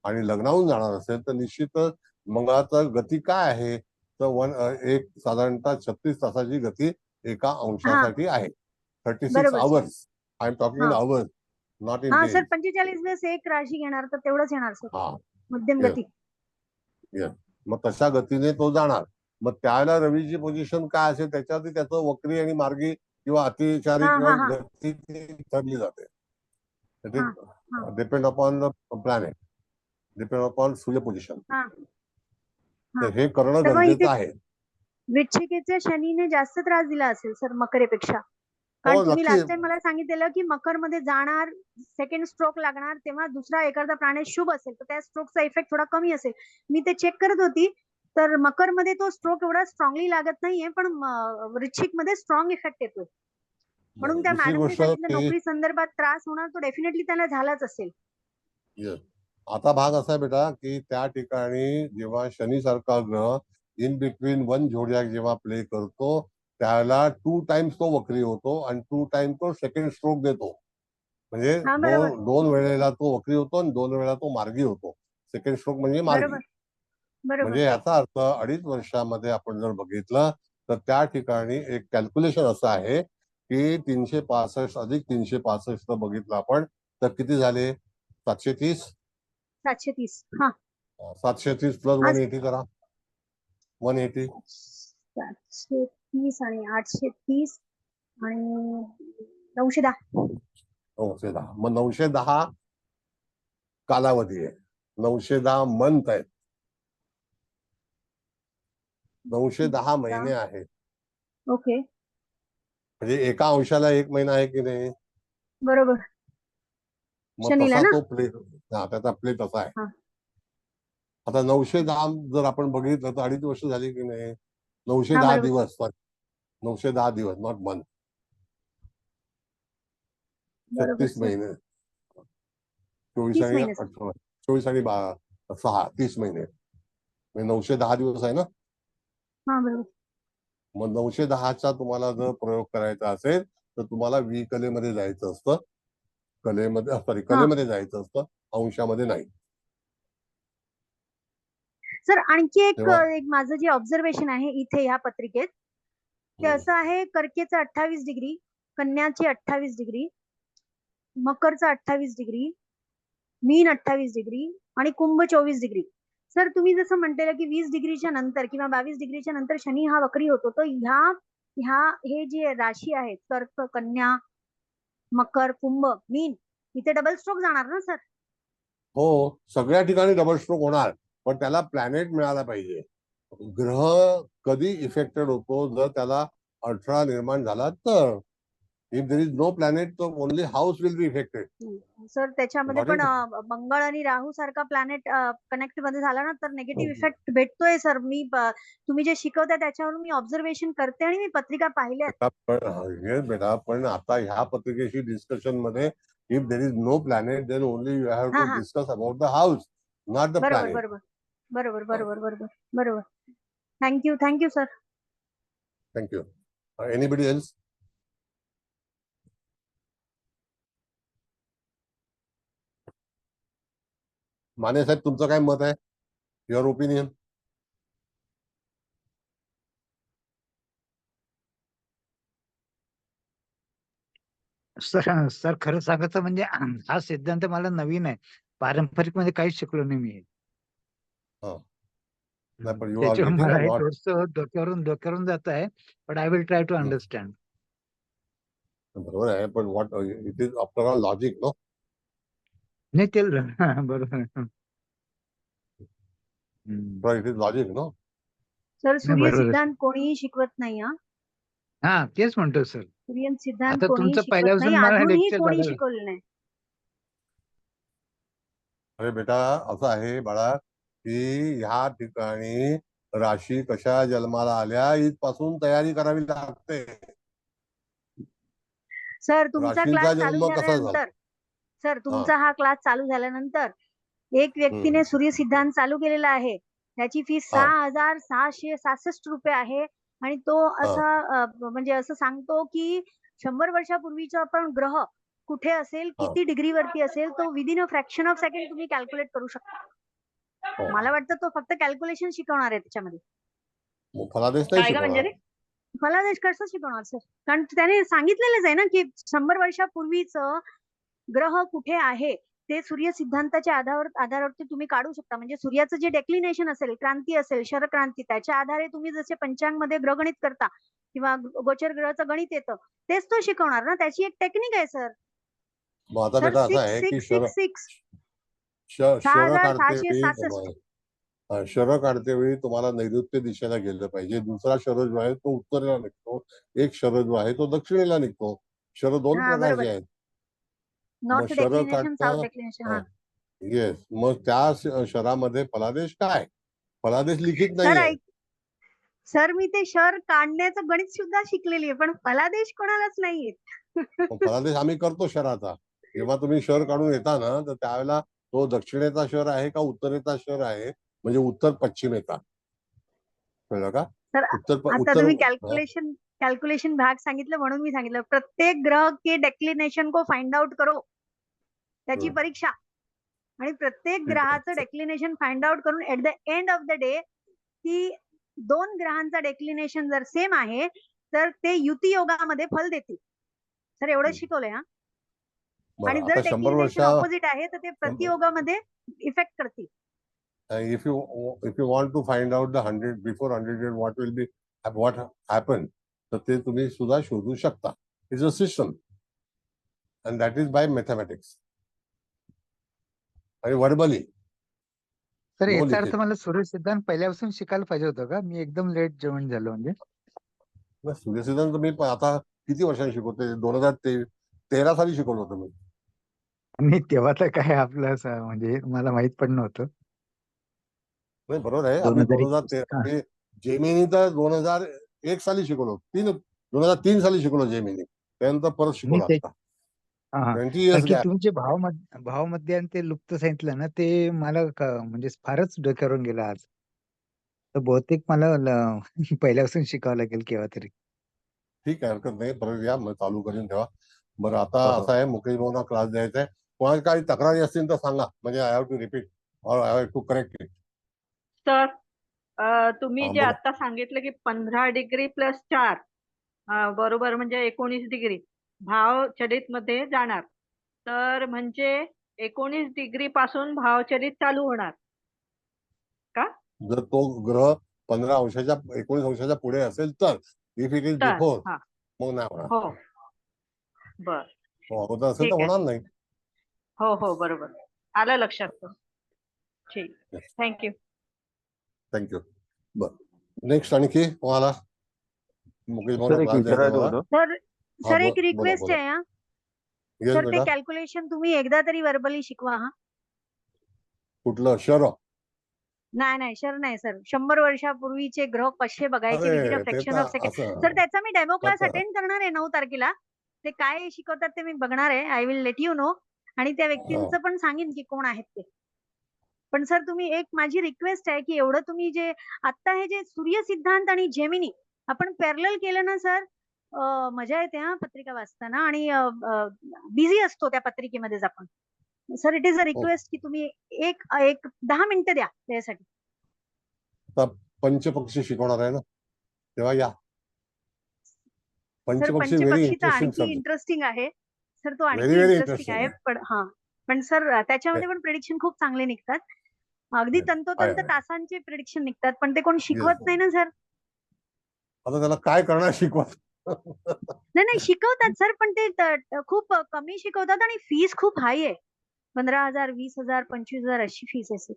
Speaker 1: आणि लग्नाहून जाणार असेल, तर निश्चितच मंगळाचा गती काय आहे, तर एक साधारणतः 36 तासाची गती एका अंशासाठी आहे. 36 hours. I am talking in hours, not in
Speaker 12: हा
Speaker 1: डेज.
Speaker 12: सर, 45 दिवस एक राशी घेणार तर तेवढंच येणार सर, मध्यम गती.
Speaker 1: मग तशा गतीने तो जाणार. मग त्याला रवीची पोझिशन काय असेल त्याच्यावरती त्याचं वक्री आणि मार्गी किंवा अतिचारी किंवा गती ठरली जाते. Depend upon the planet, depend upon सूर्य पोझिशन. तर हे करणं गरजेचं आहे.
Speaker 12: वृश्चिकेच्या शनीने जास्त त्रास दिला असेल सर मकरेपेक्षा. कारण तुम्ही लास्ट टाइम मला सांगितलेलं की मकर मध्ये जाणार, सेकंड स्ट्रोक लागणार, तेव्हा दुसरा एखादा प्राणी शुभ असेल तर त्या स्ट्रोकचा इफेक्ट थोडा कमी असेल. मी ते चेक करत होती, तर मकर मध्ये तो स्ट्रोक एवढा स्ट्रॉंगली लागत नाहीये, पण वृश्चिक मध्ये स्ट्रॉंग इफेक्ट येतोय. म्हणून त्या मॅडमने सांगितलं नोकरी संदर्भात त्रास होणार, तो डेफिनेटली त्याला झालाच असेल.
Speaker 1: आता भाग असा आहे बेटा की त्या ठिकाणी जेव्हा शनी सारखा ग्रह इन बिटवीन वन झोडियाक जेव्हा प्ले करतो, त्याला 2 टाइम्स तो वक्री होतो आणि 2 टाइम तो सेकंड स्ट्रोक देतो. म्हणजे दोन वेळेला तो वक्री होतो आणि 2 वेळा तो मार्गी होतो. सेकंड स्ट्रोक म्हणजे मार्गी. म्हणजे याचा अर्थ 2.5 वर्षामध्ये आपण जर बघितलं तर त्या ठिकाणी एक कॅल्क्युलेशन असं आहे की 365 अधिक 365 जर बघितलं आपण तर किती झाले? 730.
Speaker 12: 730. हा,
Speaker 1: 730 प्लस 180 करा. 180.
Speaker 12: 730 आणि 830 आणि 910.
Speaker 1: 910. मग 910 कालावधी आहे, 910 मंथ आहेत, 910 महिने आहेत.
Speaker 12: ओके.
Speaker 1: म्हणजे एका अंशाला 1 महिना आहे की नाही?
Speaker 12: बरोबर.
Speaker 1: मग तसा तो प्ले, त्याचा प्ले तसा आहे. आता 910 जर आपण बघितलं तर 2.5 वर्ष झाली की नाही? 910 दिवस, 910 दिवस, नॉट मंथ. 36 महिने, 24 आणि 18, 24 आणि 6, 30 महिने, 910 दिवस आहे ना. मग 910चा तुम्हाला जर प्रयोग करायचा असेल तर तुम्हाला कलेमध्ये जायचं असतं, कलेमध्ये जायचं असतं, अंशामध्ये नाही.
Speaker 12: सर आणखी एक माझं जे ऑब्झर्वेशन आहे इथे या पत्रिकेत ते असं आहे, कर्केचं 28 डिग्री, कन्याची 28 डिग्री, मकरचा 28 डिग्री, मीन 28 डिग्री आणि कुंभ 24 डिग्री. सर तुम्ही जसं म्हणलेलं की 20 डिग्रीच्या नंतर किंवा 22 डिग्रीच्या नंतर शनी हा वक्री होतो, तर हे जे राशी आहेत कर्क, कन्या, मकर, कुंभ, मीन, इथे डबल स्ट्रोक जाणार ना सर?
Speaker 1: हो, सगळ्या ठिकाणी डबल स्ट्रोक होणार, पण त्याला प्लॅनेट मिळाला पाहिजे. ग्रह कधी इफेक्टेड होतो? जर त्याला अडथळा निर्माण झाला तर. If there is no planet तर only house will be affected.
Speaker 12: Sir त्याच्यामध्ये
Speaker 1: Got
Speaker 12: पण
Speaker 1: it?
Speaker 12: मंगळ आणि राहू सारखा प्लॅनेट कनेक्ट मध्ये झाला ना तर निगेटिव्ह इफेक्ट भेटतोय सर. मी तुम्ही जे शिकवताय त्याच्यावरून मी ऑब्झर्वेशन करते आणि मी पत्रिका पाहिल्या.
Speaker 1: बेटा पण आता ह्या पत्रिकेशी डिस्कशन मध्ये if there is no planet then only you have
Speaker 12: हा
Speaker 1: टू
Speaker 12: हा
Speaker 1: discuss about the house, not the
Speaker 12: बरोबर
Speaker 1: प्लॅनेट.
Speaker 12: बरोबर बरोबर बरोबर बरोबर बरोबर. Thank you sir.
Speaker 1: Thank you. Anybody else? Mane साहेब तुमचं काय मत आहे? Your opinion?
Speaker 9: सर खरं सांगायचं म्हणजे हा सिद्धांत मला नवीन आहे. पारंपरिक मध्ये काहीच शिकलो नाही मी.
Speaker 1: नाही पण यू आर
Speaker 9: त्याच्यामुळे
Speaker 1: गेटिंग
Speaker 9: मला
Speaker 1: अ
Speaker 9: हे
Speaker 1: लॉट.
Speaker 9: डोक्यावरून जात आहे. But I will try to understand.
Speaker 1: बरोबर आहे पण what it is after all logic no.
Speaker 9: नाही ते बरोबर.
Speaker 1: It is logic no.
Speaker 12: Sir सूर्य
Speaker 9: बरोबर आहे.
Speaker 12: सिद्धांत कोणीही शिकवत नाही.
Speaker 9: हा तेच म्हणतो सर.
Speaker 12: सूर्य सिद्धांत
Speaker 9: आता
Speaker 12: कोणीही
Speaker 9: तुमचं
Speaker 12: शिकवत नाही.
Speaker 9: पहिल्यापासून मला
Speaker 12: अजूनही
Speaker 9: लेक्चर
Speaker 12: कोणी
Speaker 9: झालं.
Speaker 12: शिकवलं नाही.
Speaker 1: अरे बेटा असं आहे बाळा की ह्या ठिकाणी राशी कशा जन्माला आल्या इथपासून तयारी करावी लागते.
Speaker 12: सर तुमचा क्लास
Speaker 1: राशींचा
Speaker 12: चालू
Speaker 1: जन्म कसा झाला?
Speaker 12: झाल्यानंतर सर तुमचा हा क्लास चालू झाल्यानंतर एक व्यक्तीने सूर्य सिद्धांत चालू केलेला आहे. त्याची फीस 6,666 रुपये आहे आणि तो असा म्हणजे असं सांगतो की 100 वर्षापूर्वीचा पण ग्रह कुठे असेल, किती डिग्रीवरती असेल, तो within a fraction of second तुम्ही कॅल्क्युलेट करू शकता. मला वाटतं तो फक्त कॅल्क्युलेशन शिकवणार आहे त्याच्यामध्ये.
Speaker 1: फलादेश नाही
Speaker 12: काय का म्हणजे
Speaker 1: शिकवणार.
Speaker 12: रे फलादेश कसं शिकवणार सर? कारण त्याने सांगितलेलंच आहे ना की 100 वर्षापूर्वीच ग्रह कुठे आहे ते सूर्य सिद्धांताच्या आधारावरती तुम्ही काढू शकता. म्हणजे सूर्याचं जे डेक्लिनेशन असेल, क्रांती असेल, शरक्रांती, त्याच्या आधारे तुम्ही जसे पंचांग मध्ये ग्रहगणित करता किंवा गोचर ग्रहाचं गणित येतं तेच तो शिकवणार ना. त्याची एक टेक्निक आहे सर.
Speaker 1: मग आता
Speaker 12: सर
Speaker 1: बेटा असं आहे की
Speaker 12: 6666
Speaker 1: शर काढते
Speaker 12: 6,666
Speaker 1: शर काढते वेळी तुम्हाला नैऋत्य दिशेला गेलं पाहिजे. दुसरा शर जो आहे तो उत्तरेला निघतो. एक शर जो आहे तो दक्षिणेला निघतो. शर दोन
Speaker 12: हा बरोबर.
Speaker 1: प्रकारचे आहेत. मग
Speaker 12: नॉर्थ
Speaker 1: शर
Speaker 12: डेक्लिनेशन, साऊथ
Speaker 1: काढता
Speaker 12: डेक्लिनेशन. हा
Speaker 1: येस. मग त्या शरामध्ये फलादेश काय? फलादेश लिखित
Speaker 12: सर
Speaker 1: नाहीये.
Speaker 12: ऐक सर मी ते शर काढण्याचं गणित सुद्धा शिकलेली आहे पण फलादेश कोणालाच नाही येत.
Speaker 1: फलादेश आम्ही करतो शराचा. जेव्हा तुम्ही शर काढून येता ना तर त्यावेळेला तो दक्षिणेचा शर आहे का उत्तरेचा शर आहे म्हणजे उत्तर पश्चिमेचा कळलं का?
Speaker 12: सर आता
Speaker 1: उत्तर
Speaker 12: तुम्ही कॅल्क्युलेशन भाग सांगितलं म्हणून मी सांगितलं प्रत्येक ग्रह के डेक्लिनेशन को फाइंड आउट करो. त्याची परीक्षा आणि प्रत्येक ग्रहाचं डेक्लिनेशन फाइंड आउट करून at the end of the day की 2 ग्रहांचा डेक्लिनेशन जर सेम आहे तर ते युती योगामध्ये फल देतील. सर एवढं शिकवलंय हा. आणि जर
Speaker 1: आता 100
Speaker 12: डेक्लिनेशन
Speaker 1: वर्षा
Speaker 12: ऑपोजिट आहे तर ते प्रतियोगामध्ये इफेक्ट करतील.
Speaker 1: if you want to find out the 100 before 100 what happened तर ते तुम्ही सुद्धा शोधू शकता. It's a system and that is by mathematics आणि verbally.
Speaker 9: सर याचा अर्थ मला सूर्य सिद्धांत पहिल्यापासून शिकायला पाहिजे होतं का? मी एकदम लेट जॉईन झालो म्हणजे.
Speaker 1: सूर्य सिद्धांत मी आता किती वर्षांनी शिकवते? 2013 साली शिकवलं होतं मी.
Speaker 9: आणि तेव्हा तर काय आपलं म्हणजे मला माहित पण नव्हतं.
Speaker 1: नाही बरोबर आहे. आम्ही 2013 जेमिनी तर 2001 साली शिकवलो. 2003 साली शिकवलो जेमिनी. त्यानंतर परत शिकवलं आता. 20 years gap.
Speaker 9: तुम्ही जे भावमध्ये आणि ते लुप्त सांगितलं ना ते मला म्हणजे फारच डोक्यावरून गेलं आज. तर बहुतेक मला पहिल्यापासून शिकावं लागेल केव्हा तरी.
Speaker 1: ठीक आहे हरकत नाही. परत या मग चालू करून ठेवा. बरं आता असं आहे मुकेश भाऊंना क्लास द्यायचा आहे. कोणाला काही तक्रारी असतील तर सांगा म्हणजे I have to repeat or I have to correct it.
Speaker 11: Sir तुम्ही जे आता सांगितलं की 15 डिग्री प्लस 4 बरोबर म्हणजे 19 डिग्री भाव चलित मध्ये जाणार. तर म्हणजे 19 डिग्री पासून भाव चलित चालू होणार का?
Speaker 1: जर तो ग्रह 15 अंशाच्या 19 अंशाच्या पुढे असेल तर इफ इट इज बिफोर मग नाही होणार.
Speaker 11: हो बर
Speaker 1: अगोदर असेल तर होणार नाही.
Speaker 11: हो हो बरोबर आलं लक्षात. ठीक थँक्यू.
Speaker 1: थँक्यू. बर नेक्स्ट आणखी कोणाला? मुकेश भाऊंना क्लास द्यायचा मला.
Speaker 12: सर सर एक
Speaker 1: बोला
Speaker 12: रिक्वेस्ट
Speaker 1: बोला.
Speaker 12: आहे हा
Speaker 1: येस
Speaker 12: सर ते
Speaker 1: बेटा.
Speaker 12: कॅल्क्युलेशन तुम्ही एकदा तरी व्हर्बली शिकवा हा
Speaker 1: कुठलं शर?
Speaker 12: नाही सर नाही सर 100 वर्षापूर्वीचे ग्रह कसे बघायचे विदिन अ
Speaker 1: अरे ते
Speaker 12: फ्रॅक्शन
Speaker 1: तर
Speaker 12: ऑफ सेकंड
Speaker 1: असं
Speaker 12: सर त्याचा मी डेमो क्लास
Speaker 1: त्याचं
Speaker 12: अटेंड करणार आहे 9 तारखेला ते काय शिकवतात ते मी बघणार आहे I will let you know आणि त्या व्यक्तींचं पण सांगेन की कोण आहेत ते पण सर तुम्ही एक माझी रिक्वेस्ट आहे की एवढं तुम्ही जे आता हे जे सूर्य सिद्धांत आणि जेमिनी आपण पॅरलल केलं ना सर मजा येते हा पत्रिका वाचताना आणि बिझी असतो त्या पत्रिकेमध्येच आपण sir it is a request की तुम्ही एक 10 मिनिटं द्या त्यासाठी
Speaker 1: आता पंचपक्षी शिकवणार आहे ना, तेव्हा या.
Speaker 12: सर
Speaker 1: पंचपक्षी व्हेरी
Speaker 12: पंचपक्षी तर
Speaker 1: इंटरेस्टिंग
Speaker 12: आणखी
Speaker 1: सब्जेक्ट,
Speaker 12: इंटरेस्टिंग आहे सर तो
Speaker 1: व्हेरी
Speaker 12: आणखी
Speaker 1: व्हेरी
Speaker 12: इंटरेस्टिंग
Speaker 1: इंटरेस्टिंग
Speaker 12: आहे पण हा पण सर त्याच्यामध्ये पण प्रेडिक्शन खूप चांगले निघतात अगदी
Speaker 1: आहे.
Speaker 12: तंतोतंत
Speaker 1: आहे.
Speaker 12: तासांचे प्रेडिक्शन निघतात पण ते कोण
Speaker 1: Yes,
Speaker 12: शिकवत
Speaker 1: yes.
Speaker 12: नाही ना सर
Speaker 1: आता त्याला काय करणार शिकवा.
Speaker 12: नाही शिकवतात सर पण ते खूप कमी शिकवतात आणि फीस खूप हाय आहे 15,000 20,000 25,000 अशी फीस आहे सर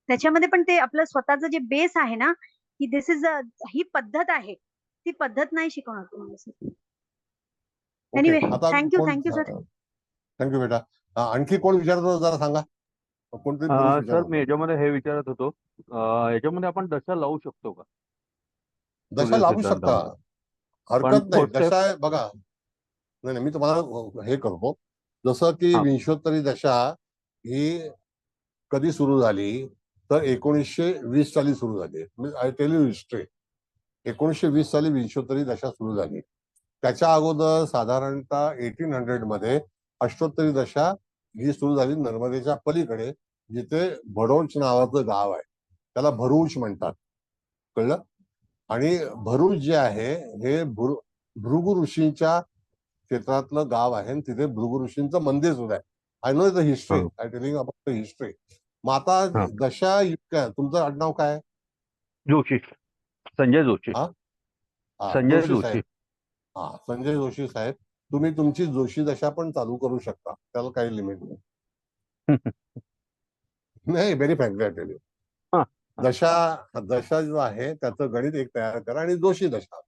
Speaker 12: त्याच्यामध्ये पण ते आपलं स्वतःचं जे बेस आहे ना की दिस इज ही पद्धत आहे ती पद्धत नाही शिकवणार तुम्हाला सर एनिवे
Speaker 1: आता
Speaker 12: थँक्यू
Speaker 1: कोण?
Speaker 12: सर
Speaker 1: थँक्यू बेटा. आणखी कोण विचारतो जरा सांगा. कोणतरी पुरुष
Speaker 13: सर
Speaker 1: विचारतो.
Speaker 13: मी याच्यामध्ये हे विचारत होतो याच्यामध्ये आपण दशा लावू शकतो का
Speaker 1: दशा लावू शकता,
Speaker 13: सूर्यसिद्धांतामध्ये? पण
Speaker 1: हरकत नाही.
Speaker 13: फोर्थ
Speaker 1: दशा आहे बघा. नाही मी तुम्हाला हे करतो जसं की
Speaker 13: हा.
Speaker 1: विंशोत्तरी दशा ही कधी सुरू झाली तर 1920 साली सुरू झाली. I tell you history. 1920 साली विंशोत्तरी दशा सुरू झाली. त्याच्या अगोदर साधारणतः 1800 मध्ये अष्टोत्तरी दशा ही सुरू झाली नर्मदेच्या पलीकडे जिथे भडोच नावाचं गाव आहे त्याला भरूच म्हणतात. कळलं? आणि भरूच जे आहे हे भृगु ऋषींच्या क्षेत्रातलं गाव आहे आणि तिथे भृगु ऋषींचं मंदिर सुद्धा आहे. I know the history, I telling about the history. मग आता दशा तुमचं आडनाव काय?
Speaker 13: जोशी, संजय जोशी. संजय
Speaker 1: जोशी
Speaker 13: जोशी.
Speaker 1: साहेब. संजय जोशी साहेब, तुम्ही तुमची जोशी दशा पण चालू करू शकता, त्याला काही लिमिट नाही. नाही very frankly I tell you. दशा जो आहे त्याचं गणित एक तयार करा आणि जोशी दशा.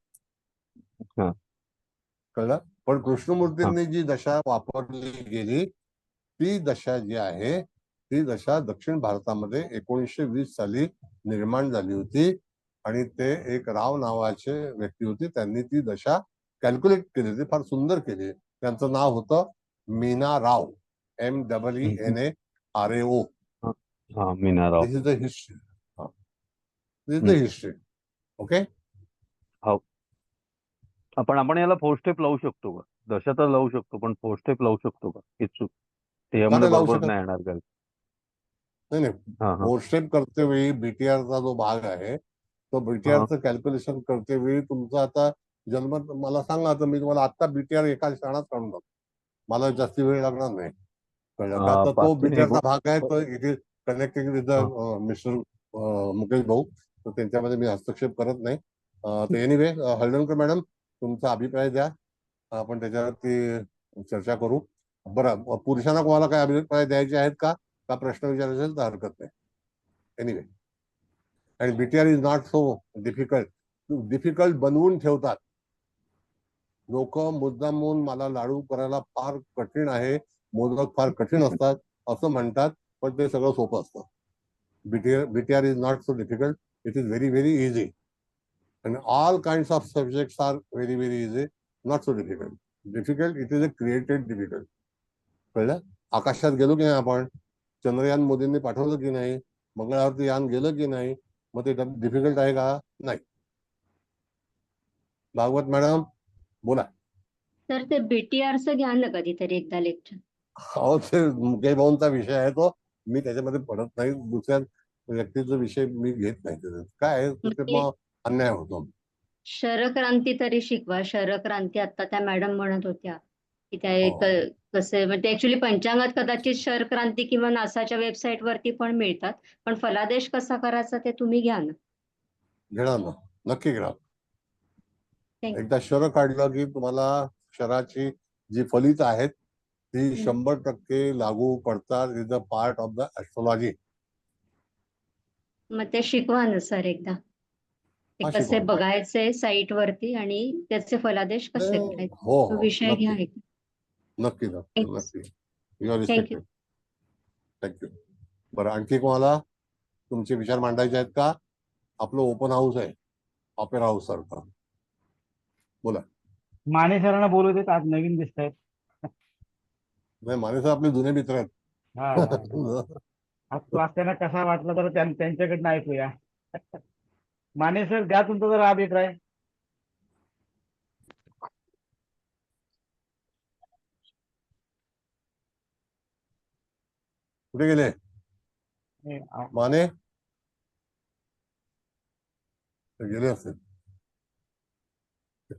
Speaker 1: कळलं? पण कृष्णमूर्तींनी जी दशा वापरली गेली ती दशा जी आहे ती दशा दक्षिण भारतामध्ये 1920 साली निर्माण झाली होती आणि ते एक राव नावाचे व्यक्ती होते त्यांनी ती दशा कॅल्क्युलेट केली होती. फार सुंदर केली. त्यांचं नाव होतं मीना राव. MEENARAO.
Speaker 13: Meena Rao.
Speaker 1: This is the history. This is the history. Okay.
Speaker 13: हो. आपण याला 4 स्टेप लावू शकतो का? दशा तर लावू शकतो पण 4 स्टेप लावू शकतो का? त्याच्यामध्ये बरोबर नाही येणार का?
Speaker 1: नाही 4 स्टेप करते वेळी बीटीआरचा जो भाग आहे तो बीटीआरचं कॅल्क्युलेशन करते वेळी तुमचा आता जन्म मला सांगा तर मी तुम्हाला आता बीटीआर एका क्षणात काढून टाकतो. मला जास्ती वेळ लागणार नाही. आता तो बीटीआरचा भाग आहे तो it is connecting with the mister Mukesh भाऊ. तर त्यांच्यामध्ये मी हस्तक्षेप करत नाही. तर एनिवे हळदणकर मॅडम तुमचा अभिप्राय द्या, आपण त्याच्यावरती चर्चा करू. बरं पुरुषांना कोणाला काय अभिप्राय द्यायचे आहेत का प्रश्न विचारायचे असेल तर हरकत नाही. एनिवे आणि BTR is not so difficult बनवून ठेवतात लोक मुद्दामून. मला लाडू करायला फार कठीण आहे, मोदक फार कठीण असतात असं म्हणतात पण ते सगळं सोपं असतं. BTR is not so difficult, it is very very easy and all kinds of subjects are very very easy, not so difficult. It is a created difficult. कळलं? आकाशात गेलो की नाही आपण? चंद्रयान मोदींनी पाठवलं की नाही? मंगळावरती यान गेलं की नाही? मग ते डिफिकल्ट आहे का? नाही. भागवत मॅडम बोला.
Speaker 14: सर ते बीटीआरचं घ्या ना कधीतरी एकदा लेक्चर.
Speaker 1: हो ते मुकेश भाऊंचा विषय आहे तो. मी त्याच्यामध्ये पडत नाही. दुसऱ्या व्यक्तीचा विषय मी घेत नाही. काय मग अन्याय होतो.
Speaker 14: शरक्रांती तरी शिकवा. शरक्रांती आता त्या मॅडम म्हणत होत्या की त्या कसं म्हणजे ऍक्च्युली पंचांगात कदाचित शरक्रांती किंवा नासाच्या वेबसाईट वरती पण मिळतात पण फलादेश कसा करायचा ते तुम्ही घ्या ना.
Speaker 1: घेणार ना, नक्की घेणार. एकदा शर काढलं की तुम्हाला शराची जी फलित आहेत ती 100% लागू पडतात. Is a part of the astrology.
Speaker 14: मग ते शिकवा ना सर एकदा. ते
Speaker 1: हा
Speaker 14: कसे
Speaker 1: शिकवतो.
Speaker 14: बघायचे साईट वरती आणि त्याचे फलादेश कसे करायचे
Speaker 1: हो
Speaker 14: तो
Speaker 1: हो
Speaker 14: विषय घ्या
Speaker 1: नक्की
Speaker 14: एक.
Speaker 1: नक्की नक्की नक्की. You are
Speaker 14: thank you.
Speaker 1: Respected. Thank you. बरं आणखी कोणाला तुमचे विचार मांडायचे आहेत का? आपलं ओपन हाऊस आहे ऑपेरा हाऊस सारखं. बोला.
Speaker 15: माने सरांना बोलू देत, आज नवीन दिसत आहेत.
Speaker 1: नाही माने सर आपले जुने मित्र आहेत.
Speaker 15: आज क्लास त्यांना कसा वाटला तर त्यांच्याकडनं ऐकूया. माने सर द्या तुमचा जरा अभिप्राय.
Speaker 1: कुठे गेले माने? गेले असतील.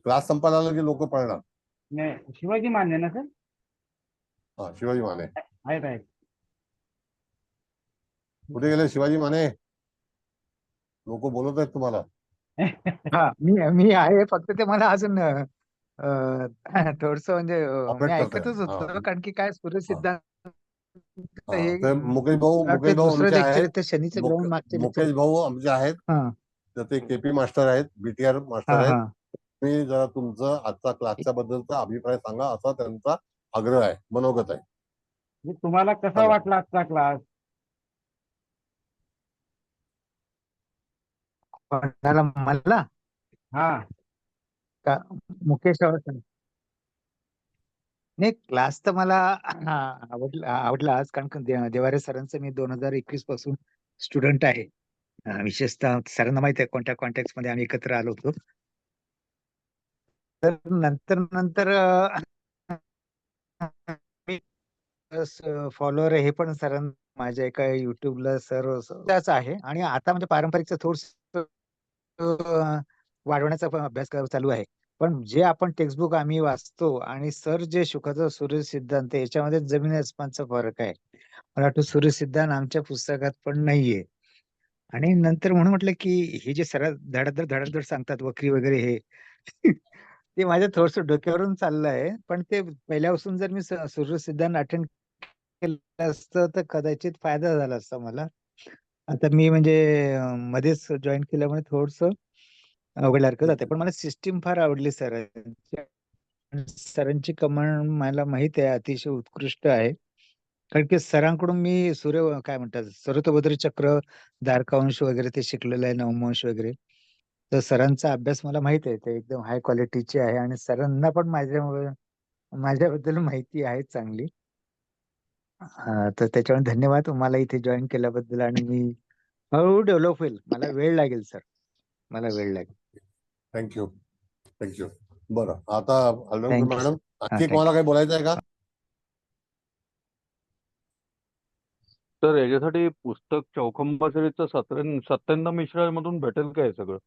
Speaker 1: क्लास संपायला आला की लोक पळणार.
Speaker 15: नाही शिवाजी माने ना सर?
Speaker 1: हा शिवाजी माने
Speaker 15: आहेत.
Speaker 1: कुठे गेले शिवाजी माने? लोक बोलत आहेत तुम्हाला.
Speaker 9: हा मी आहे, फक्त ते मला अजून थोडस म्हणजे मी ऐकतच होतो, कारण की काय सूर्यसिद्धांत हे
Speaker 1: मुकेश भाऊ
Speaker 9: दुसरं
Speaker 1: आमचे
Speaker 9: लेक्चर
Speaker 1: आहेत.
Speaker 9: ते शनीचं ग्रहण मागचे लेक्चर.
Speaker 1: मुकेश भाऊ आमचे आहेत. तर ते केपी मास्टर आहेत, बीटीआर मास्टर आहेत. तुम्ही जरा तुमचं आजचा क्लासच्या बद्दलचा अभिप्राय सांगा, असा त्यांचा आग्रह आहे, मनोगत आहे.
Speaker 15: तुम्हाला कसा वाटला आजचा क्लास?
Speaker 9: मला का मुकेश नाही, क्लास तर मला आवडला आज, कारण देवारे सरांचं मी 2021 पासून स्टुडंट आहे. विशेषतः सरांना माहिती आहे कोणत्या कॉन्टॅक्ट मध्ये आम्ही एकत्र आलो होतो. तर नंतर फॉलोअर हे पण सरांना माझ्या एका युट्यूबला सर त्याच आहे, आणि आता म्हणजे पारंपरिकचं थोडस वाढवण्याचा पण अभ्यास चालू आहे. पण जे आपण टेक्स्टबुक आम्ही वाचतो आणि सर जे शिकवतो सूर्य सिद्धांत, याच्यामध्ये जमीन आसमानचा फरक आहे. मला वाटतं सूर्य सिद्धांत आमच्या पुस्तकात पण नाहीये. आणि नंतर म्हणून म्हटलं की हे जे सर धडाधड सांगतात वक्री वगैरे हे ते माझ्या थोडस डोक्यावरून चाललं आहे. पण ते पहिल्यापासून जर मी सूर्य सिद्धांत अटेंड केलं असतं तर कदाचित फायदा झाला असता मला. आता मी म्हणजे मध्येच जॉईन केल्यामुळे थोडस अवघडल्यासारखं जाते. पण मला सिस्टीम फार आवडली सरांची. सरांची कमांड मला माहित आहे अतिशय उत्कृष्ट आहे, कारण की सरांकडून मी काय म्हणतात सर्वतोभद्र चक्र, दारकावंश वगैरे ते शिकलेलं आहे, नवमवंश वगैरे. तर सरांचा अभ्यास मला माहित आहे, ते एकदम हाय क्वालिटीचे आहे, आणि सरांना पण माझ्याबद्दल माहिती आहे चांगली. तर त्याच्यामुळे धन्यवाद तुम्हाला इथे जॉईन केल्याबद्दल. आणि मी हळूहळू डेव्हलप होईल, मला वेळ लागेल सर, मला वेळ लागेल.
Speaker 1: थँक्यू. बरं आता हलवणकर
Speaker 9: Thank you,
Speaker 1: मॅडम,
Speaker 9: sir.
Speaker 1: आणखी
Speaker 9: thank
Speaker 1: कोणाला काही बोलायचं आहे का?
Speaker 13: तर याच्यासाठी पुस्तक चौखंबा सिरीजचं सत्येंद्र मिश्रा मधून भेटेल काय सगळं?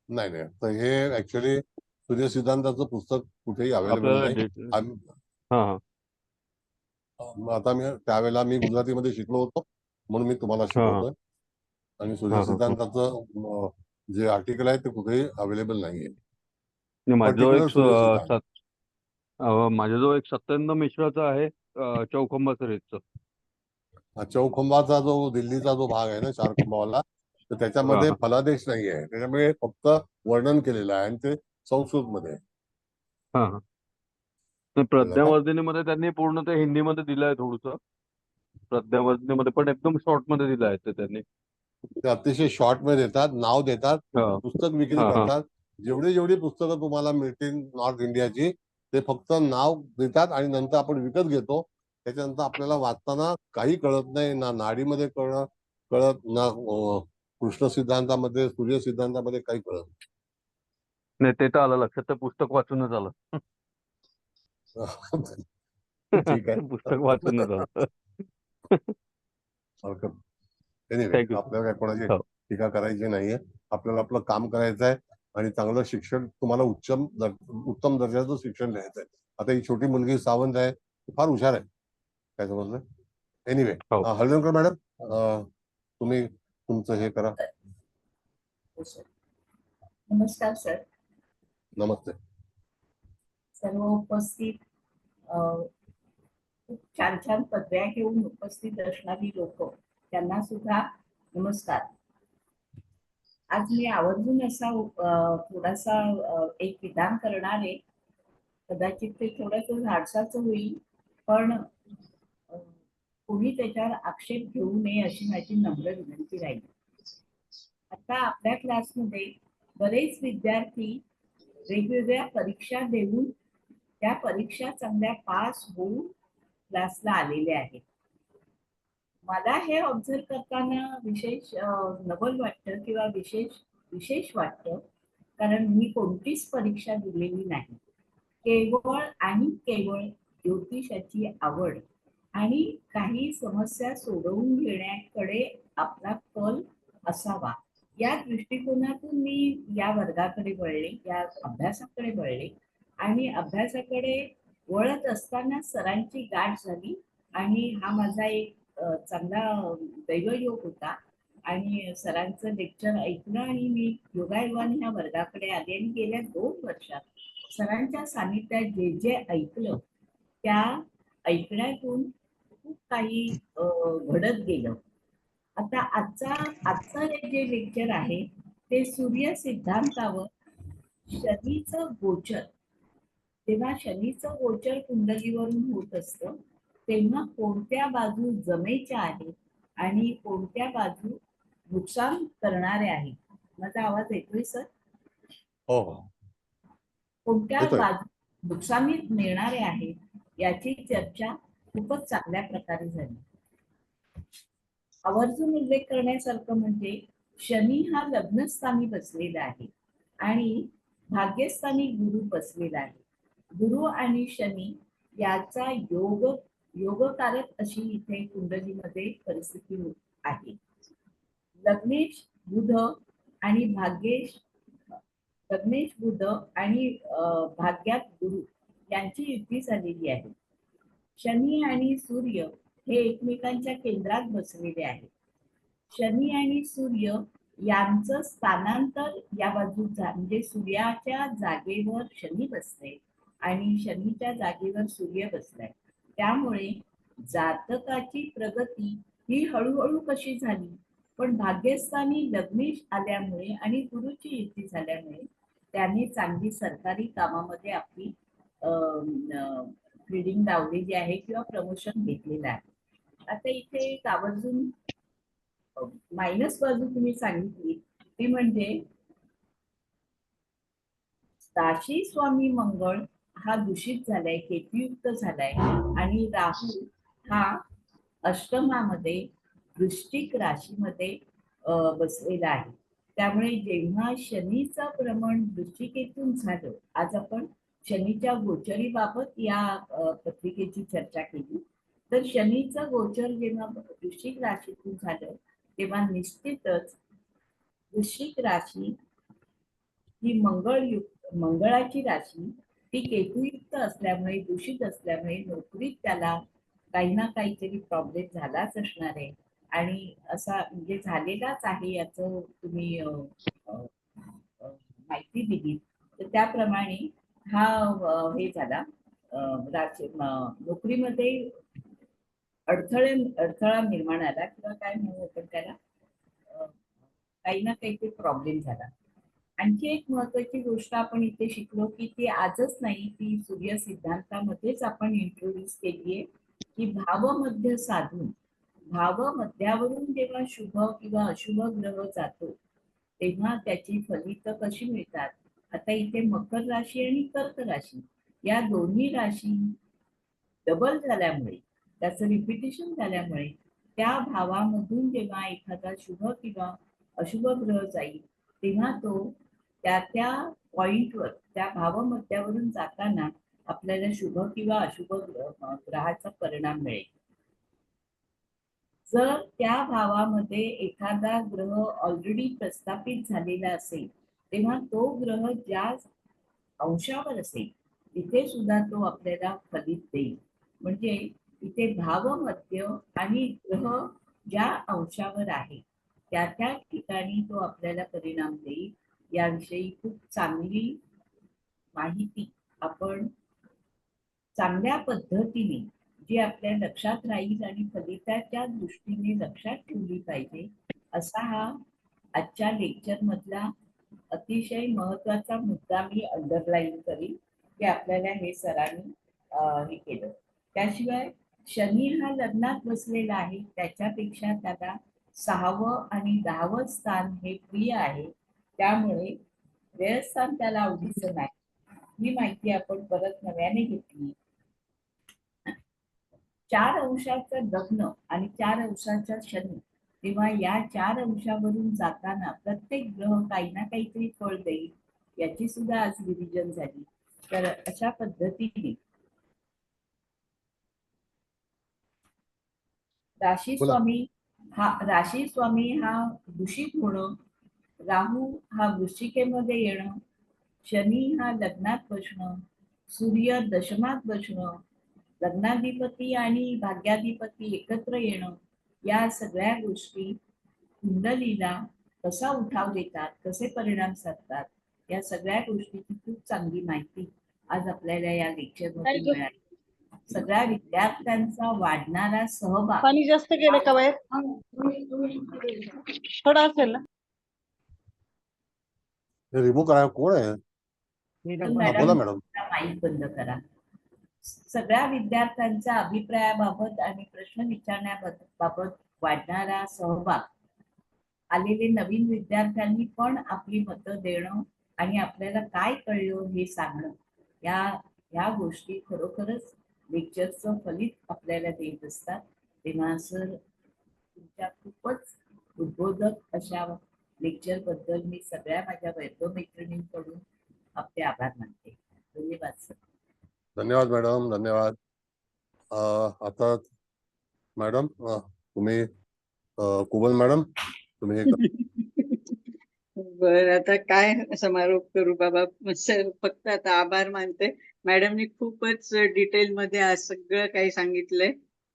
Speaker 1: नाही तर हे ऍक्च्युली सूर्य सिद्धांताचं पुस्तक कुठेही अवेलेबल नाही. आता त्यावेळेला मी गुजरातीमध्ये शिकलो होतो, म्हणून मी तुम्हाला शिकवतोय. आणि सूर्य सिद्धांताचं जे आर्टिकल आहे ते कुठेही अवेलेबल नाहीये.
Speaker 13: माझ्याजवळ एक सत्येंद्र मिश्राचा आहे चौखंबा सिरीजचं.
Speaker 1: चौखंबाचा जो दिल्लीचा जो भाग आहे ना, चार खंबावाला, तर त्याच्यामध्ये फलादेश नाही आहे, त्याच्यामुळे फक्त वर्णन केलेलं आहे, आणि ते संस्कृत मध्ये.
Speaker 13: प्रज्ञावर्धिनीमध्ये त्यांनी पूर्ण ते हिंदीमध्ये दिलंय थोडस. प्रज्ञावर्धिनीमध्ये पण एकदम शॉर्ट मध्ये दिलं आहे ते त्यांनी.
Speaker 1: ते अतिशय शॉर्ट मध्ये देतात, नाव देतात, पुस्तक विक्री करतात. जेवढी पुस्तकं तुम्हाला मिळतील नॉर्थ इंडियाची, ते फक्त नाव देतात आणि नंतर आपण विकत घेतो. त्याच्यानंतर आपल्याला वाचताना काही कळत नाही, ना नाडीमध्ये कळत ना कृष्ण सिद्धांतामध्ये, सूर्य सिद्धांतामध्ये काही कळत
Speaker 13: नाही. ते तर आलं लक्षात, ते पुस्तक वाचूनच आलं.
Speaker 1: ठीक आहे,
Speaker 13: पुस्तक वाचूनच आलं.
Speaker 1: आपल्याला काय कोणाची टीका करायची नाहीये. आपल्याला आपलं काम करायचं आहे आणि चांगलं शिक्षण, तुम्हाला उत्तम दर्जाचं शिक्षण द्यायचं आहे. आता ही छोटी मुलगी सावंत आहे, फार हुशार आहे, काय समजलं. एनिवे, हळदणकर मॅडम तुम्ही तुमचं हे करा.
Speaker 8: नमस्कार सर.
Speaker 1: नमस्ते.
Speaker 8: सर्व उपस्थित खूप छान छान पदव्या घेऊन उपस्थित असणारी लोक, त्यांना सुद्धा नमस्कार. आज मी आवर्जून असा थोडासा एक विधान करणार आहे. कदाचित ते थोडंसं धाडसाचं होईल, पण कोणी त्याच्यावर आक्षेप घेऊ नये अशी माझी नम्र विनंती राहील. आता आपल्या क्लासमध्ये बरेच विद्यार्थी वेगवेगळ्या परीक्षा देऊन त्या परीक्षा चांगल्या पास होऊन क्लासला आलेले आहेत. मला हे ऑब्झर्व करताना विशेष नवल वाटतं किंवा विशेष वाटतं, कारण मी कोणतीच परीक्षा दिलेली नाही. केवळ आणि केवळ ज्योतिषाची आवड आणि काही समस्या सोडवून घेण्याकडे आपला कल असावा या दृष्टिकोनातून मी या वर्गाकडे वळले, या अभ्यासाकडे वळले. आणि अभ्यासाकडे वळत असताना सरांची गाठ झाली आणि हा माझा एक चांगला दैवयोग होता. आणि सरांचं लेक्चर ऐकलं आणि मी योगायोगाने ह्या वर्गाकडे आले आणि गेल्या 2 वर्षात सरांच्या सानिध्यात जे जे ऐकलं त्या ऐकण्यातून खूप काही घडत गेलं. आता आजचं जे लेक्चर आहे ते सूर्य सिद्धांतावर शनीचं गोचर. तेव्हा शनीचं गोचर कुंडलीवरून होत असतं, तेव्हा कोणत्या बाजू जमेच्या आहेत आणि कोणत्या बाजू नुकसान करणाऱ्या आहेत. माझा आवाज येतोय सर?
Speaker 1: हो हो.
Speaker 8: कोणत्या
Speaker 1: येतोय.
Speaker 8: बाजू नुकसानीत नेणाऱ्या आहेत याची चर्चा खूपच चांगल्या प्रकारे झाली. आवर्जून उल्लेख करण्यासारखं म्हणजे शनी हा लग्नस्थानी बसलेला आहे आणि भाग्यस्थानी गुरु बसलेला आहे. गुरु आणि शनी याचा योगकारक अशी इथे कुंडलीमध्ये परिस्थिती आहे. लग्नेश बुध आणि भाग्यात गुरु यांची युती झालेली आहे. शनी आणि सूर्य हे एकमेकांच्या केंद्रात बसलेले आहेत. शनी आणि सूर्य यांचं स्थानांतर या बाजूचा म्हणजे सूर्याच्या जागेवर शनी बसले आणि शनीच्या जागेवर सूर्य बसलाय. त्यामुळे जातकाची प्रगती ही हळूहळू कशी झाली, पण भाग्यस्थानी लग्नेश आल्यामुळे आणि गुरुची युती झाल्यामुळे त्याने चांगली सरकारी कामामध्ये आपली रिडिंग लावलेली आहे किंवा प्रमोशन घेतलेलं आहे. आता इथे एक आवर्जून मायनस बाजू तुम्ही सांगितली ती म्हणजे राशी स्वामी मंगळ हा दूषित झालाय, केतुयुक्त झालाय आणि राहू हा अष्टमामध्ये वृश्चिक राशीमध्ये बसलेला आहे. त्यामुळे जेव्हा शनीचं भ्रमण वृश्चिकेतून झालं, आज आपण शनीच्या गोचरीबाबत या पत्रिकेची चर्चा केली, तर शनीचं गोचर जेव्हा वृश्चिक राशीतून झालं तेव्हा निश्चितच वृश्चिक राशी ही मंगळाची राशी ती केतुयुक्त असल्यामुळे दूषित असल्यामुळे नोकरीत त्याला काही ना काहीतरी प्रॉब्लेम झालाच असणार आहे आणि असा म्हणजे झालेलाच आहे याचं तुम्ही माहिती दिली. तर त्याप्रमाणे हा हे झाला नोकरीमध्ये अडथळा निर्माण आला किंवा काय म्हणू आपण त्याला, काही ना काहीतरी प्रॉब्लेम झाला. आणखी एक महत्वाची गोष्ट आपण इथे शिकलो की ती आजच नाही, ती सूर्य सिद्धांतामध्येच आपण इंट्रोड्यूस केली आहे की भावमध्य साधून भावमध्यावरून जेव्हा शुभ किंवा अशुभ ग्रह जातो तेव्हा त्याची फलित कशी मिळतात. आता इथे मकर राशी आणि कर्क राशी या दोन्ही राशी डबल झाल्यामुळे, त्याचं रिपिटेशन झाल्यामुळे त्या भावामधून जेव्हा एखादा शुभ किंवा अशुभ ग्रह जाईल तेव्हा तो त्या पॉइंटवर त्या भावमध्यावरून जाताना आपल्याला शुभ किंवा अशुभ ग्रहाचा परिणाम मिळेल. जर त्या भावामध्ये एखादा ग्रह ऑलरेडी प्रस्थापित झालेला असेल तेव्हा तो ग्रह ज्या अंशावर असेल तिथे सुद्धा तो आपल्याला फलित देईल. म्हणजे इथे भावमध्य आणि ग्रह ज्या अंशावर आहे त्या ठिकाणी तो आपल्याला परिणाम देईल. याविषयी खूप चांगली माहिती आपण चांगल्या पद्धतीने जी आपल्या लक्षात राहील आणि फलिताच्या दृष्टीने लक्षात ठेवली पाहिजे असा हा आजच्या लेक्चर मधला अतिशय महत्वाचा मुद्दा मी अंडरलाईन करीन की आपल्याला हे सरांनी हे केलं. त्याशिवाय शनी हा लग्नात बसलेला आहे, त्याच्यापेक्षा त्याला 6वं आणि 10वं स्थान हे प्रिय आहे, त्यामुळे व्ययस्थान त्याला आवडीचं नाही. ही माहिती आपण परत नव्याने घेतली. 4 अंशाचं लग्न आणि 4 अंशाचा शनी, तेव्हा या 4 अंशावरून जाताना प्रत्येक ग्रह काही ना काहीतरी फळ देईल, याची सुद्धा आज रिव्हिजन झाली. तर अशा पद्धतीने राशी स्वामी हा दूषित होणं, राहू हा वृश्चिकेमध्ये येणं, शनी हा लग्नात बसणं, सूर्य दशमात बसणं, लग्नाधिपती आणि भाग्याधिपती एकत्र येणं, या सगळ्या गोष्टी कुंडलीला कसा उठाव देतात, कसे परिणाम साधतात, या सगळ्या गोष्टीची खूप चांगली माहिती आज आपल्याला या लेक्चरमध्ये मिळाली. सगळ्या विद्यार्थ्यांचा वाढणारा सहभाग.
Speaker 11: पाणी जास्त गेलं का बाहेर? थोडं असेल ना.
Speaker 1: रिमूव्ह करा. कोण आहे? बोला मॅडम.
Speaker 8: माईक बंद करा. सगळ्या विद्यार्थ्यांच्या अभिप्रायाबाबत आणि प्रश्न विचारण्याबाबत वाढणारा सहभाग, आलेले नवीन विद्यार्थ्यांनी पण आपली मतं देणं आणि आपल्याला काय कळलं हे सांगणं, या गोष्टी खरोखरच लेक्चरचं फलित आपल्याला देत असतात. तेव्हा सर, तुमच्या खूपच उद्बोधक अशा लेक्चर बद्दल मी सगळ्या माझ्या मैत्रिणींकडून आपले आभार मानते. धन्यवाद सर.
Speaker 1: धन्यवाद मॅडम, धन्यवाद. आता मॅडम तुम्ही, कुबल मॅडम तुम्ही
Speaker 16: बर, आता काय समारोप करू बाबा. फक्त आता आभार मानते. मॅडमनी खूपच डिटेल मध्ये आज सगळं काही सांगितलंय.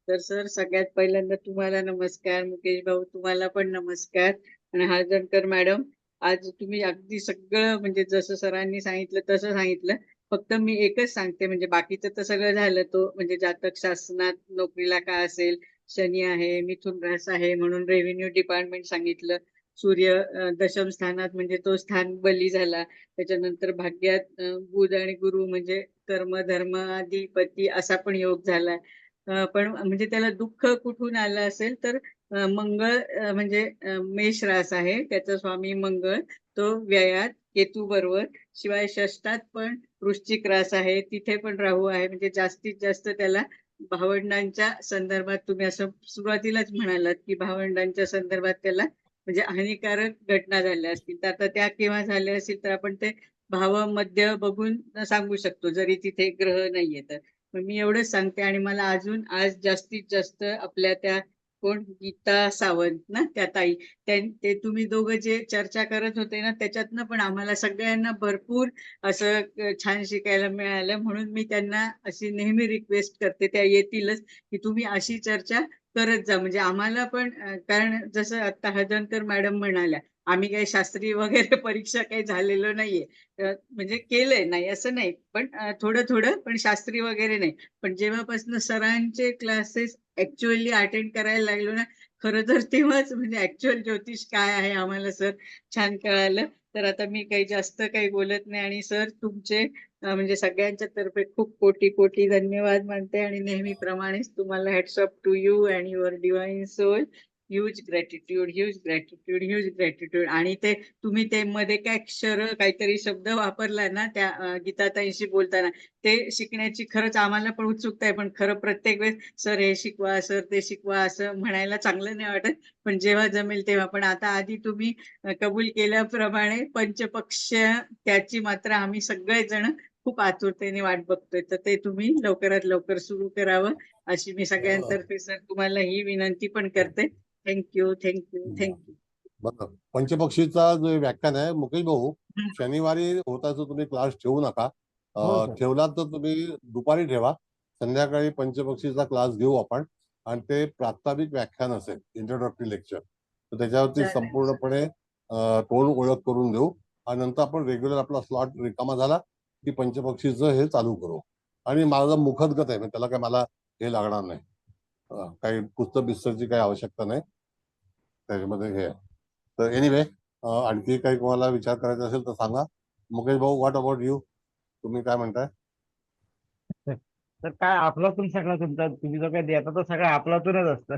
Speaker 16: तर सर, सगळ्यात पहिल्यांदा तुम्हाला नमस्कार. मुकेश भाऊ, तुम्हाला पण नमस्कार. आणि हळदणकर मॅडम, आज तुम्ही अगदी सगळं म्हणजे जसं सरांनी सांगितलं तसं सांगितलं. फक्त मी एकच सांगते, म्हणजे बाकीचं तर सगळं झालं. तो म्हणजे जातक शासनात नोकरीला का असेल, शनी आहे, मिथुन रास आहे म्हणून रेव्हेन्यू डिपार्टमेंट सांगितलं. सूर्य दशम स्थानात म्हणजे तो स्थान बली झाला. त्याच्यानंतर भाग्यात बुध आणि गुरु म्हणजे कर्म धर्माधिपती असा पण योग झालाय. पण म्हणजे त्याला दुःख कुठून आलं असेल तर मंगळ म्हणजे मेष रास आहे, त्याचा स्वामी मंगळ, तो व्ययात केतू बरोबर. शिवाय षष्ठात पण वृश्चिक रास आहे, तिथे पण राहू आहे. म्हणजे जास्तीत जास्त त्याला भावंडांच्या संदर्भात, तुम्ही असं सुरुवातीलाच म्हणालात की भावंडांच्या संदर्भात त्याला म्हणजे हानिकारक घटना झाल्या असतील, तर आता त्या केव्हा झाल्या असतील तर आपण ते भावामध्ये बघून सांगू शकतो, जरी तिथे ग्रह नाहीये तर. मी एवढंच सांगते. आणि मला अजून आज जास्तीत जास्त आपल्या त्या कोण गीता सावंत ना, त्या ताई, ते तुम्ही दोघं जे चर्चा करत होते ना, त्याच्यातनं पण आम्हाला सगळ्यांना भरपूर असं छान शिकायला मिळालं. म्हणून मी त्यांना अशी नेहमी रिक्वेस्ट करते, त्या येतीलच, की तुम्ही अशी चर्चा करत जा. म्हणजे आम्हाला पण, कारण जसं आता हळदणकर मॅडम म्हणाल्या, आम्ही काही शास्त्री वगैरे परीक्षा काही झालेलो नाहीये. म्हणजे केलंय, नाही असं नाही, पण थोडं थोडं, पण शास्त्री वगैरे नाही. पण जेव्हापासून सरांचे क्लासेस ऍक्च्युअली अटेंड करायला लागलो ना, खरं तर तेव्हाच म्हणजे ऍक्च्युअल ज्योतिष काय आहे आम्हाला सर छान कळालं. तर आता मी काही जास्त काही बोलत नाही. आणि सर, तुमचे म्हणजे सगळ्यांच्या तर्फे खूप कोटी कोटी धन्यवाद मानते. आणि नेहमीप्रमाणेच तुम्हाला hats off to you and your divine soul. Huge gratitude, huge gratitude, huge gratitude. आणि ते तुम्ही ते मध्ये काय काहीतरी शब्द वापरला ना त्या गीताताईंशी बोलताना, ते शिकण्याची खरंच आम्हाला पण उत्सुकता आहे. पण खरं प्रत्येक वेळेस सर हे शिकवा, सर ते शिकवा असं म्हणायला चांगलं नाही वाटत, पण जेव्हा जमेल तेव्हा. पण आता आधी तुम्ही कबूल केल्याप्रमाणे पंचपक्ष, त्याची मात्र आम्ही सगळेजण खूप आतुरतेने वाट बघतोय. तर ते तुम्ही लवकरात लवकर सुरू करावं अशी मी सगळ्यांतर्फे सर तुम्हाला ही विनंती पण करते. Thank you, thank you, thank you.
Speaker 1: बरं, पंचपक्षीचा जो व्याख्यान आहे, मुकेश भाऊ, शनिवारी होताचा तुम्ही क्लास ठेवू नका. ठेवला तर तुम्ही दुपारी ठेवा. संध्याकाळी पंचपक्षीचा क्लास घेऊ आपण, आणि ते प्रास्ताविक व्याख्यान असेल, इंट्रोडक्टरी लेक्चर. तर त्याच्यावरती संपूर्णपणे तोंड ओळख करून देऊ, आणि नंतर आपण रेग्युलर आपला स्लॉट रिकामा झाला की पंचपक्षीचं हे चालू करू. आणि माझा मुखदगत आहे, त्याला काय मला हे लागणार नाही, काही पुस्तक बिस्तकची काही आवश्यकता नाही त्याच्यामध्ये हे. तर एनिवे, आणखी काही कोणाला विचार करायचा असेल तर सांगा. मुकेश भाऊ, व्हॉट अबाउट यू? तुम्ही काय म्हणताय?
Speaker 15: तर काय आपलातून सगळं तुमचा तुम्ही जो काही देता तो सगळं आपलातूनच असतं.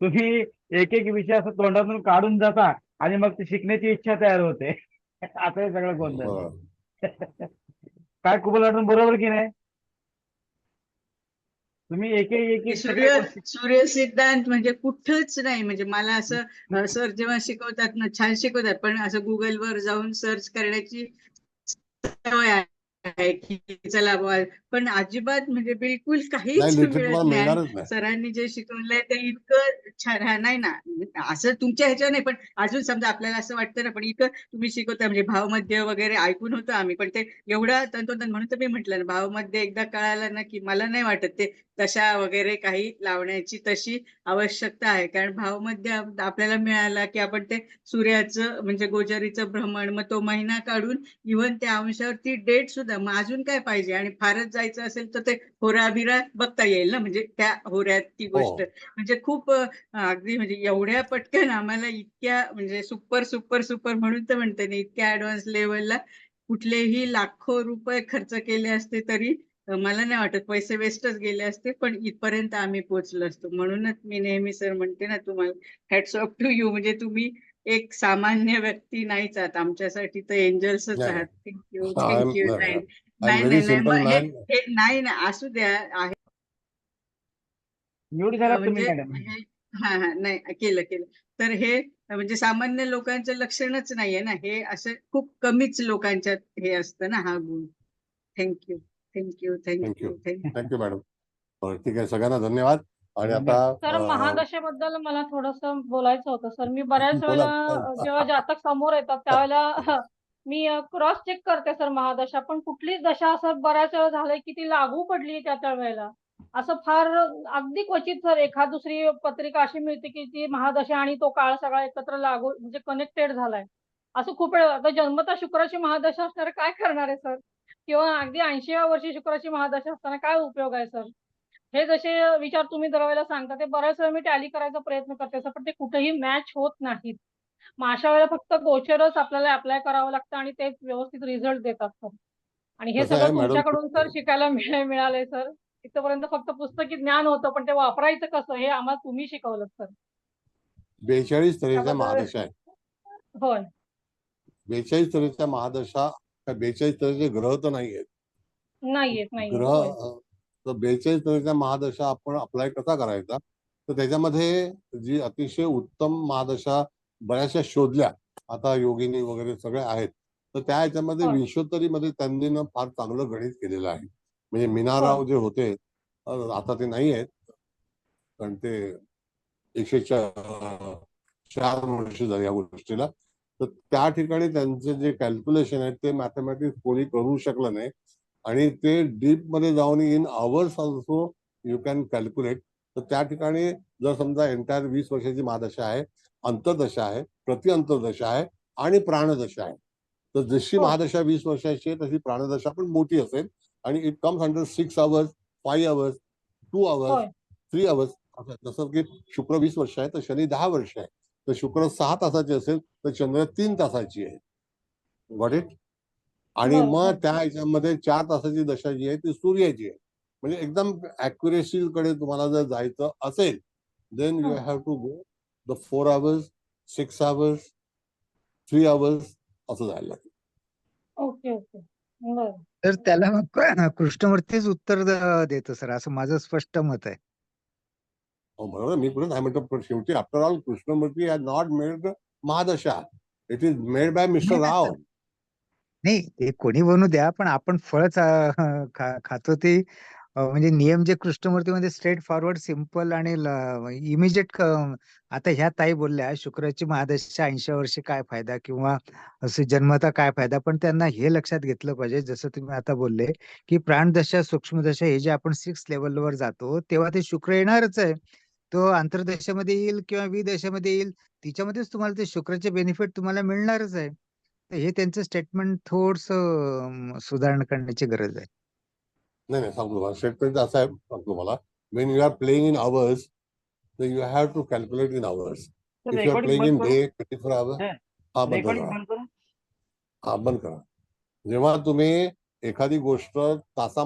Speaker 15: तुम्ही एक एक विषय असं तोंडातून काढून जाता आणि मग ती शिकण्याची इच्छा तयार होते. आता हे सगळं गोंधळ.
Speaker 1: बरं.
Speaker 15: काय कुबल वाटून बरोबर की नाही? तुम्ही एक एक एक सगळ्या गोष्टी
Speaker 16: सूर्य सिद्धांत म्हणजे कुठंच नाही. म्हणजे मला असं सर जेव्हा शिकवतात ना छान शिकवतात, पण असं गुगलवर जाऊन सर्च करण्याची सवय आहे की चला बुवा, पण अजिबात म्हणजे बिलकुल
Speaker 1: नाही,
Speaker 16: काहीच
Speaker 1: लिटरली
Speaker 16: मिळत
Speaker 1: तुम्हाला
Speaker 16: नाही. आणि
Speaker 1: मिळणारच नाही.
Speaker 16: सरांनी जे शिकवलंय ते इतकं छान. हा, नाही ना, असं तुमच्या ह्याच्या नाही, पण अजून समजा आपल्याला असं वाटतं ना, पण इतकं तुम्ही शिकवता म्हणजे भावमध्य वगैरे ऐकून होतं आम्ही, पण ते एवढा तंतोतंत, म्हणून तर मी म्हटलं ना, भावमध्य एकदा कळालं ना की मला नाही वाटत ते तशा वगैरे काही लावण्याची तशी आवश्यकता आहे. कारण भावमध्य आपल्याला मिळाला की आपण ते सूर्याचं म्हणजे गोचरीचं भ्रमण, मग तो महिना काढून इव्हन त्या अंशावरती डेट सुद्धा, मग अजून काय पाहिजे? आणि फारच जायचं असेल तर ते होराबिरा बघता येईल ना, म्हणजे त्या होऱ्यात ती गोष्ट. म्हणजे खूप अगदी म्हणजे एवढ्या पटकन आम्हाला इतक्या म्हणजे सुपर सुपर सुपर म्हणून तर म्हणते ना, इतक्या ऍडव्हान्स लेवलला कुठलेही लाखो रुपये खर्च केले असते तरी मला नाही वाटत पैसे वेस्टच गेले असते, पण इथपर्यंत आम्ही पोहोचलो असतो. म्हणूनच मी नेहमी सर म्हणते ना तुम्हाला, हॅट्स ऑफ टू यू. म्हणजे तुम्ही एक सामान्य व्यक्ती नाहीच आहात, आमच्यासाठी तर एंजल्सच
Speaker 1: नाही,
Speaker 16: आहात. Thank you
Speaker 1: I am
Speaker 16: thank you. नाही
Speaker 1: आय एम
Speaker 16: नाही
Speaker 1: व्हेरी
Speaker 16: नाही नाही,
Speaker 1: सिम्पल
Speaker 16: मग हे
Speaker 1: मॅन.
Speaker 16: हे नाही ना, असू द्या. आहे
Speaker 15: म्यूट झालात तुम्ही
Speaker 16: म्हणजे
Speaker 15: मॅडम.
Speaker 16: हा हा, नाही केलं केलं. तर हे म्हणजे सामान्य लोकांचं लक्षणच नाहीये ना, हे असं खूप कमीच लोकांच्यात हे असतं ना हा गुण. Thank you thank you
Speaker 1: thank you
Speaker 16: thank you thank you.
Speaker 1: Thank you madam. ठीक आहे, सगळ्यांना धन्यवाद. आणि आता
Speaker 4: सर, महादशेबद्दल मला थोडंसं बोलायचं होतं सर. मी बऱ्याच
Speaker 1: बोला.
Speaker 4: वेळेला जेव्हा जातक समोर येतात त्यावेळेला मी क्रॉस चेक करते सर महादशा, पण कुठलीच दशा असं बऱ्याच वेळा झालंय की ती लागू पडली त्या वेळेला. असं फार अगदी क्वचित सर एखाद दुसरी पत्रिका अशी मिळते की ती महादशा आणि तो काळ सगळा एकत्र लागू म्हणजे कनेक्टेड झालाय. असं खूप वेळ. आता जन्मता शुक्राची महादशा असणार काय करणार आहे सर? किंवा अगदी 80व्या वर्षी शुक्राची महादशा असताना काय उपयोग आहे सर? हे जसे विचार तुम्ही दरवेळेला सांगता ते बऱ्याच वेळा मी टॅली करायचा प्रयत्न करते सर, पण ते कुठेही मॅच होत नाहीत. मग अशा वेळेला फक्त गोचरच आपल्याला अप्लाय करावं लागतं आणि ते व्यवस्थित रिझल्ट देतात सर. आणि हे
Speaker 1: कसं आहे
Speaker 4: सगळं
Speaker 1: मॅडम,
Speaker 4: तुमच्याकडून सर शिकायला मिळालंय सर. इथपर्यंत फक्त पुस्तकी ज्ञान होतं, पण ते वापरायचं कसं हे आम्हाला तुम्ही शिकवलं सर.
Speaker 1: 42 तऱ्हेच्या
Speaker 4: त्याबद्दल
Speaker 1: महादशा आहेत.
Speaker 4: होय.
Speaker 1: 42 तऱ्हेच्या महादशा, 42 तऱ्हेचे ग्रह तर नाही आहेत.
Speaker 4: नाहीये
Speaker 1: ग्रह
Speaker 4: होय.
Speaker 1: तर 42 तऱ्हेच्या महादशा आपण अप्लाय कसा करायचा, तर त्याच्यामध्ये जी अतिशय उत्तम महादशा बऱ्याचशा शोधल्या, आता योगिनी वगैरे सगळे आहेत, तर त्या ह्याच्यामध्ये
Speaker 4: होय.
Speaker 1: विश्वोत्तरीमध्ये त्यांनी ना फार चांगलं गणित केलेलं आहे. म्हणजे
Speaker 4: होय.
Speaker 1: मीनाराव जे होते, आता ते नाही आहेत, कारण ते 104 वर्ष झाली या गोष्टीला. तर त्या ठिकाणी त्यांचे जे कॅल्क्युलेशन आहेत ते मॅथमॅटिक्स कोणी करू शकलं नाही, आणि ते डीप मध्ये जाऊन in hours also you can calculate. तर त्या ठिकाणी जर समजा एंटायर 20 वर्षाची महादशा आहे, अंतर्दशा आहे, प्रति अंतर्दशा आहे आणि प्राणदशा आहे. तर जशी महादशा 20 वर्षाची आहे तशी प्राणदशा पण मोठी असेल, आणि it comes under 6 hours, 5 hours, 2 hours, 3 hours. जसं की शुक्र 20 वर्ष आहे तर शनी 10 वर्ष आहे. तर शुक्र 6 तासाची असेल तर चंद्र 3 तासाची आहे. Got it? आणि मग त्या ह्याच्यामध्ये 4 तासाची दशा जी आहे ती सूर्याची आहे. म्हणजे एकदम अॅक्युरेसी कडे तुम्हाला जर जायचं असेल, then you have to go the 4 hours, 6 hours, 3 hours असं जायला लागेल.
Speaker 4: ओके ओके बरं.
Speaker 9: तर त्याला मग कृष्णमूर्तीच उत्तर देतो सर, असं माझं स्पष्ट मत आहे.
Speaker 1: बरोबर, मी पुढे नाही म्हणतो, पण शेवटी after all Krishnamurti has not made the महादशा. It is made by mister Rao.
Speaker 9: नाही, ते कोणी बनू द्या, पण आपण फळच खातो ते म्हणजे नियम जे कृष्णमूर्तीमध्ये स्ट्रेट फॉरवर्ड, सिम्पल आणि इमिजिएट. आता ह्या ताई बोलल्या शुक्राची महादशा 80 वर्षी काय फायदा, किंवा असे जन्मता काय फायदा, पण त्यांना हे लक्षात घेतलं पाहिजे, जसं तुम्ही आता बोलले की प्राणदशा, सूक्ष्मदशा हे जे आपण 6 लेवलवर जातो तेव्हा ते शुक्र येणारच आहे. तो अंतर्दशेमध्ये येईल किंवा विदशेमध्ये येईल, तिच्यामध्येच तुम्हाला ते शुक्राचे बेनिफिट तुम्हाला मिळणारच आहे. तर हे त्यांचं स्टेटमेंट थोडस सुधारणा करण्याची गरज आहे.
Speaker 1: नाही नाही, सांगतो तुम्हाला स्टेटमेंट असं आहे, सांगतो मला. When you are playing in hours, तर you have to calculate in hours.
Speaker 15: तर
Speaker 1: if you are
Speaker 15: recording
Speaker 1: playing in
Speaker 15: बंद करू
Speaker 1: डे 24 आवर हा बंद
Speaker 15: रेकॉर्डिंग
Speaker 1: करा.
Speaker 15: बंद करू
Speaker 1: हा बंद करा. जेव्हा तुम्ही एखादी गोष्ट तासामध्ये